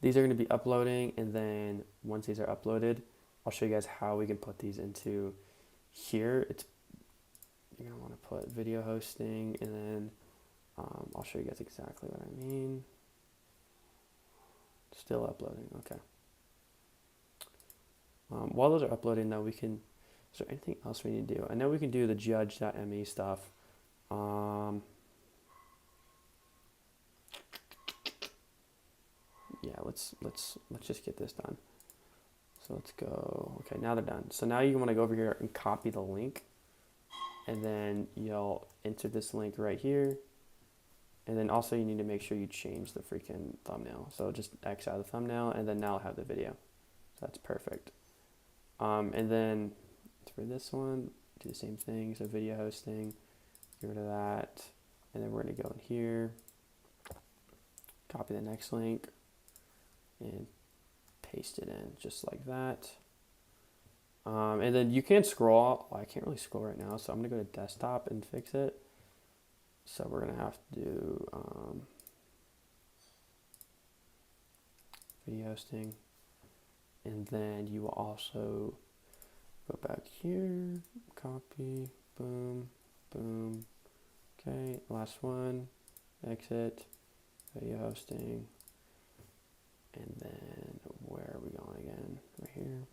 These are going to be uploading, and then once these are uploaded, I'll show you guys how we can put these into here. You're going to want to put video hosting, and then I'll show you guys exactly what I mean. Still uploading. Okay. While those are uploading, though, is there anything else we need to do? I know we can do the judge.me stuff. Yeah, let's just get this done. So let's go. Okay, now they're done. So now you want to go over here and copy the link, and then you'll enter this link right here. And then also you need to make sure you change the freaking thumbnail. So just X out of the thumbnail, and then now I'll have the video. So that's perfect. And then for this one, do the same thing. So video hosting, get rid of that. And then we're going to go in here, copy the next link, and paste it in just like that. And then you can scroll. I can't really scroll right now, so I'm going to go to desktop and fix it. So we're going to have to do video hosting. And then you will also go back here, copy, boom, boom. Okay, last one, exit, video hosting. And then where are we going again? Right here.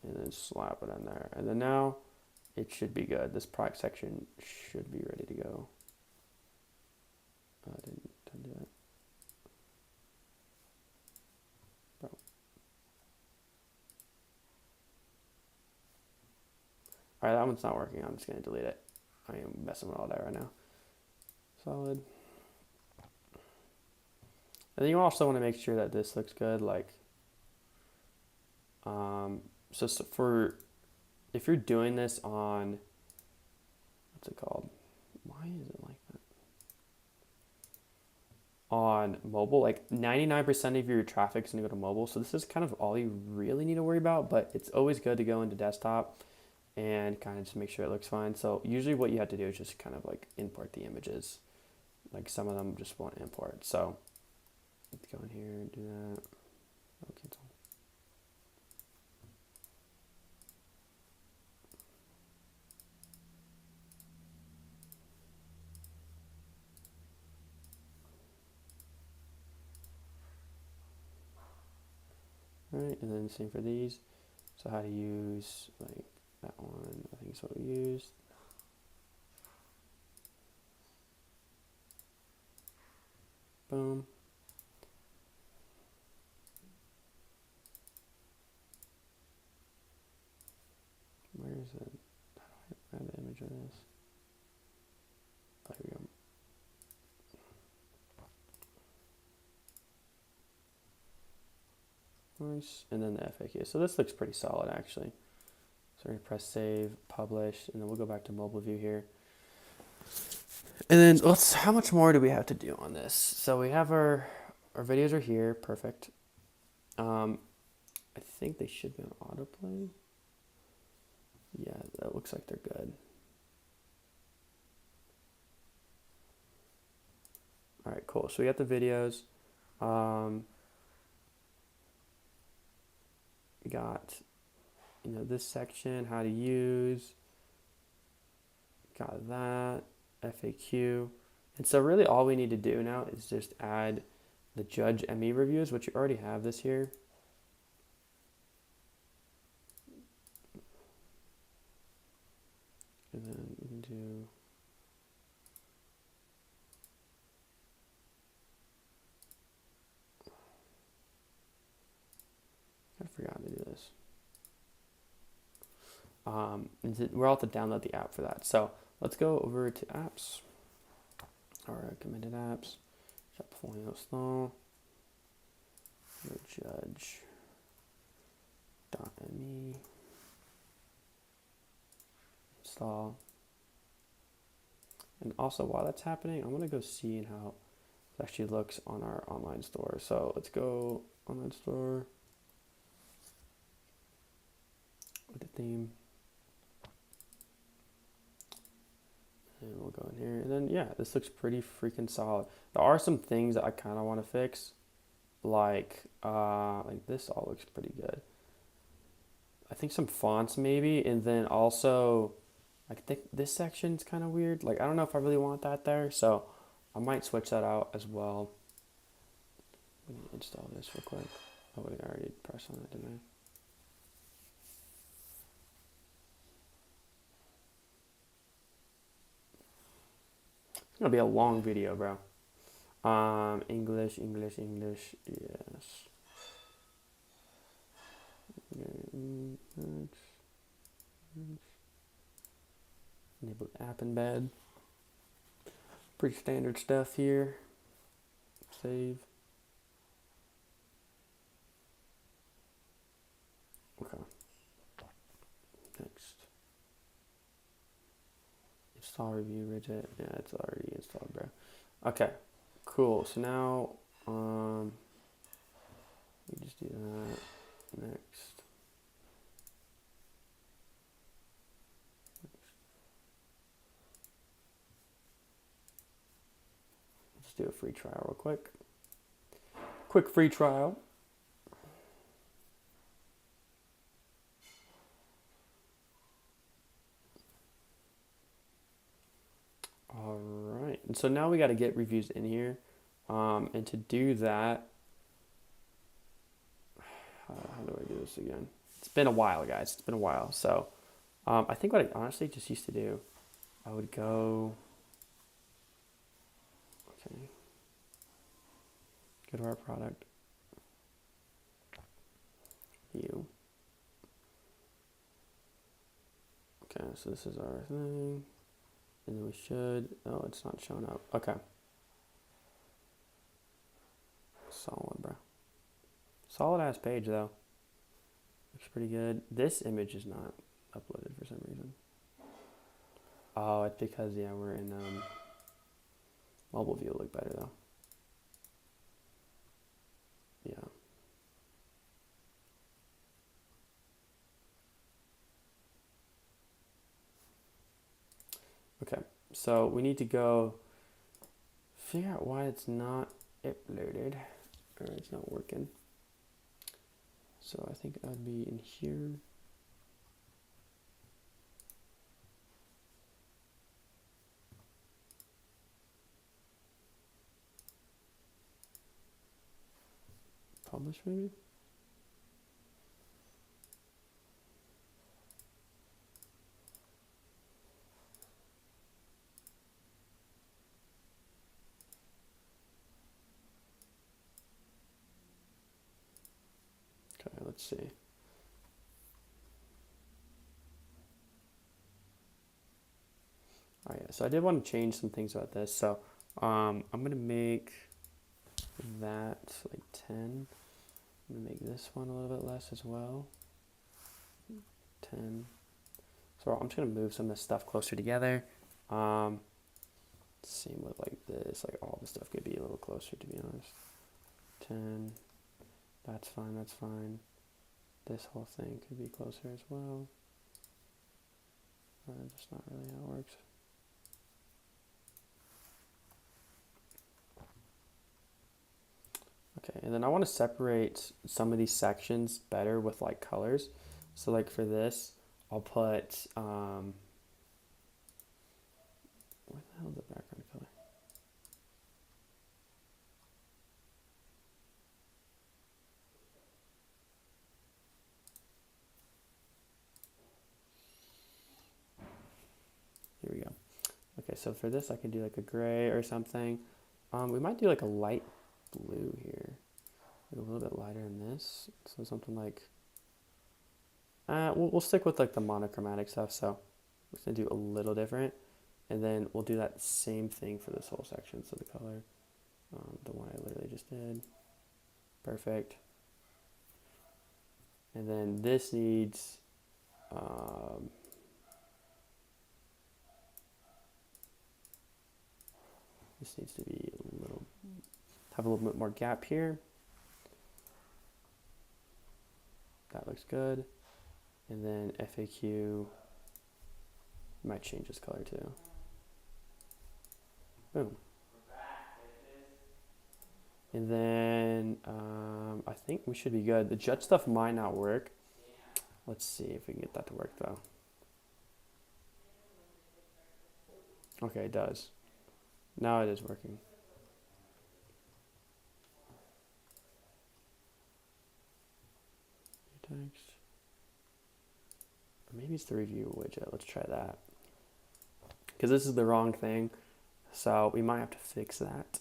And then slap it in there. And then now it should be good. This product section should be ready to go. Didn't do that. Bro. Alright, that one's not working. I'm just going to delete it. I am messing with all that right now. Solid. And then you also want to make sure that this looks good. Like, so for, if you're doing this on, what's it called? Why is it like that? On mobile, like 99% of your traffic is going to go to mobile. So this is kind of all you really need to worry about, but it's always good to go into desktop and kind of just make sure it looks fine. So usually what you have to do is just kind of like import the images. Like some of them just won't import. So let's go in here and do that. Oh, cancel. Alright, and then same for these. So how to use like that one, I think is what we used. Boom. Where is it? find the image of this. Oh, here we go. Nice. And then the FAQ. So this looks pretty solid actually. So we're going to press save, publish, and then we'll go back to mobile view here. And then how much more do we have to do on this? So we have our videos are here, perfect. I think they should be on autoplay. Yeah, that looks like they're good. All right, cool. So we got the videos. We got, this section, how to use. Got that, FAQ. And so really all we need to do now is just add the Judge ME reviews, which you already have this here. And then we can do I forgot to do this. We're all to download the app for that. So let's go over to apps. Our recommended apps. Shopify install. Judge.me. Install. And also while that's happening, I'm gonna go see how it actually looks on our online store. So let's go online store with the theme. And we'll go in here, and then yeah, this looks pretty freaking solid. There are some things that I kind of want to fix, like this all looks pretty good. I think some fonts maybe, and then also I think this section's kind of weird. Like I don't know if I really want that there, so I might switch that out as well. Let me install this real quick. Oh wait, I already pressed on it, didn't I? It's gonna be a long video, bro. English, yes. Next. Enable app embed. Pretty standard stuff here. Save. Okay. Next. Install review widget. Yeah, it's already installed, bro. Okay, cool. So now, we just do that. Next. Let's do a free trial real quick. Quick free trial. All right, and so now we got to get reviews in here, and to do that, how do I do this again? It's been a while, guys. It's been a while. So I think what I honestly just used to do, I would go, go to our product, view. Okay, so this is our thing. And then we should, oh, it's not showing up. Okay. Solid, bro. Solid ass page though. Looks pretty good. This image is not uploaded for some reason. Oh, it's because, yeah, we're in mobile view. Will look better though. Yeah. Okay, so we need to go figure out why it's not uploaded, or it's not working. So I think that would be in here. Publish maybe? Okay, let's see. Oh yeah, so I did want to change some things about this. So I'm gonna make that like 10. I'm gonna make this one a little bit less as well. 10. So I'm just gonna move some of this stuff closer together. Same with like this, like all the stuff could be a little closer, to be honest. 10. That's fine, that's fine. This whole thing could be closer as well. That's not really how it works. Okay, and then I want to separate some of these sections better with like colors. So like for this, I'll put, what the hell is the background color? Here we go. Okay, so for this I can do like a gray or something. We might do like a light blue here. Like a little bit lighter in this. So something like, we'll stick with like the monochromatic stuff. So we're gonna do a little different. And then we'll do that same thing for this whole section. So the color, the one I literally just did. Perfect. And then this needs, this needs to be a little, have a little bit more gap here. That looks good. And then FAQ might change this color too. Boom. And then I think we should be good. The judge stuff might not work. Let's see if we can get that to work though. Okay, it does. Now it is working. Text. Or maybe it's the review widget. Let's try that. Because this is the wrong thing. So we might have to fix that.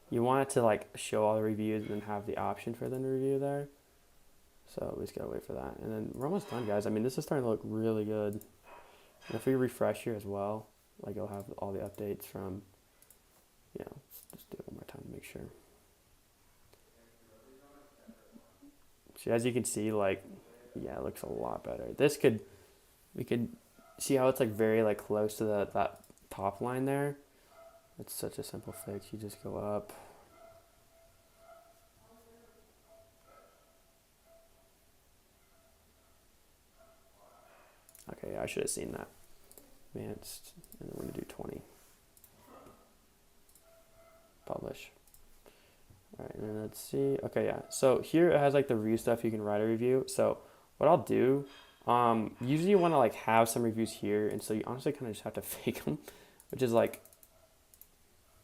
You want it to like show all the reviews and then have the option for them to review there. So we just gotta wait for that. And then we're almost done, guys. I mean, this is starting to look really good. And if we refresh here as well, like it'll have all the updates from, yeah, just do it one more time to make sure. So as you can see, like, yeah, it looks a lot better. This could, we could see how it's like very like close to that top line there. It's such a simple fix. You just go up. Okay, I should have seen that. Advanced, and then we're gonna do 20. Publish. All right, and then let's see. Okay, yeah. So here it has like the review stuff. You can write a review. So what I'll do, usually you want to like have some reviews here, and so you honestly kind of just have to fake them, which is like,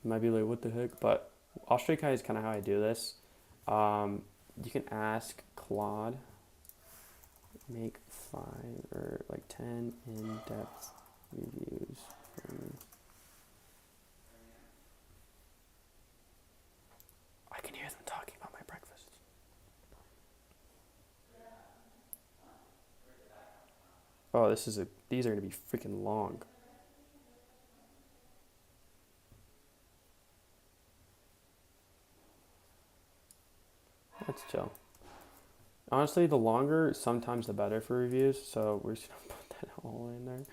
you might be like, what the heck? But I'll show you guys kind of how I do this. You can ask Claude, make 5 or like 10 in-depth reviews for me. I can hear them talking about my breakfast. Oh, these are gonna be freaking long. That's chill. Honestly, the longer, sometimes the better for reviews. So we're just gonna put that all in there.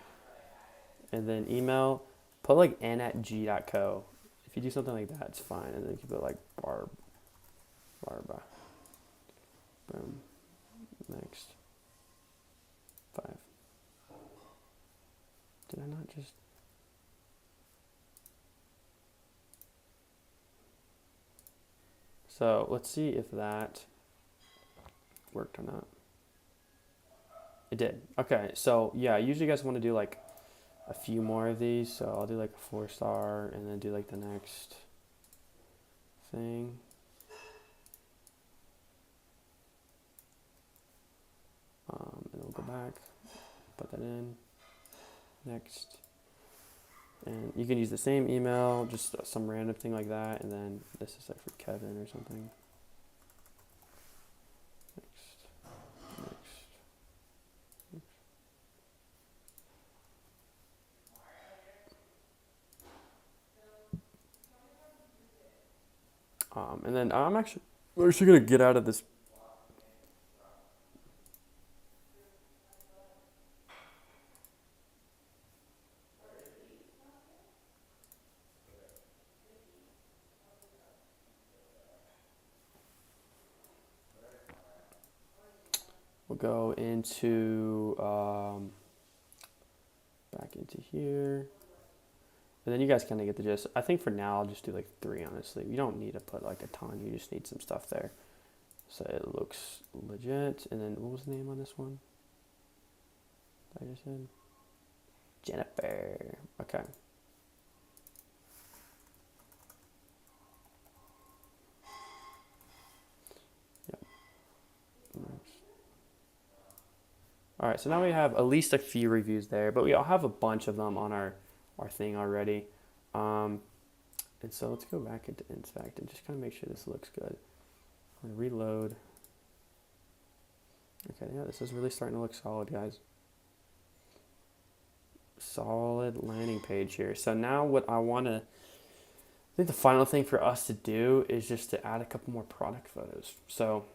And then email, put like n@g.co. If you do something like that, it's fine. And then you can put like Barba. Boom. Next. 5. Did I not just? So let's see if that worked or not. It did. Okay, so yeah, usually you guys want to do like a few more of these. So I'll do like a 4-star and then do like the next thing. And we'll go back, put that in, next. And you can use the same email, just some random thing like that. And then this is like for Kevin or something. And then we're actually gonna get out of this. We'll go into back into here, and then you guys kind of get the gist. I think for now I'll just do like 3. Honestly, you don't need to put like a ton. You just need some stuff there, so it looks legit. And then what was the name on this one? I just said Jennifer. Okay. All right, so now we have at least a few reviews there, but we all have a bunch of them on our thing already. And so let's go back into inspect and just kind of make sure this looks good. I'm gonna reload. Okay, yeah, this is really starting to look solid, guys. Solid landing page here. So now what I think the final thing for us to do is just to add a couple more product photos. So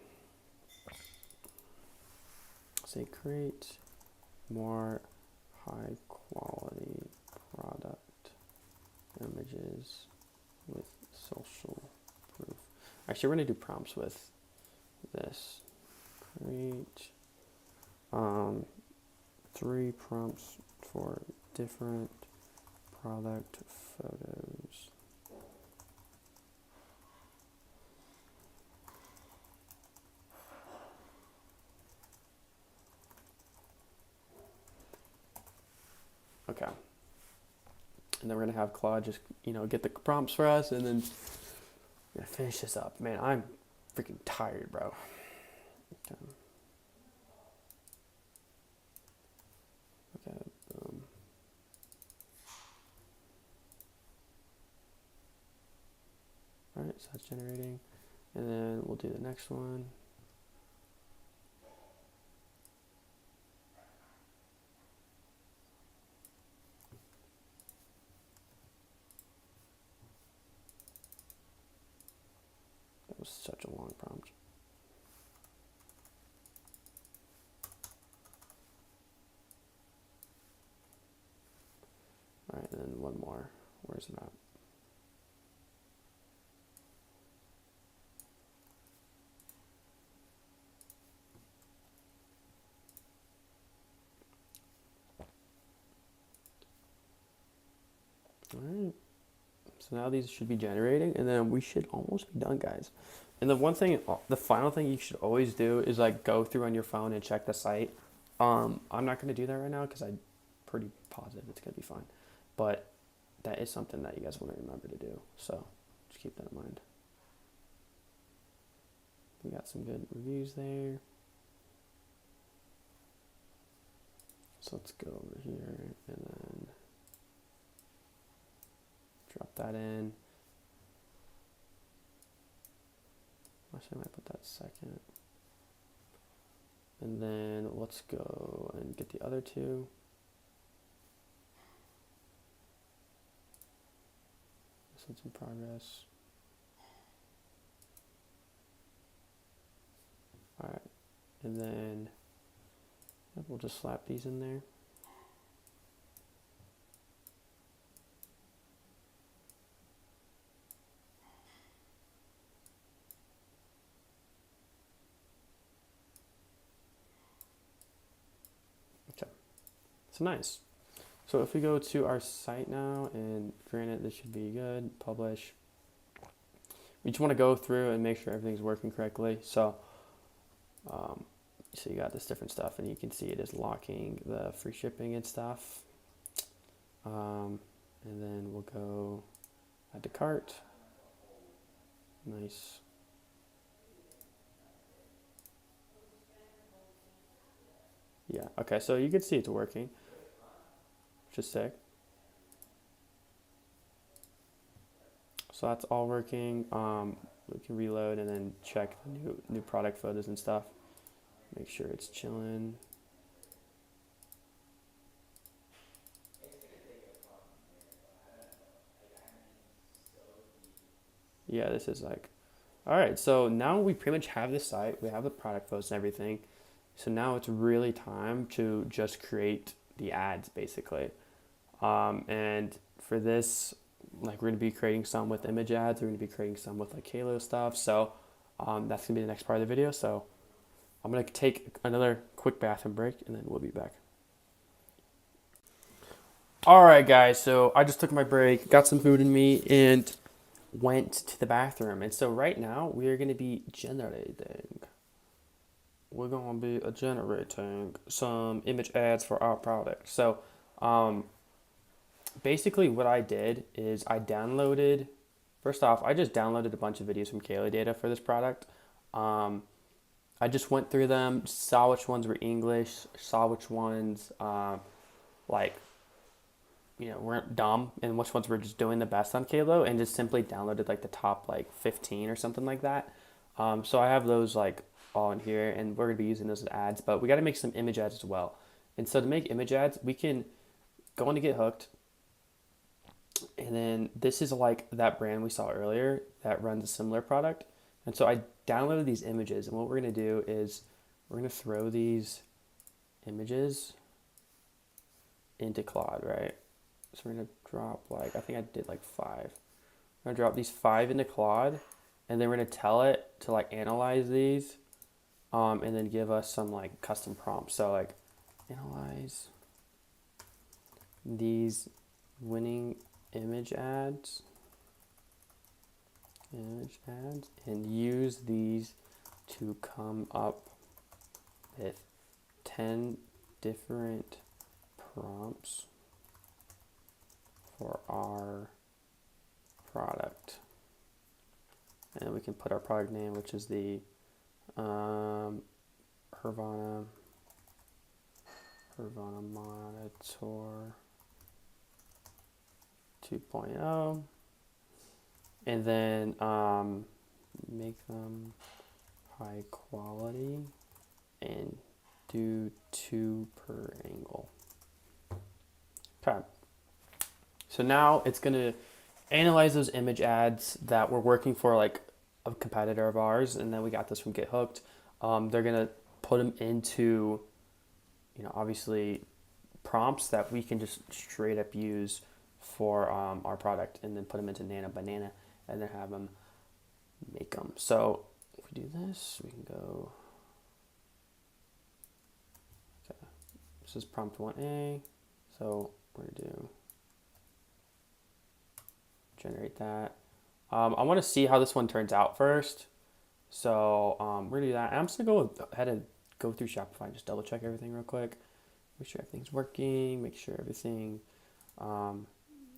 say create more high quality product images with social proof. Actually, we're gonna do prompts with this. Create 3 prompts for different product photos. Okay. And then we're gonna have Claude just, get the prompts for us, and then we're gonna finish this up. Man, I'm freaking tired, bro. Okay. Okay. All right, so that's generating, and then we'll do the next one. Was such a long prompt. All right, and then one more. Where's it at? All right. So now these should be generating, and then we should almost be done, guys. And the final thing you should always do is like go through on your phone and check the site. I'm not going to do that right now because I'm pretty positive it's going to be fine. But that is something that you guys want to remember to do. So just keep that in mind. We got some good reviews there. So let's go over here and then drop that in. Actually, I might put that second. And then let's go and get the other 2. This one's in progress. Alright, and then we'll just slap these in there. So nice. So if we go to our site now, and granted this should be good, publish. We just want to go through and make sure everything's working correctly. So you got this different stuff, and you can see it is locking the free shipping and stuff. And then we'll go add to cart. Nice. Yeah, okay, so you can see it's working, which is sick. So that's all working. We can reload and then check the new product photos and stuff. Make sure it's chilling. Yeah, this is like All right, so now we pretty much have the site, we have the product posts and everything. So now it's really time to just create the ads basically. And for this, like we're gonna be creating some with image ads, we're gonna be creating some with like Halo stuff. So that's gonna be the next part of the video. So I'm gonna take another quick bathroom break and then we'll be back. All right, guys, so I just took my break, got some food in me, and went to the bathroom. And so right now we're going to be generating some image ads for our product. So basically what I did is first off, I just downloaded a bunch of videos from Kaylee Data for this product. I just went through them, saw which ones were English, saw which ones weren't dumb, and which ones were just doing the best on Kalo, and just simply downloaded like the top like 15 or something like that. So I have those like all in here, and we're gonna be using those as ads, but we got to make some image ads as well. And so to make image ads, we can go on to Get Hooked, and then this is like that brand we saw earlier that runs a similar product. And so I downloaded these images, and what we're gonna do is we're gonna throw these images into Claude, right? So we're gonna drop I think I did like 5. I'm gonna drop these 5 into Claude, and then we're gonna tell it to like analyze these, and then give us some like custom prompts. So like analyze these winning image ads, and use these to come up with 10 different prompts for our product. And we can put our product name, which is the Hervana Monitor 2.0, and then make them high quality and do 2 per angle. Okay. So now it's going to analyze those image ads that we're working for like a competitor of ours, and then we got this from Get Hooked. They're going to put them into, obviously prompts that we can just straight up use for our product, and then put them into Nana Banana, and then have them make them. So if we do this, we can go, okay, this is prompt 1A. So we're going to do generate that. I want to see how this one turns out first. So we're going to do that. I'm just going to go ahead and go through Shopify and just double check everything real quick. Make sure everything's working. Make sure everything...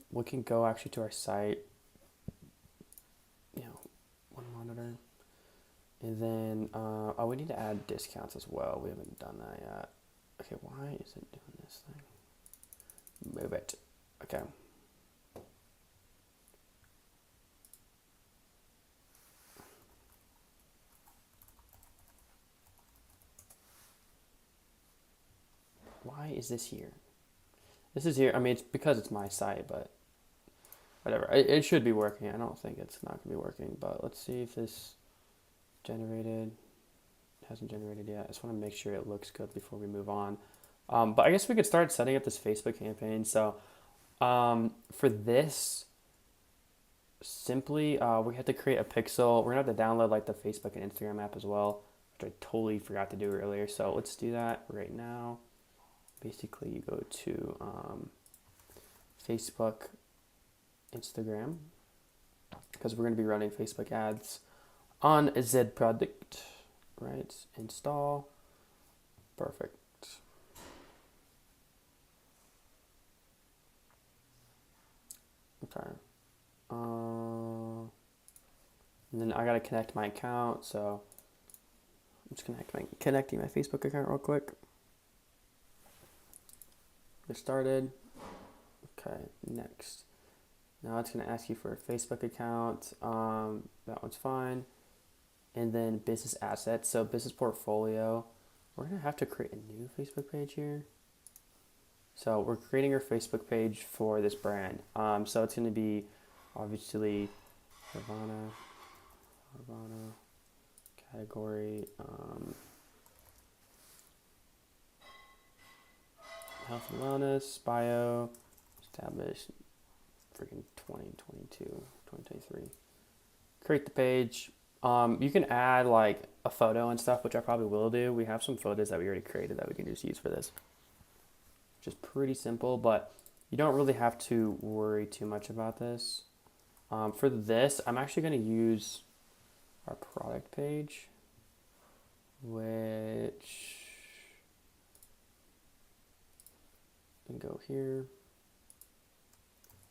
we can go actually to our site. One monitor. And then, we need to add discounts as well. We haven't done that yet. Okay, why is it doing this thing? Move it. Okay. Why is this here? This is here. I mean, it's because it's my site, but whatever. It should be working. I don't think it's not going to be working, but let's see if this generated. It hasn't generated yet. I just want to make sure it looks good before we move on. But I guess we could start setting up this Facebook campaign. So for this, simply we have to create a pixel. We're going to have to download like the Facebook and Instagram app as well, which I totally forgot to do earlier. So let's do that right now. Basically, you go to Facebook, Instagram, because we're going to be running Facebook ads on a Z product, right? Install. Perfect. Okay. And then I got to connect my account, so I'm just connecting my Facebook account real quick. Get started. Okay, next. Now it's going to ask you for a Facebook account. That one's fine. And then business assets. So business portfolio. We're going to have to create a new Facebook page here. So we're creating our Facebook page for this brand. So it's going to be obviously Havana Carvana, category, health and wellness, bio, established, freaking 2022, 2023. Create the page. You can add like a photo and stuff, which I probably will do. We have some photos that we already created that we can just use for this. Just pretty simple, but you don't really have to worry too much about this. For this, I'm actually going to use our product page, which can go here.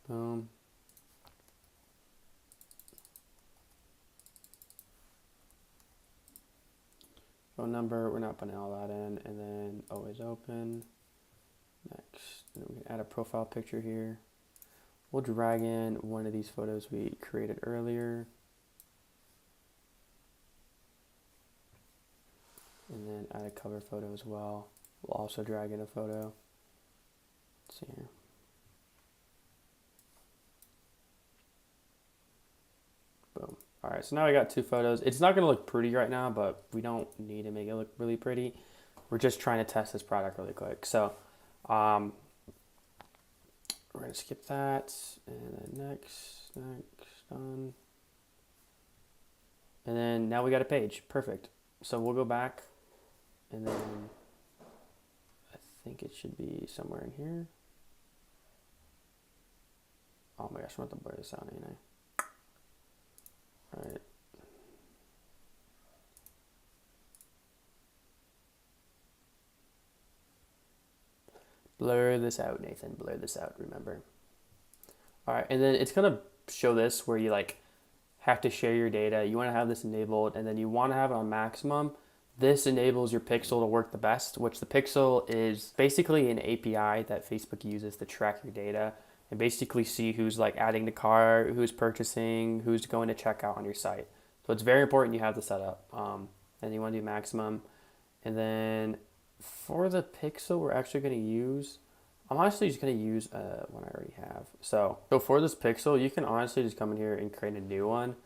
Boom. Phone number, we're not putting all that in, and then always open. Next, and we can add a profile picture here. We'll drag in one of these photos we created earlier. And then add a cover photo as well. We'll also drag in a photo. Let's see here. Boom. All right, so now I got two photos. It's not gonna look pretty right now, but we don't need to make it look really pretty. We're just trying to test this product really quick. So we're gonna skip that, and then next, done. And then now we got a page, perfect. So we'll go back, and then I think it should be somewhere in here. Oh my gosh, I'm about to blur this out, ain't I? All right. Blur this out, Nathan. Blur this out, remember. All right, and then it's going to show this where you like have to share your data. You want to have this enabled, and then you want to have it on maximum. This enables your pixel to work the best, which the pixel is basically an API that Facebook uses to track your data and basically see who's like adding the cart, who's purchasing, who's going to checkout on your site. So it's very important you have this set up. And you want to do maximum. And then for the pixel, we're actually going to use, I'm honestly just going to use one I already have. So for this pixel, you can honestly just come in here and create a new one.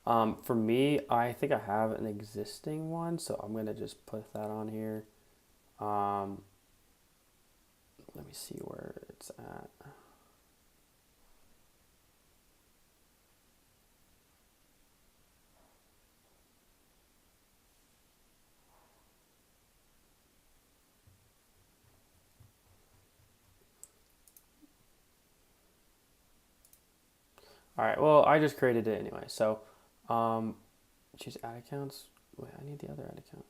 For me, I think I have an existing one, so I'm going to just put that on here. Let me see where it's at. All right, well, I just created it anyway. So choose ad accounts. Wait, I need the other ad account.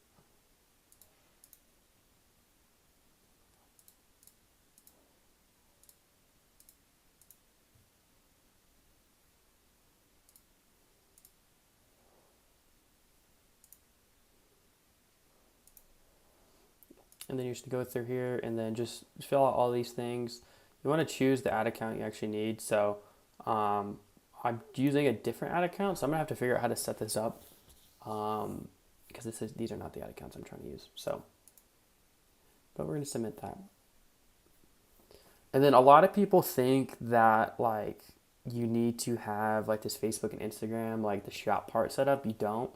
And then you should go through here and then just fill out all these things. You want to choose the ad account you actually need. So I'm using a different ad account, so I'm gonna have to figure out how to set this up because these are not the ad accounts I'm trying to use. So, but we're gonna submit that. And then a lot of people think that like you need to have like this Facebook and Instagram, like the shop part set up. You don't.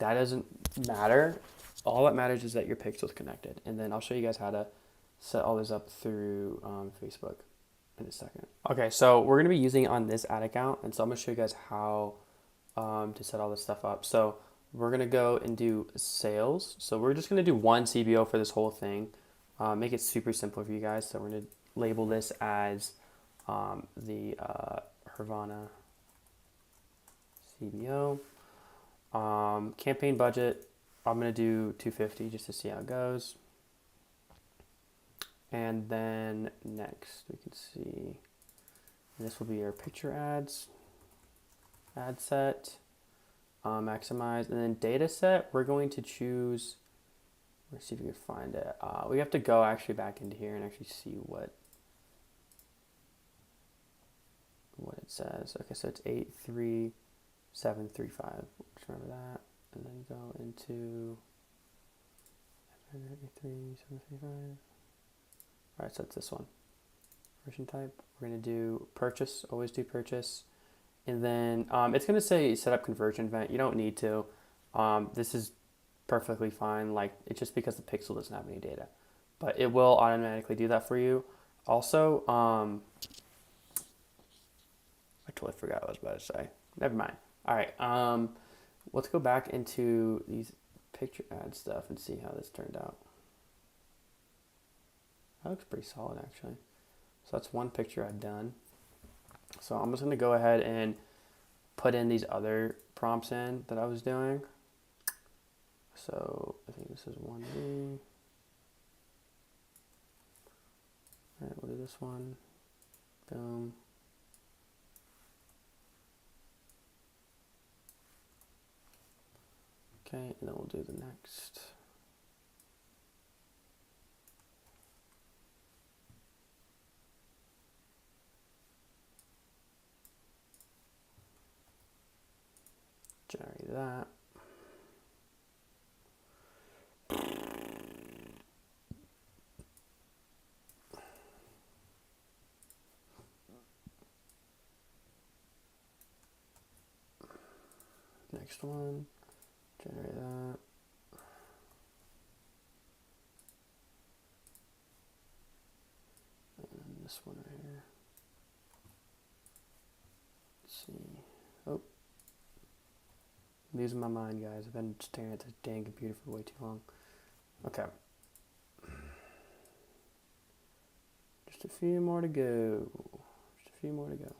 That doesn't matter. All that matters is that your pixel's connected. And then I'll show you guys how to set all this up through Facebook in a second. Okay, so we're gonna be using it on this ad account, and so I'm gonna show you guys how to set all this stuff up. So we're gonna go and do sales. So we're just gonna do one CBO for this whole thing. Make it super simple for you guys. So we're gonna label this as the Hervana CBO. Campaign budget, I'm gonna do 250 just to see how it goes. And then next we can see this will be our picture ads, ad set, maximize, and then data set. We're going to choose, let's see if we can find it. We have to go actually back into here and actually see what it says. Okay, so it's 83735. Just remember that, and then go into 83735. All right, so it's this one. Version type, we're gonna do purchase, always do purchase. And then it's going to say set up conversion event. You don't need to. This is perfectly fine. Like, it's just because the pixel doesn't have any data. But it will automatically do that for you. Also, I totally forgot what I was about to say. Never mind. All right. Let's go back into these picture ad stuff and see how this turned out. That looks pretty solid, actually. So that's one picture I've done. So I'm just going to go ahead and put in these other prompts in that I was doing. So I think this is 1D. All right, we'll do this one. Boom. Okay, and then we'll do the next. Generate that. Next one, generate that. And this one right here. Let's see. Oh. I'm losing my mind, guys. I've been staring at this dang computer for way too long. Okay. Just a few more to go. Just a few more to go.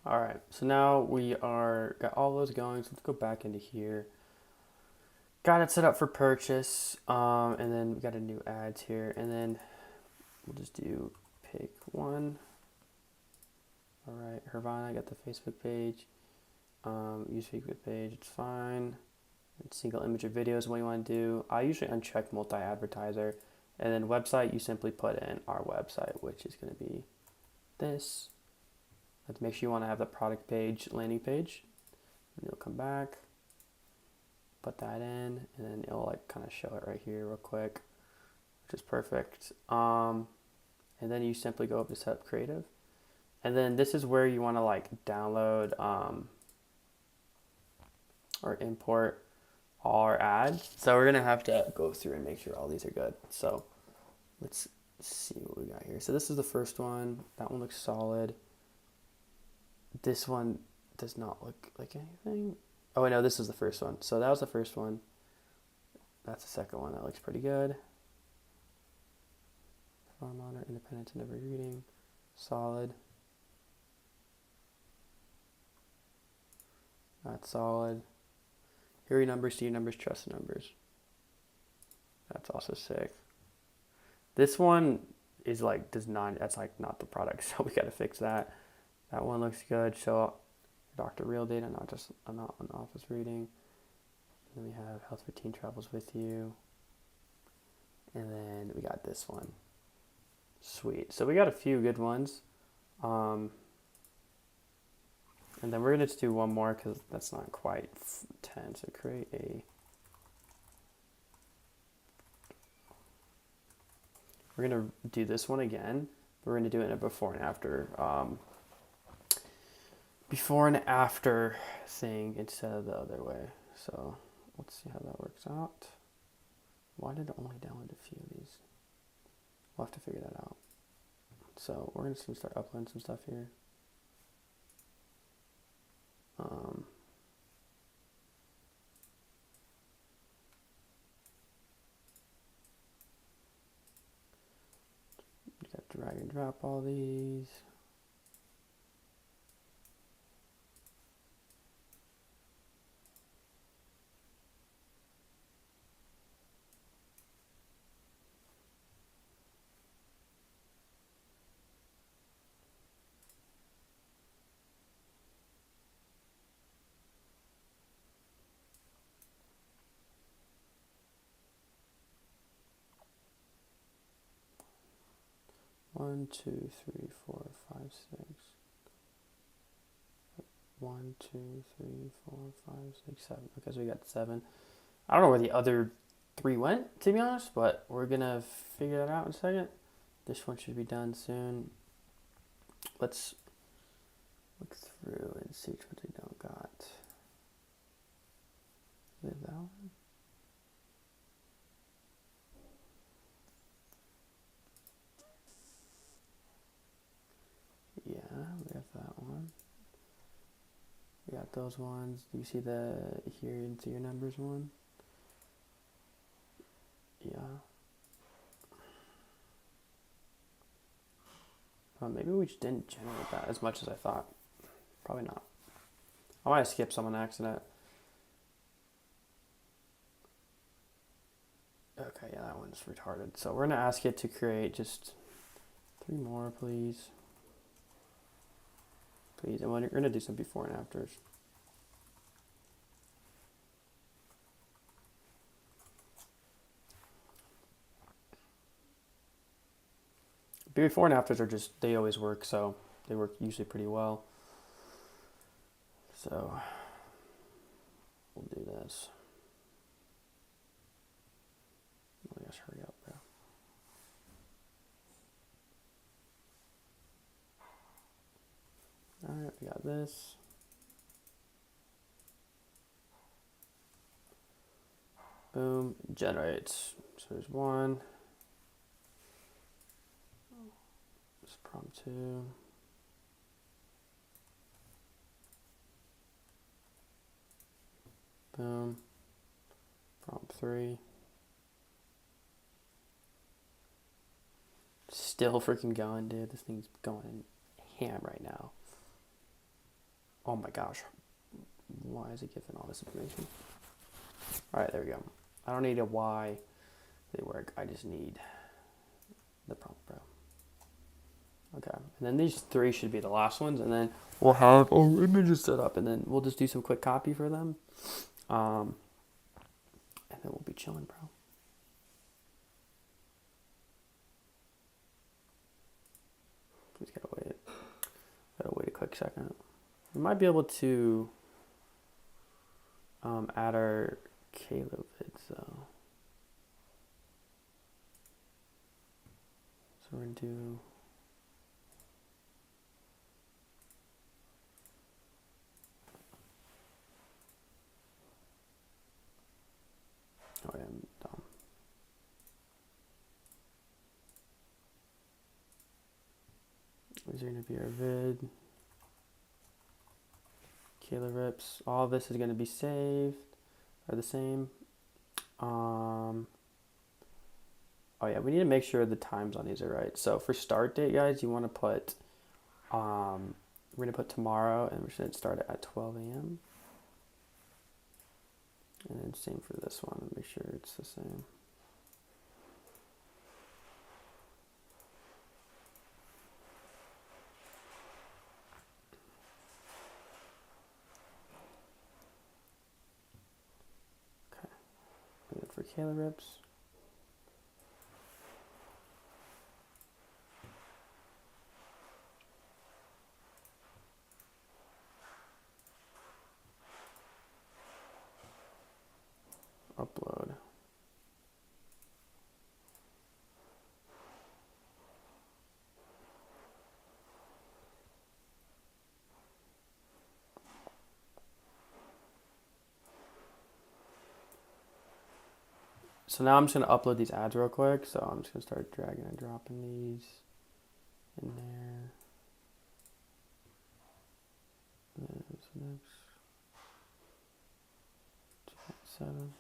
All right, so now we got all those going. So let's go back into here. Got it set up for purchase, and then we got a new ads here, and then we'll just do pick one. All right, Hervana, I got the Facebook page. Use Facebook page, it's fine. And single image or video is what you want to do. I usually uncheck multi-advertiser, and then website, you simply put in our website, which is going to be this. Let's make sure you want to have the product page, landing page. And you'll come back, put that in, and then it'll like kind of show it right here real quick, which is perfect. And then you simply go up to set up creative. And then this is where you want to like download or import all our ads. So we're going to have to go through and make sure all these are good. So let's see what we got here. So this is the first one. That one looks solid. This one does not look like anything. Oh, wait, no, this is the first one. So that was the first one. That's the second one. That looks pretty good. Farm honor, independence, and never reading. Solid. That's solid. Hear your numbers, see your numbers, trust the numbers. That's also sick. This one is like, that's like not the product, so we got to fix that. That one looks good. Show doctor real data, not just an office reading. And then we have health routine travels with you. And then we got this one. Sweet. So we got a few good ones. And then we're going to just do one more because that's not quite 10. So create a... We're going to do this one again. We're going to do it in a before and after thing instead of the other way. So let's see how that works out. Why did it only download a few of these? We'll have to figure that out. So we're just going to start uploading some stuff here. drag and drop all these. One, two, three, four, five, six. 1, 2, 3, 4, 5, 6, 7. Okay, so we got 7. I don't know where the other 3 went, to be honest, but we're gonna figure that out in a second. This one should be done soon. Let's look through and see which ones we don't got. Is it that one? Yeah, we have that one. We got those ones. Do you see the here into your numbers one? Yeah. Maybe we just didn't generate that as much as I thought. Probably not. I might have skipped some on accident. Okay, yeah, that one's retarded. So we're gonna ask it to create just 3 more, please. Please, and we're gonna do some before and afters. Before and afters are just, they always work, so they work usually pretty well. So we'll do this. Oh my gosh, hurry up, bro. Alright, we got this. Boom, generates. So there's 1. It's prompt 2. Boom. Prompt 3. Still freaking going, dude. This thing's going ham right now. Oh my gosh. Why is it giving all this information? Alright, there we go. I don't need a why they work. I just need the prompt, bro. Okay. And then these 3 should be the last ones, and then we'll have our images set up, and then we'll just do some quick copy for them. And then we'll be chilling, bro. Just gotta wait. Gotta wait a quick second. We might be able to add our Kalo vids though. So we're gonna do oh yeah, I'm dumb. These are gonna be our vid. Kayla rips. All of this is going to be saved, or the same. Oh yeah, we need to make sure the times on these are right. So for start date, guys, you want to put, we're going to put tomorrow, and we're going to start it at 12 a.m. And then same for this one, make sure it's the same. For Kayla rips. Upload. So now I'm just going to upload these ads real quick. So I'm just going to start dragging and dropping these in there. There's the next 2.7.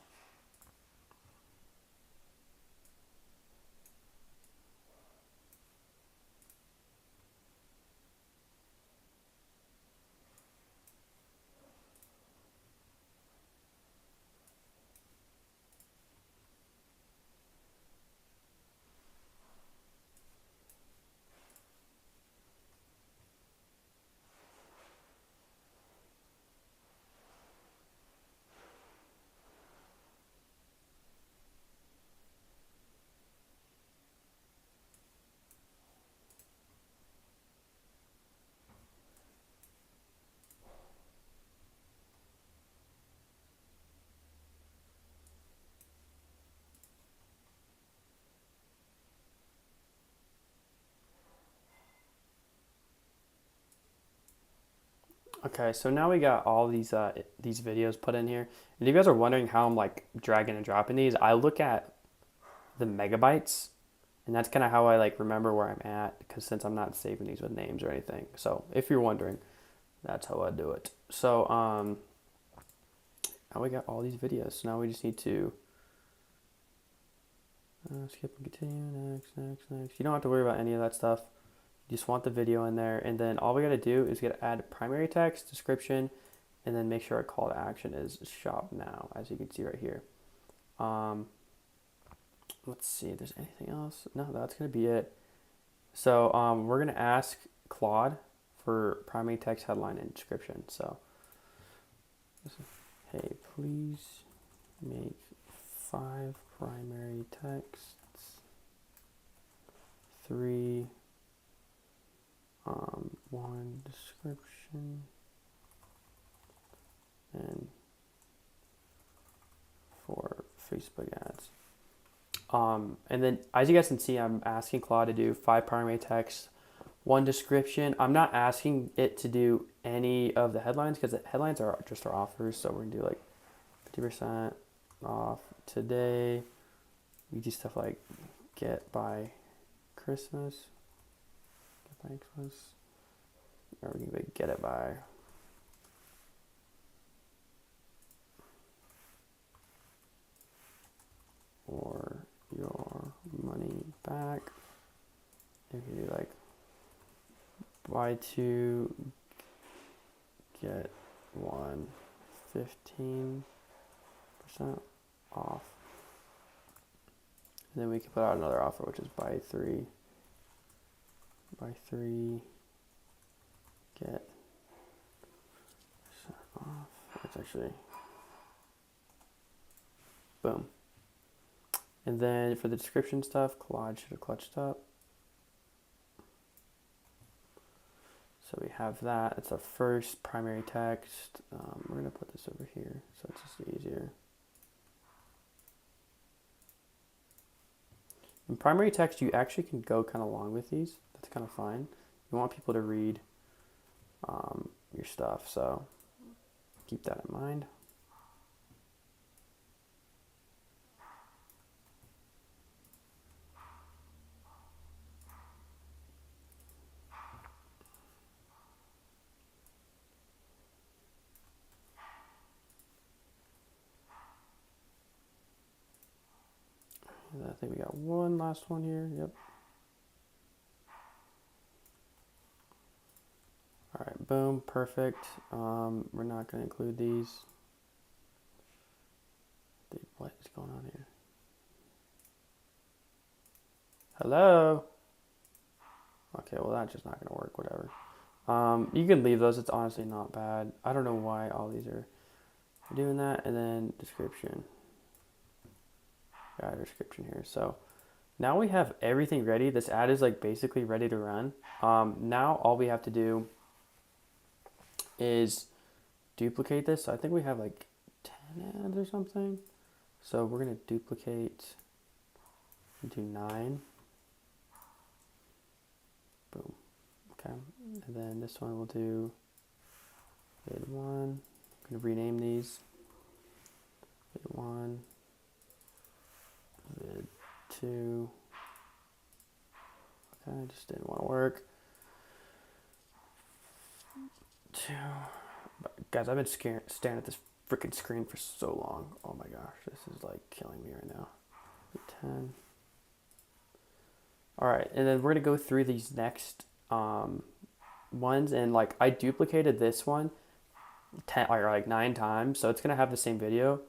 Okay, so now we got all these videos put in here. And if you guys are wondering how I'm like dragging and dropping these, I look at the megabytes, and that's kind of how I like remember where I'm at, because since I'm not saving these with names or anything. So if you're wondering, that's how I do it. So now we got all these videos. So now we just need to skip and continue, next. You don't have to worry about any of that stuff. You just want the video in there, and then all we got to do is add primary text, description, and then make sure our call to action is shop now, as you can see right here. Let's see if there's anything else. No, that's going to be it. So we're going to ask Claude for primary text, headline, and description. So, hey, please make 5 primary texts, 3 1 description, and 4 Facebook ads. And then as you guys can see, I'm asking Claude to do 5 primary text, 1 description. I'm not asking it to do any of the headlines, because the headlines are just our offers. So we're gonna do like 50% off today. We do stuff like get by Christmas. Or we can get it by or your money back. If you do like buy 2 get 1 15% off. And then we can put out another offer, which is buy 3 get off. It's actually boom. And then for the description stuff, Claude should have clutched up. So we have that. It's our first primary text. We're gonna put this over here, so it's just easier. In primary text, you actually can go kind of long with these. That's kind of fine. You want people to read your stuff, so keep that in mind. And I think we got one last one here. Yep. All right, boom, perfect. We're not going to include these. What is going on here? Hello? Okay, well that's just not going to work, whatever. You can leave those, it's honestly not bad. I don't know why all these are doing that. And then description. Got a description here. So now we have everything ready. This ad is like basically ready to run. Now all we have to do is duplicate this. So I think we have like 10 ads or something. So we're going to duplicate and do 9. Boom. Okay. And then this one we'll do vid 1. I'm going to rename these. Vid 1. Vid 2. Okay, just didn't want to work. 2. But guys, I've been staring at this freaking screen for so long. Oh my gosh, this is like killing me right now. 10. All right, and then we're gonna go through these next ones, and like I duplicated this one 10 or like 9 times, so it's gonna have the same video,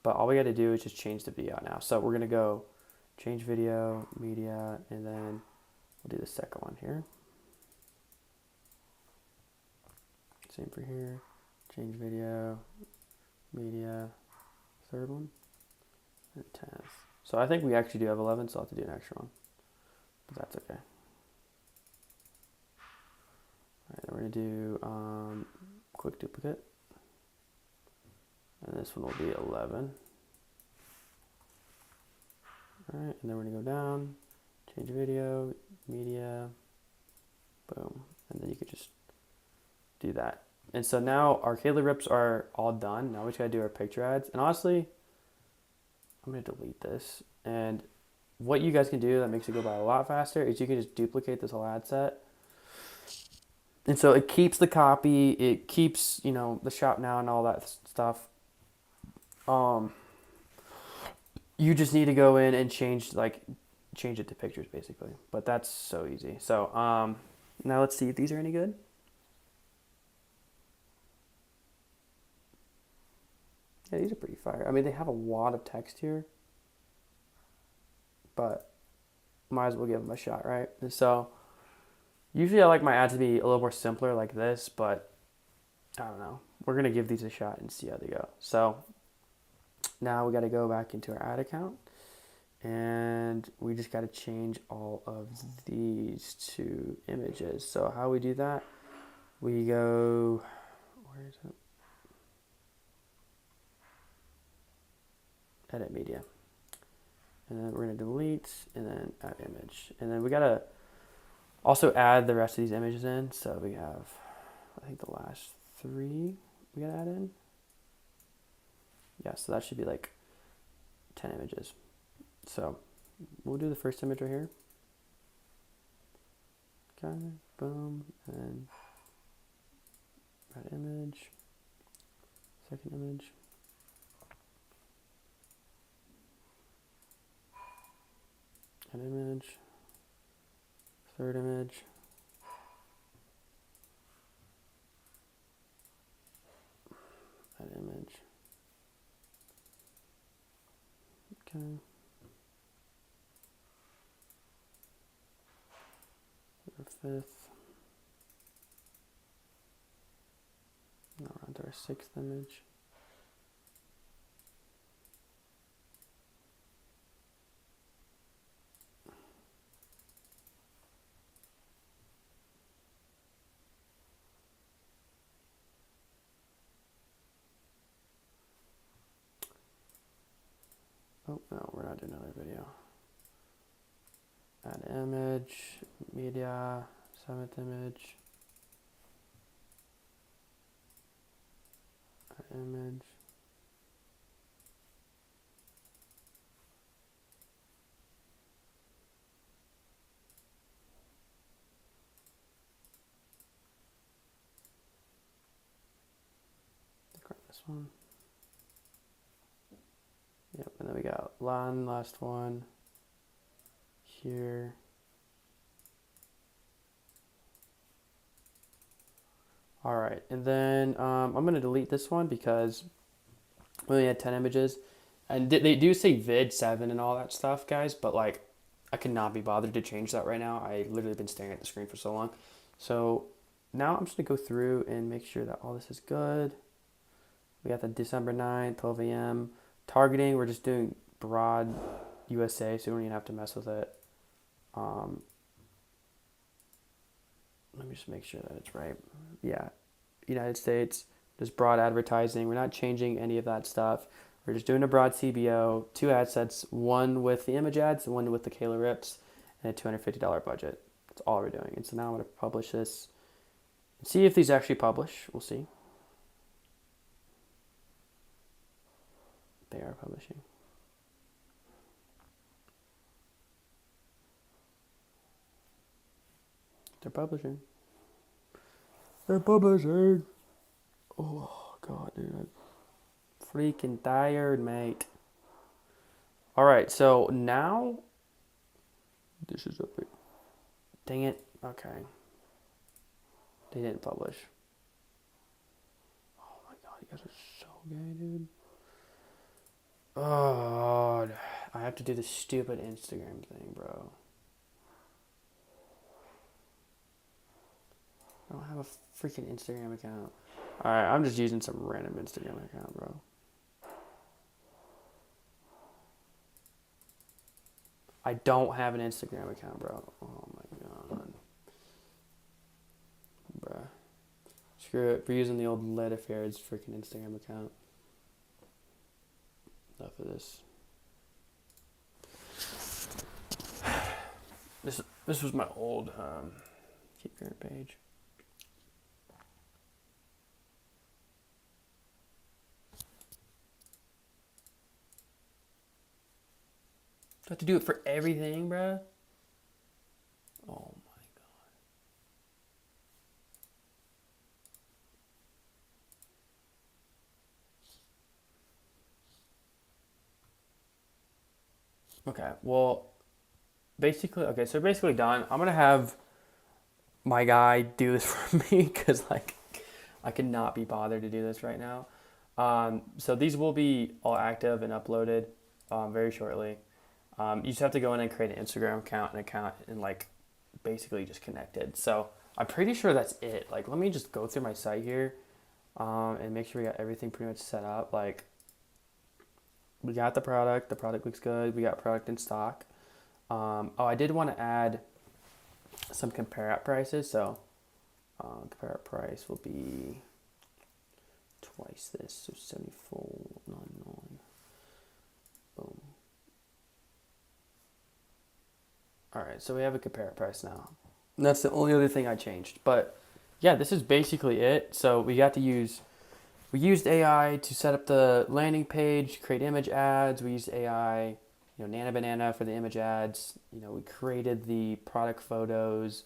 but all we got to do is just change the video now. So we're gonna go change video, media, and then we'll do the second one here. Same for here. Change video, media, third one, and 10th. So I think we actually do have 11, so I'll have to do an extra one, but that's okay. All right, then we're gonna do quick duplicate, and this one will be 11. All right, and then we're gonna go down, change video, media, boom, and then you could just do that And so now our Kayla rips are all done. Now we just gotta do our picture ads. And honestly, I'm gonna delete this. And what you guys can do that makes it go by a lot faster is you can just duplicate this whole ad set. And so it keeps the copy, it keeps, you know, the shop now and all that stuff. You just need to go in and change it to pictures basically. But that's so easy. So now let's see if these are any good. Yeah, these are pretty fire. I mean, they have a lot of text here, but might as well give them a shot, right? And so usually I like my ads to be a little more simpler like this, but I don't know. We're going to give these a shot and see how they go. So now we got to go back into our ad account, and we just got to change all of these to images. So how we do that, we go, where is it? Edit media. And then we're going to delete and then add image. And then we got to also add the rest of these images in. So we have, I think the last 3 we got to add in. Yeah, so that should be like 10 images. So we'll do the first image right here. Okay, boom, and add image. Second image. An image, third image, an image, okay, our fifth, now we're on to our 6th image. Oh, no, we're not doing another video. Add image, media, 7th image. Add image. Grab this one. Yep, and then we got last one here. All right, and then I'm gonna delete this one because we only had 10 images, and they do say vid 7 and all that stuff, guys. But like, I could not be bothered to change that right now. I literally been staring at the screen for so long. So now I'm just gonna go through and make sure that all this is good. We got the December 9th, 12 a.m. Targeting, we're just doing broad USA, so we don't even have to mess with it. Let me just make sure that it's right. Yeah, United States, just broad advertising. We're not changing any of that stuff. We're just doing a broad CBO, 2 ad sets, one with the image ads and one with the Kayla rips, and a $250 budget. That's all we're doing. And so now I'm going to publish this and see if these actually publish. We'll see. They are publishing. They're publishing. They're publishing. Oh, God, dude. I'm freaking tired, mate. All right, so now this is a big... Dang it. Okay. They didn't publish. Oh, my God. You guys are so gay, dude. Oh, I have to do this stupid Instagram thing, bro. I don't have a freaking Instagram account. Alright, I'm just using some random Instagram account, bro. I don't have an Instagram account, bro. Oh my God. Bruh. Screw it. We're using the old Let Affairs freaking Instagram account. Enough of this. This was my old keep current page. have to do it for everything, bruh. Oh my god. Okay, well, basically, okay, so basically done. I'm gonna have my guy do this for me because like I cannot be bothered to do this right now. So these will be all active and uploaded very shortly. You just have to go in and create an Instagram account and like basically just connect it. So I'm pretty sure that's it. Like, let me just go through my site here and make sure we got everything pretty much set up. Like, we got the product looks good. We got product in stock. Oh, I did want to add some compare app prices. So compare app price will be twice this, so 74.99. Boom. All right, so we have a compare price now. And that's the only other thing I changed. But yeah, this is basically it. So we used AI to set up the landing page, create image ads. We used AI, Nana Banana for the image ads. We created the product photos,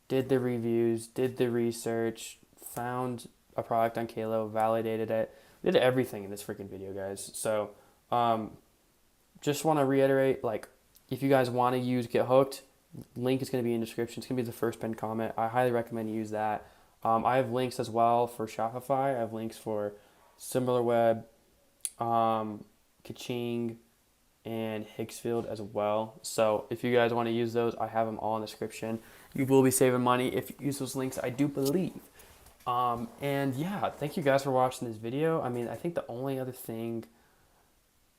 did the reviews, did the research, found a product on Kalo, validated it. We did everything in this freaking video, guys. So just want to reiterate, like, if you guys want to use Get Hooked, link is going to be in the description. It's going to be the first pinned comment. I highly recommend you use that. I have links as well for Shopify. I have links for SimilarWeb, Kaching, and Hicksfield as well. So if you guys want to use those, I have them all in the description. You will be saving money if you use those links, I do believe. And yeah, thank you guys for watching this video. I mean, I think the only other thing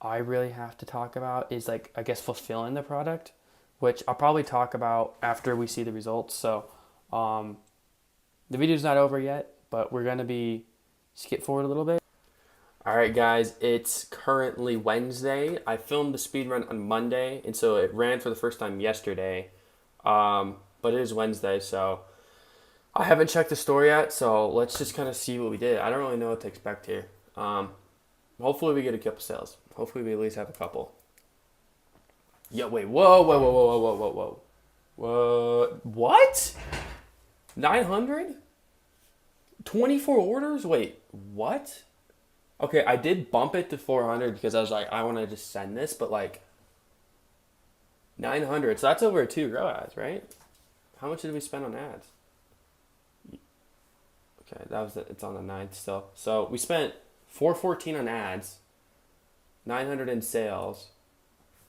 I really have to talk about is, like, I guess fulfilling the product, which I'll probably talk about after we see the results. So the video's not over yet, but we're going to be skip forward a little bit. All right, guys, it's currently Wednesday. I filmed the speed run on Monday, and so it ran for the first time yesterday. But it is Wednesday, so I haven't checked the store yet, so let's just kind of see what we did. I don't really know what to expect here. Hopefully we get a couple sales. Hopefully we at least have a couple. Yeah, wait, whoa. What? 900? 24 orders? Wait, what? Okay, I did bump it to 400 because I was like, I want to just send this, but like 900. So that's over 2 row ads, right? How much did we spend on ads? Okay, it's on the 9th still. So we spent $414 on ads, 900 in sales,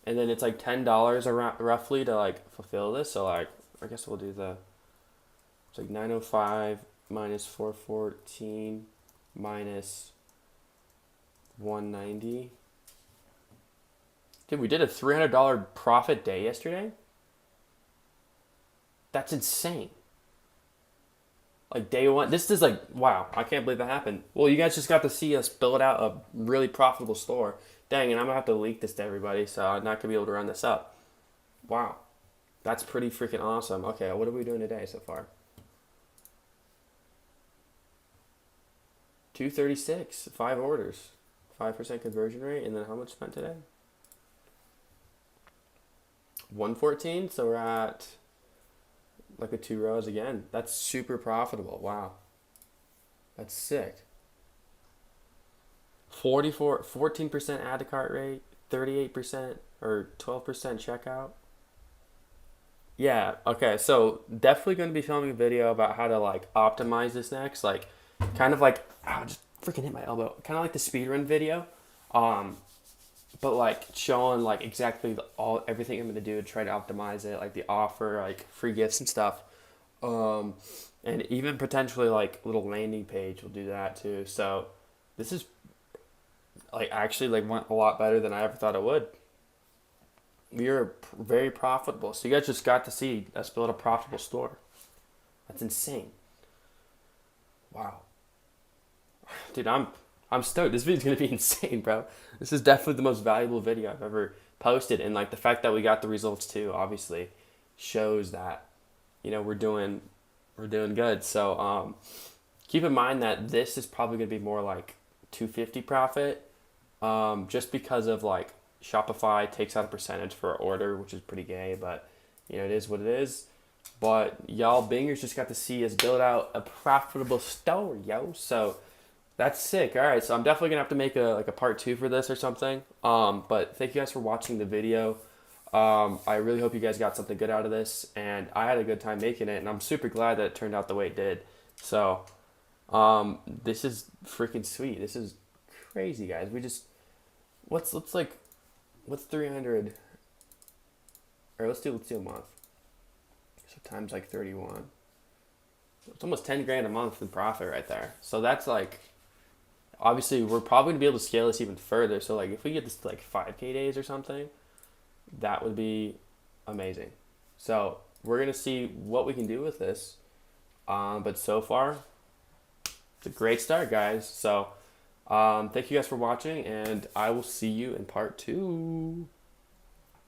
and then it's like $10 around roughly to like fulfill this. So like, I guess we'll do it's like 905 minus 414 minus 190. Dude, we did a $300 profit day yesterday. That's insane. Like day one, this is like, wow, I can't believe that happened. Well, you guys just got to see us build out a really profitable store. Dang, and I'm gonna have to leak this to everybody, so I'm not gonna be able to run this up. Wow, that's pretty freaking awesome. Okay, what are we doing today so far? 236, 5 orders, 5% conversion rate, and then how much spent today? 114, so we're at like a 2 rows again. That's super profitable. Wow. That's sick. 14% add to cart rate, 38% or 12% checkout. Yeah, okay, so definitely going to be filming a video about how to like optimize this next, like kind of like, ow, just freaking hit my elbow. Kind of like the speedrun video. But like showing like exactly everything I'm gonna do to try to optimize it, like the offer, like free gifts and stuff, and even potentially like little landing page will do that too. So this is like actually like went a lot better than I ever thought it would. We are very profitable. So you guys just got to see us build a profitable store. That's insane. Wow, dude, I'm stoked. This video's gonna be insane, bro. This is definitely the most valuable video I've ever posted, and like the fact that we got the results too, obviously, shows that we're doing good. So keep in mind that this is probably gonna be more like 250 profit, just because of like Shopify takes out a percentage for our order, which is pretty gay, but you know, it is what it is. But y'all bingers just got to see us build out a profitable store, yo. So that's sick. All right, so I'm definitely gonna have to make a part 2 for this or something. But thank you guys for watching the video. I really hope you guys got something good out of this, and I had a good time making it, and I'm super glad that it turned out the way it did. So this is freaking sweet. This is crazy, guys. We just what's 300, or let's do a month. So times like 31. It's almost 10 grand a month in profit right there. So that's like, obviously we're probably gonna be able to scale this even further. So like if we get this to like 5K days or something, that would be amazing. So we're gonna see what we can do with this. But so far, it's a great start, guys. So thank you guys for watching, and I will see you in part 2.